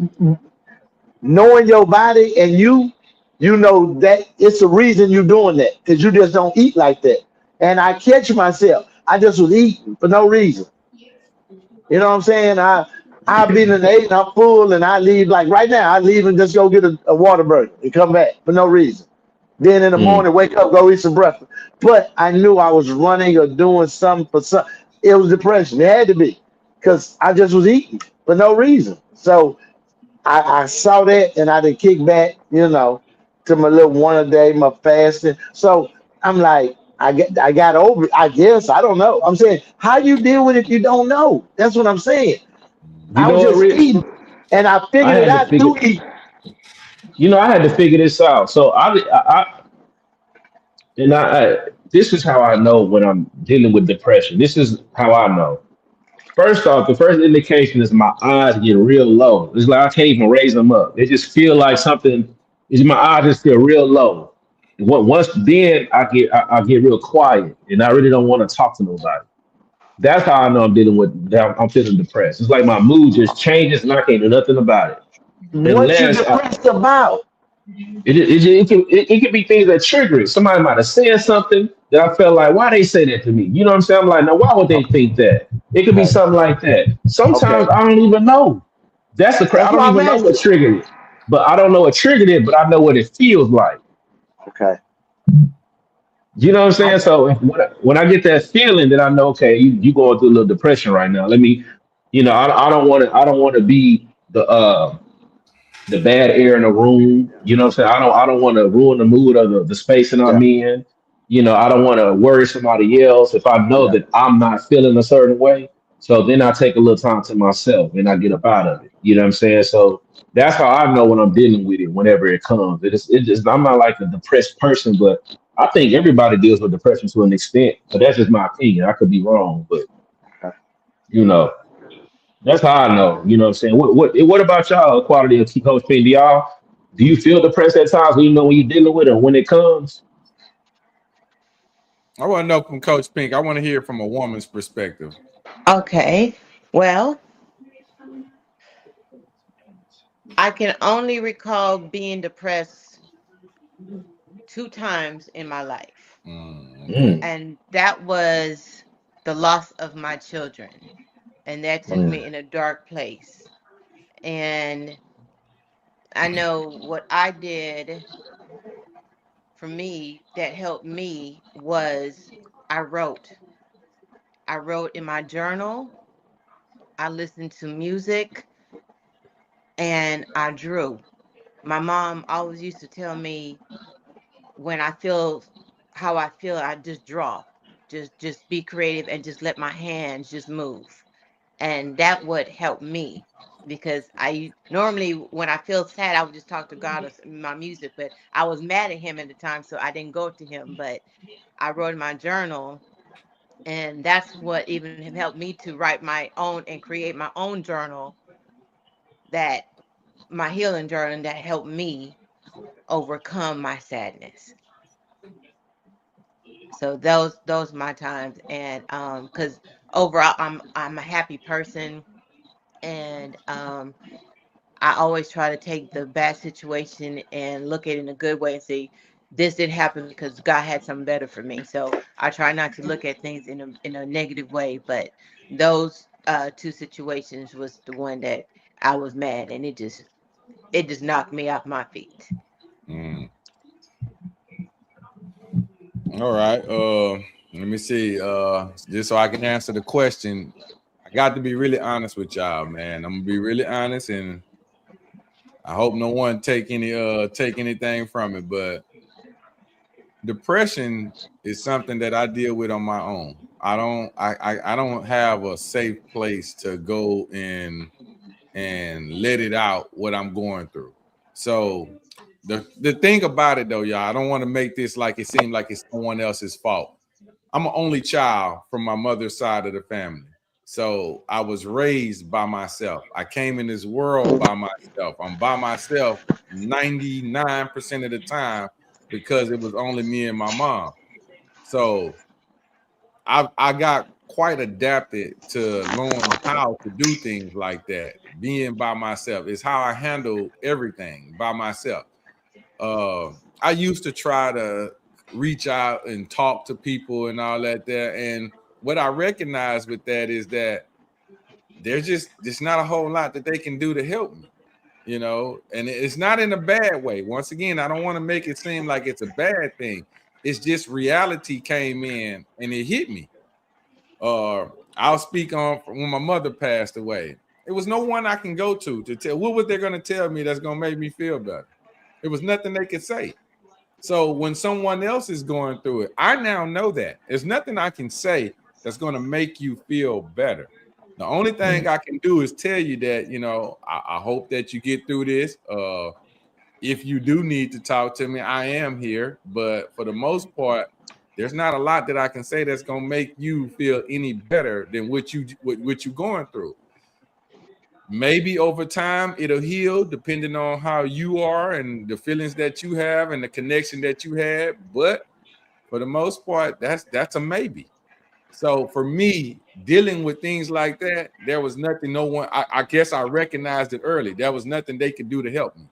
knowing your body and you know that it's a reason you're doing that because you just don't eat like that. And I catch myself. I just was eating for no reason. You know what I'm saying? I be in an eight and I'm full and I leave like right now. I leave and just go get a water burger and come back for no reason. Then in the Mm. morning, wake up, go eat some breakfast. But I knew I was running or doing something for some. It was depression. It had to be because I just was eating for no reason. So I saw that and I did kick back, to my little one a day, my fasting. So I'm like, I got over it. I guess I don't know. I'm saying, how you deal with it if you don't know? That's what I'm saying. You I was know what, just Rich? eating, and I I figured it had to out figure. through eating. You know, I had to figure this out. So I this is how I know when I'm dealing with depression. This is how I know. First off, the first indication is my eyes get real low. It's like I can't even raise them up. They just feel like something. Is my eyes just feel real low. Once then I get real quiet and I really don't want to talk to nobody. That's how I know I'm dealing with that. I'm feeling depressed. It's like my mood just changes and I can't do nothing about it What you unless depressed about? it can be things that trigger it. Somebody might have said something that I felt like, why they say that to me? You know what I'm saying? I'm like, now why would they think that? It could be Okay, something like that. Sometimes okay. I don't even know. I That's don't why I'm even know what asking. triggered it. But I don't know what triggered it, but I know what it feels like. Okay. You know what I'm saying? I So when I get that feeling, that I know, okay, you going through a little depression right now. Let me, I don't want to be the bad air in the room. You know what I'm saying? I don't want to ruin the mood of the space that yeah, I'm in. You know, I don't want to worry somebody else if I know yeah. that I'm not feeling a certain way. So then I take a little time to myself and I get up out of it. You know what I'm saying? So that's how I know when I'm dealing with it whenever it comes. It just I'm not like a depressed person, but I think everybody deals with depression to an extent. But that's just my opinion. I could be wrong, but Okay. you know. That's how I know. You know what I'm saying? What about y'all, quality of Coach P? Do you feel depressed at times when you know when you're dealing with it or when it comes? I want to know from Coach Pink. I want to hear from a woman's perspective. Okay. Well, I can only recall being depressed 2 times in my life. Okay. Mm, And that was the loss of my children. And that took mm, me in a dark place. And I know what I did for me that helped me was I wrote. I wrote in my journal, I listened to music, and I drew. My mom always used to tell me when I feel how I feel, I just draw. Just be creative and just let my hands just move. And that would help me because I normally when I feel sad, I would just talk to God or my music, but I was mad at him at the time, so I didn't go to him. But I wrote in my journal, and that's what even have helped me to write my own and create my own journal, that my healing journal that helped me overcome my sadness. So those my times. And because overall I'm a happy person. And I always try to take the bad situation and look at it in a good way and say this didn't happen because God had something better for me. So I try not to look at things in a negative way. But those two situations was the one that I was mad, and it just it just knocked me off my feet. Mm. All right. Let me see. Just so I can answer the question, I got to be really honest with y'all, man. I'm gonna be really honest, and I hope no one take anything from it. But depression is something that I deal with on my own. I don't have a safe place to go and let it out what I'm going through. So the thing about it though, y'all, I don't want to make this like it seems like it's someone else's fault. I'm an only child from my mother's side of the family. So I was raised by myself. I came in this world by myself. I'm by myself 99% of the time because it was only me and my mom. So I got quite adapted to learn how to do things like that. Being by myself is how I handle everything by myself. Uh, I used to try to reach out and talk to people and all that there. And what I recognize with that is that there's not a whole lot that they can do to help me, you know, and it's not in a bad way. Once again, I don't want to make it seem like it's a bad thing. It's just reality came in and it hit me. I'll speak on when my mother passed away. It was no one I can go to tell what was they going to tell me that's going to make me feel better. It was nothing they could say. So when someone else is going through it, I now know that there's nothing I can say that's going to make you feel better. The only thing I can do is tell you that, you know, I hope that you get through this. If you do need to talk to me, I am here. But for the most part, there's not a lot that I can say that's going to make you feel any better than what you're going through. Maybe over time it'll heal depending on how you are and the feelings that you have and the connection that you had. But for the most part, that's a maybe. So for me, dealing with things like that, there was nothing, no one, I guess I recognized it early. There was nothing they could do to help me.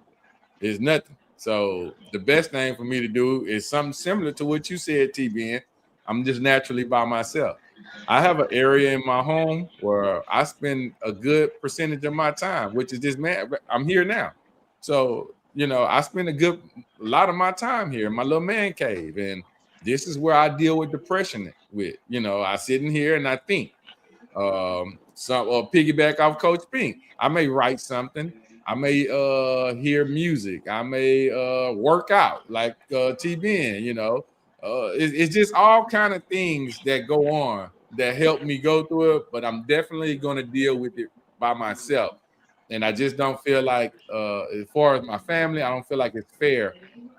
There's nothing. So the best thing for me to do is something similar to what you said, TBN. I'm just naturally by myself. I have an area in my home where I spend a good percentage of my time, which is this man. I'm here now. So, you know, I spend a lot of my time here in my little man cave. And this is where I deal with depression with. You know, I sit in here and I think. Piggyback off Coach Pink. I may write something. I may hear music. I may work out like TBN, you know. It's just all kind of things that go on that help me go through it, but I'm definitely going to deal with it by myself. And I just don't feel like, as far as my family, I don't feel like it's fair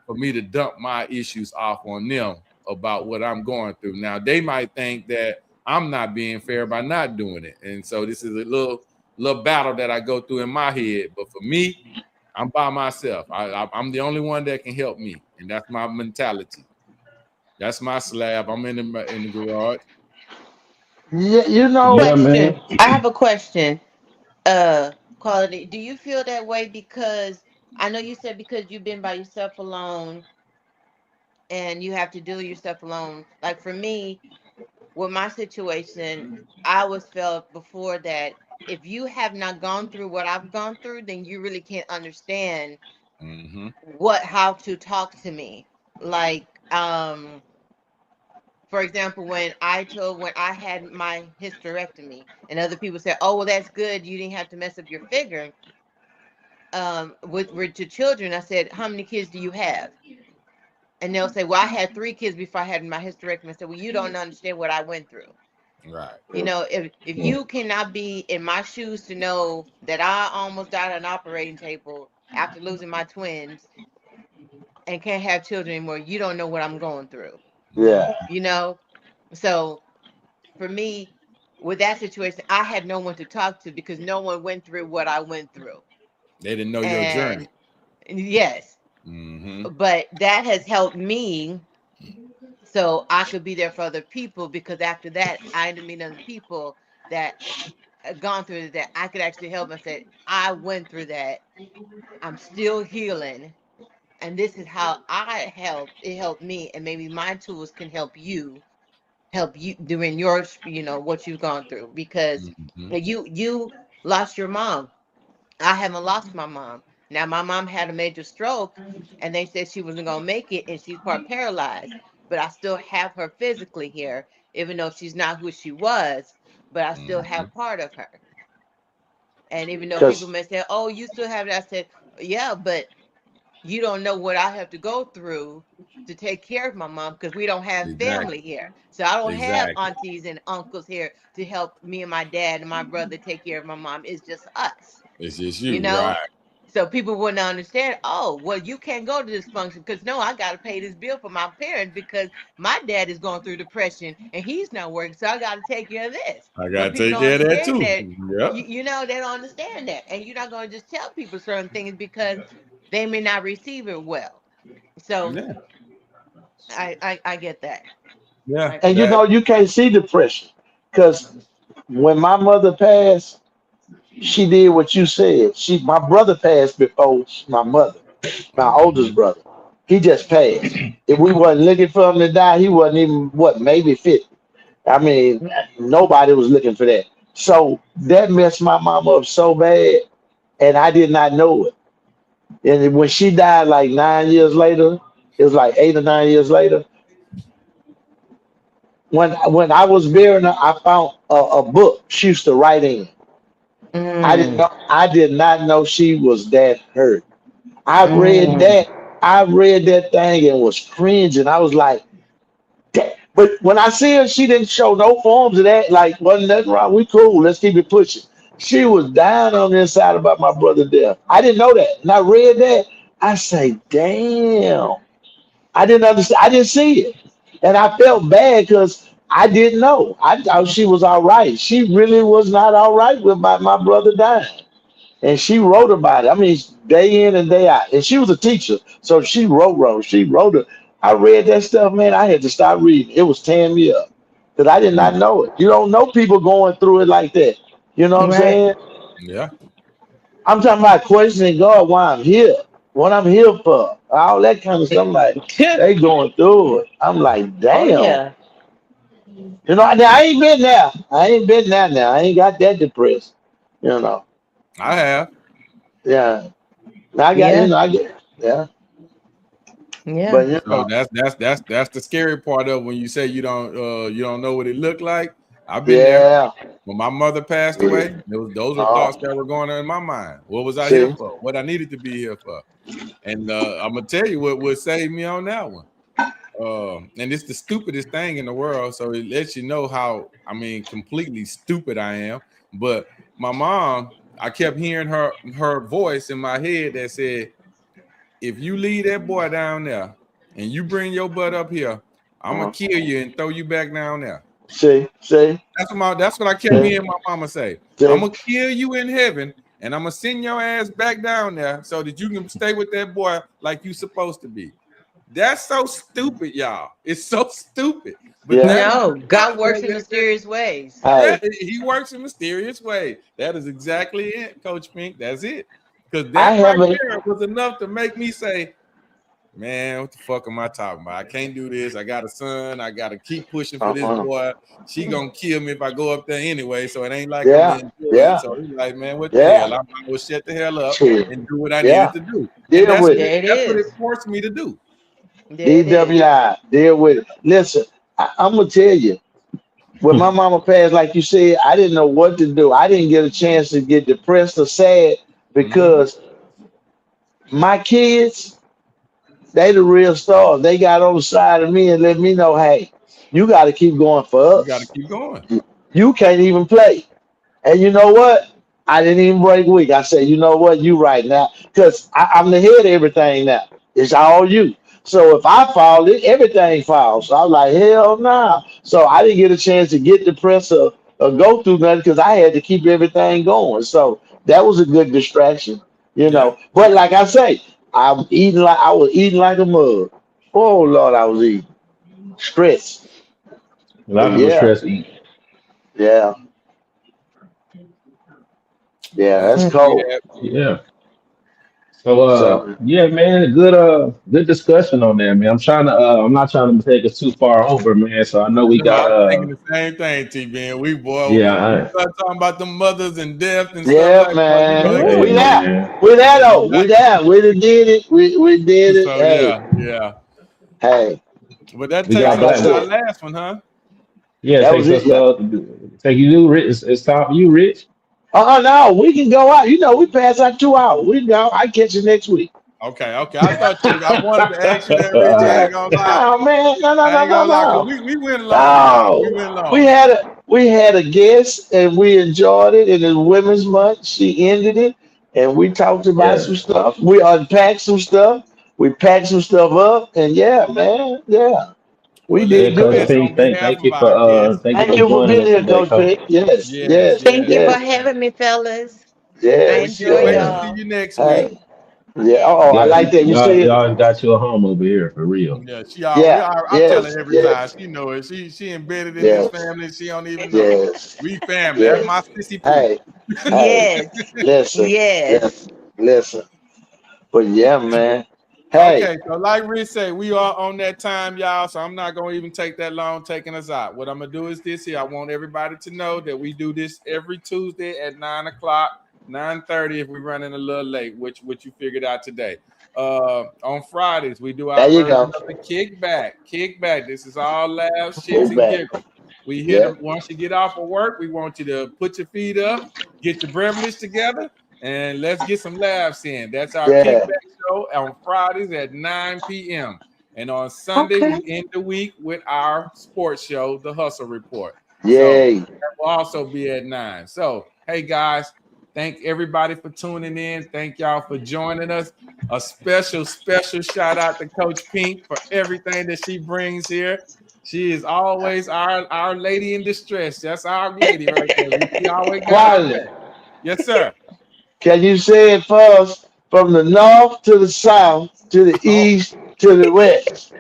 for me to dump my issues off on them about what I'm going through. Now, they might think that I'm not being fair by not doing it. And so this is a little battle that I go through in my head. But for me, I'm by myself. I'm the only one that can help me. And that's my mentality. That's my slab. I'm in the garage. Yeah, you know, Yeah, Question. man. I have a question. Quality. Do you feel that way because I know you said because you've been by yourself alone and you have to deal with yourself alone. Like for me, with my situation, I always felt before that if you have not gone through what I've gone through, then you really can't understand how to talk to me. Like, for example, when I had my hysterectomy, and other people said, "Oh, well, that's good. You didn't have to mess up your figure." With to children, I said, "How many kids do you have?" And they'll say, "Well, I had 3 kids before I had my hysterectomy." I said, "Well, you don't understand what I went through." Right. You know, if you cannot be in my shoes to know that I almost died on an operating table after losing my twins and can't have children anymore, you don't know what I'm going through. yeah, You know, so for me, with that situation, I had no one to talk to because no one went through what I went through. They didn't know your And journey. yes, Mm-hmm. but that has helped me so I could be there for other people because after that, I ended up meeting other people that had gone through that I could actually help and say, I went through that. I'm still healing. And this is how I helped. It helped me. And maybe my tools can help you during your, what you've gone through because Mm-hmm. you lost your mom. I haven't lost my mom. Now, my mom had a major stroke, and they said she wasn't going to make it, and she's part paralyzed. But I still have her physically here, even though she's not who she was, but I still have part of her. And even though people may say, oh, you still have it, I said, yeah, but you don't know what I have to go through to take care of my mom, because we don't have family here. So I don't have aunties and uncles here to help me and my dad and my brother take care of my mom. It's just us. It's just you, know? right? So people wouldn't understand, oh, well, you can't go to this function because no, I got to pay this bill for my parents because my dad is going through depression and he's not working. So I got to take care of this. I got to take care of that too. Yep. You know, they don't understand that. And you're not going to just tell people certain things because they may not receive it well. So I get that. Yeah. And you know, you can't see depression because when my mother passed, she did what you said. My brother passed before my mother, my oldest brother. He just passed. If we wasn't looking for him to die, he wasn't even maybe 50. I mean, nobody was looking for that. So that messed my mom up so bad, and I did not know it. And when she died, like 9 years later, it was like 8 or 9 years later. When I was burying her, I found a book she used to write in. I didn't know. I did not know she was that hurt. I read that. I read that thing and was cringing. I was like, "Damn." But when I see her, she didn't show no forms of that. Like, wasn't nothing wrong. We cool. Let's keep it pushing. She was down on the inside about my brother death. I didn't know that. And I read that. I say, damn. I didn't understand. I didn't see it. And I felt bad because I didn't know. I thought she was all right. She really was not all right with my brother dying. And she wrote about it. I mean, day in and day out. And she was a teacher, so she wrote. She wrote it. I read that stuff, man. I had to stop reading. It was tearing me up because I did not know it. You don't know people going through it like that. You know what I'm saying? Yeah. I'm talking about questioning God why I'm here, what I'm here for, all that kind of stuff. I'm like, they going through it. I'm like, damn. Oh, yeah. You know, I ain't been there. I ain't been there now. I ain't got that depressed. You know. I have. Yeah. I got, you know, I get, yeah. Yeah. But you So know, that's the scary part of when you say you don't know what it looked like. I've been there. yeah. When my mother passed away, those were thoughts that were going on in my mind. What was I here for? What I needed to be here for? And I'm gonna tell you what saved me on that one. And it's the stupidest thing in the world. So it lets you know how, I mean, completely stupid I am. But my mom, I kept hearing her voice in my head that said, if you leave that boy down there and you bring your butt up here, I'm gonna kill you and throw you back down there. See. That's what I kept hearing my mama say. I'm gonna kill you in heaven and I'm gonna send your ass back down there so that you can stay with that boy like you supposed to be. That's so stupid, y'all. It's so stupid. But no, God works in mysterious ways. He works in mysterious ways. That is exactly it, Coach Pink. That's it. Because that right there was enough to make me say, man, what the fuck am I talking about? I can't do this. I got a son. I got to keep pushing for this boy. She going to kill me if I go up there anyway. So it ain't like I'm going to do it. So he's like, man, what the hell? I'm going to shut the hell up and do what I needed to do. And that's what it forced me to do. DWI, deal with it. Listen, I'm going to tell you, when my mama passed, like you said, I didn't know what to do. I didn't get a chance to get depressed or sad because my kids, they the real stars. They got on the side of me and let me know, hey, you got to keep going for us. You got to keep going. You can't even play. And you know what? I didn't even break weak. I said, you know what? You right now. Because I'm the head of everything now. It's all you. So if I fall, everything falls. So I was like, hell no. Nah. So I didn't get a chance to get depressed or go through nothing because I had to keep everything going. So that was a good distraction, you know. But like I say, I was eating like a mug. Oh Lord, I was eating. Stress. A lot of people stress eat. Yeah. Yeah, that's cold. Yeah. So So yeah, man, good discussion on that, man. I'm not trying to take us too far over, man. So I know we I know got I'm thinking the same thing, T man. We yeah, we start talking about the mothers and death and stuff yeah, like that. You know, man. it hey get We deep. there. man. We there And though. We there. We done did it. We did it. so Hey, yeah. hey. But that We takes got Like I us to our said, black. last one, huh? Yeah, it that was takes it. us Yeah. take you to Rich. It's time for you, Rich. No, we can go out. You know, we pass out 2 hours. We can go. I catch you next week. Okay. I wanted to ask you that, Rich. I Yeah. ain't gonna lie. No, man. No, no, I no, ain't no, gonna lie, because no. we went long, y'all. We No. went We long. had a guest and we enjoyed it. And it's Women's Month. She ended it, and we talked about Yeah. some stuff. We unpacked some stuff. We packed some stuff up, and yeah, man, yeah, we Well, let's Yeah, did do Coach this good. P, on behalf of our guests. thank you Thank for you for joining being us here, today, Coach Coach. P. Yes, Yes, yes, Thank yes, you for yes, yes. having me, fellas. I We yes, can't enjoy wait to yes. see y'all. you next week. Hey, yeah. Yes. Oh, I like that. You said, Y'all got you a home over here for real. Yeah, yeah, I tell her yes, every time. yes, She know it. She embedded in this yes, family. She don't even know. yes, We family. That's my yes. sissy poo. Hey, hey, Yes. listen, Yes. listen, listen. But yeah, man. Hey, Okay, so like Rich said, we are on that time, y'all. So I'm not gonna even take that long taking us out. What I'm gonna do is this here. I want everybody to know that we do this every Tuesday at 9 o'clock, 9:30 if we're running a little late, which you figured out today. On Fridays, we do there our you version go. of the kickback. Kickback. This is all laughs, shits, Move and back. giggles. We hit Yeah, them once you get off of work. We want you to put your feet up, get your beverage together, and let's get some laughs in. That's our yeah. kickback show on Fridays at 9 p.m. And on Sunday, Okay. we end the week with our sports show, The Hustle Report. So Yay. that will also be at 9. So, hey guys, thank everybody for tuning in. Thank y'all for joining us. A special shout out to Coach Pink for everything that she brings here. She is always our lady in distress. That's our lady right there. She always got our Quality. back. Yes, sir. Can you say it for us from the north to the south to the Oh, east to the west?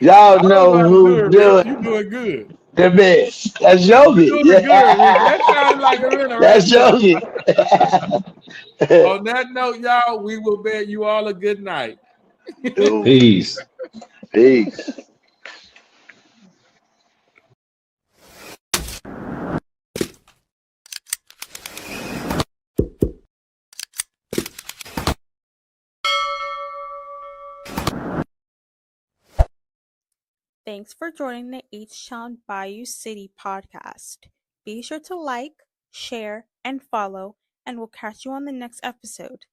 Y'all I don't know know how to do who it, Rich. doing You doing good. the best. That's You Yogi. doing good, Rich. That Yeah. sounded like a winner right That's there. Yogi. On that note, y'all, we will bid you all a good night. Dude, Peace. peace. Thanks for joining the H-Town Bayou City podcast. Be sure to like, share, and follow, and we'll catch you on the next episode.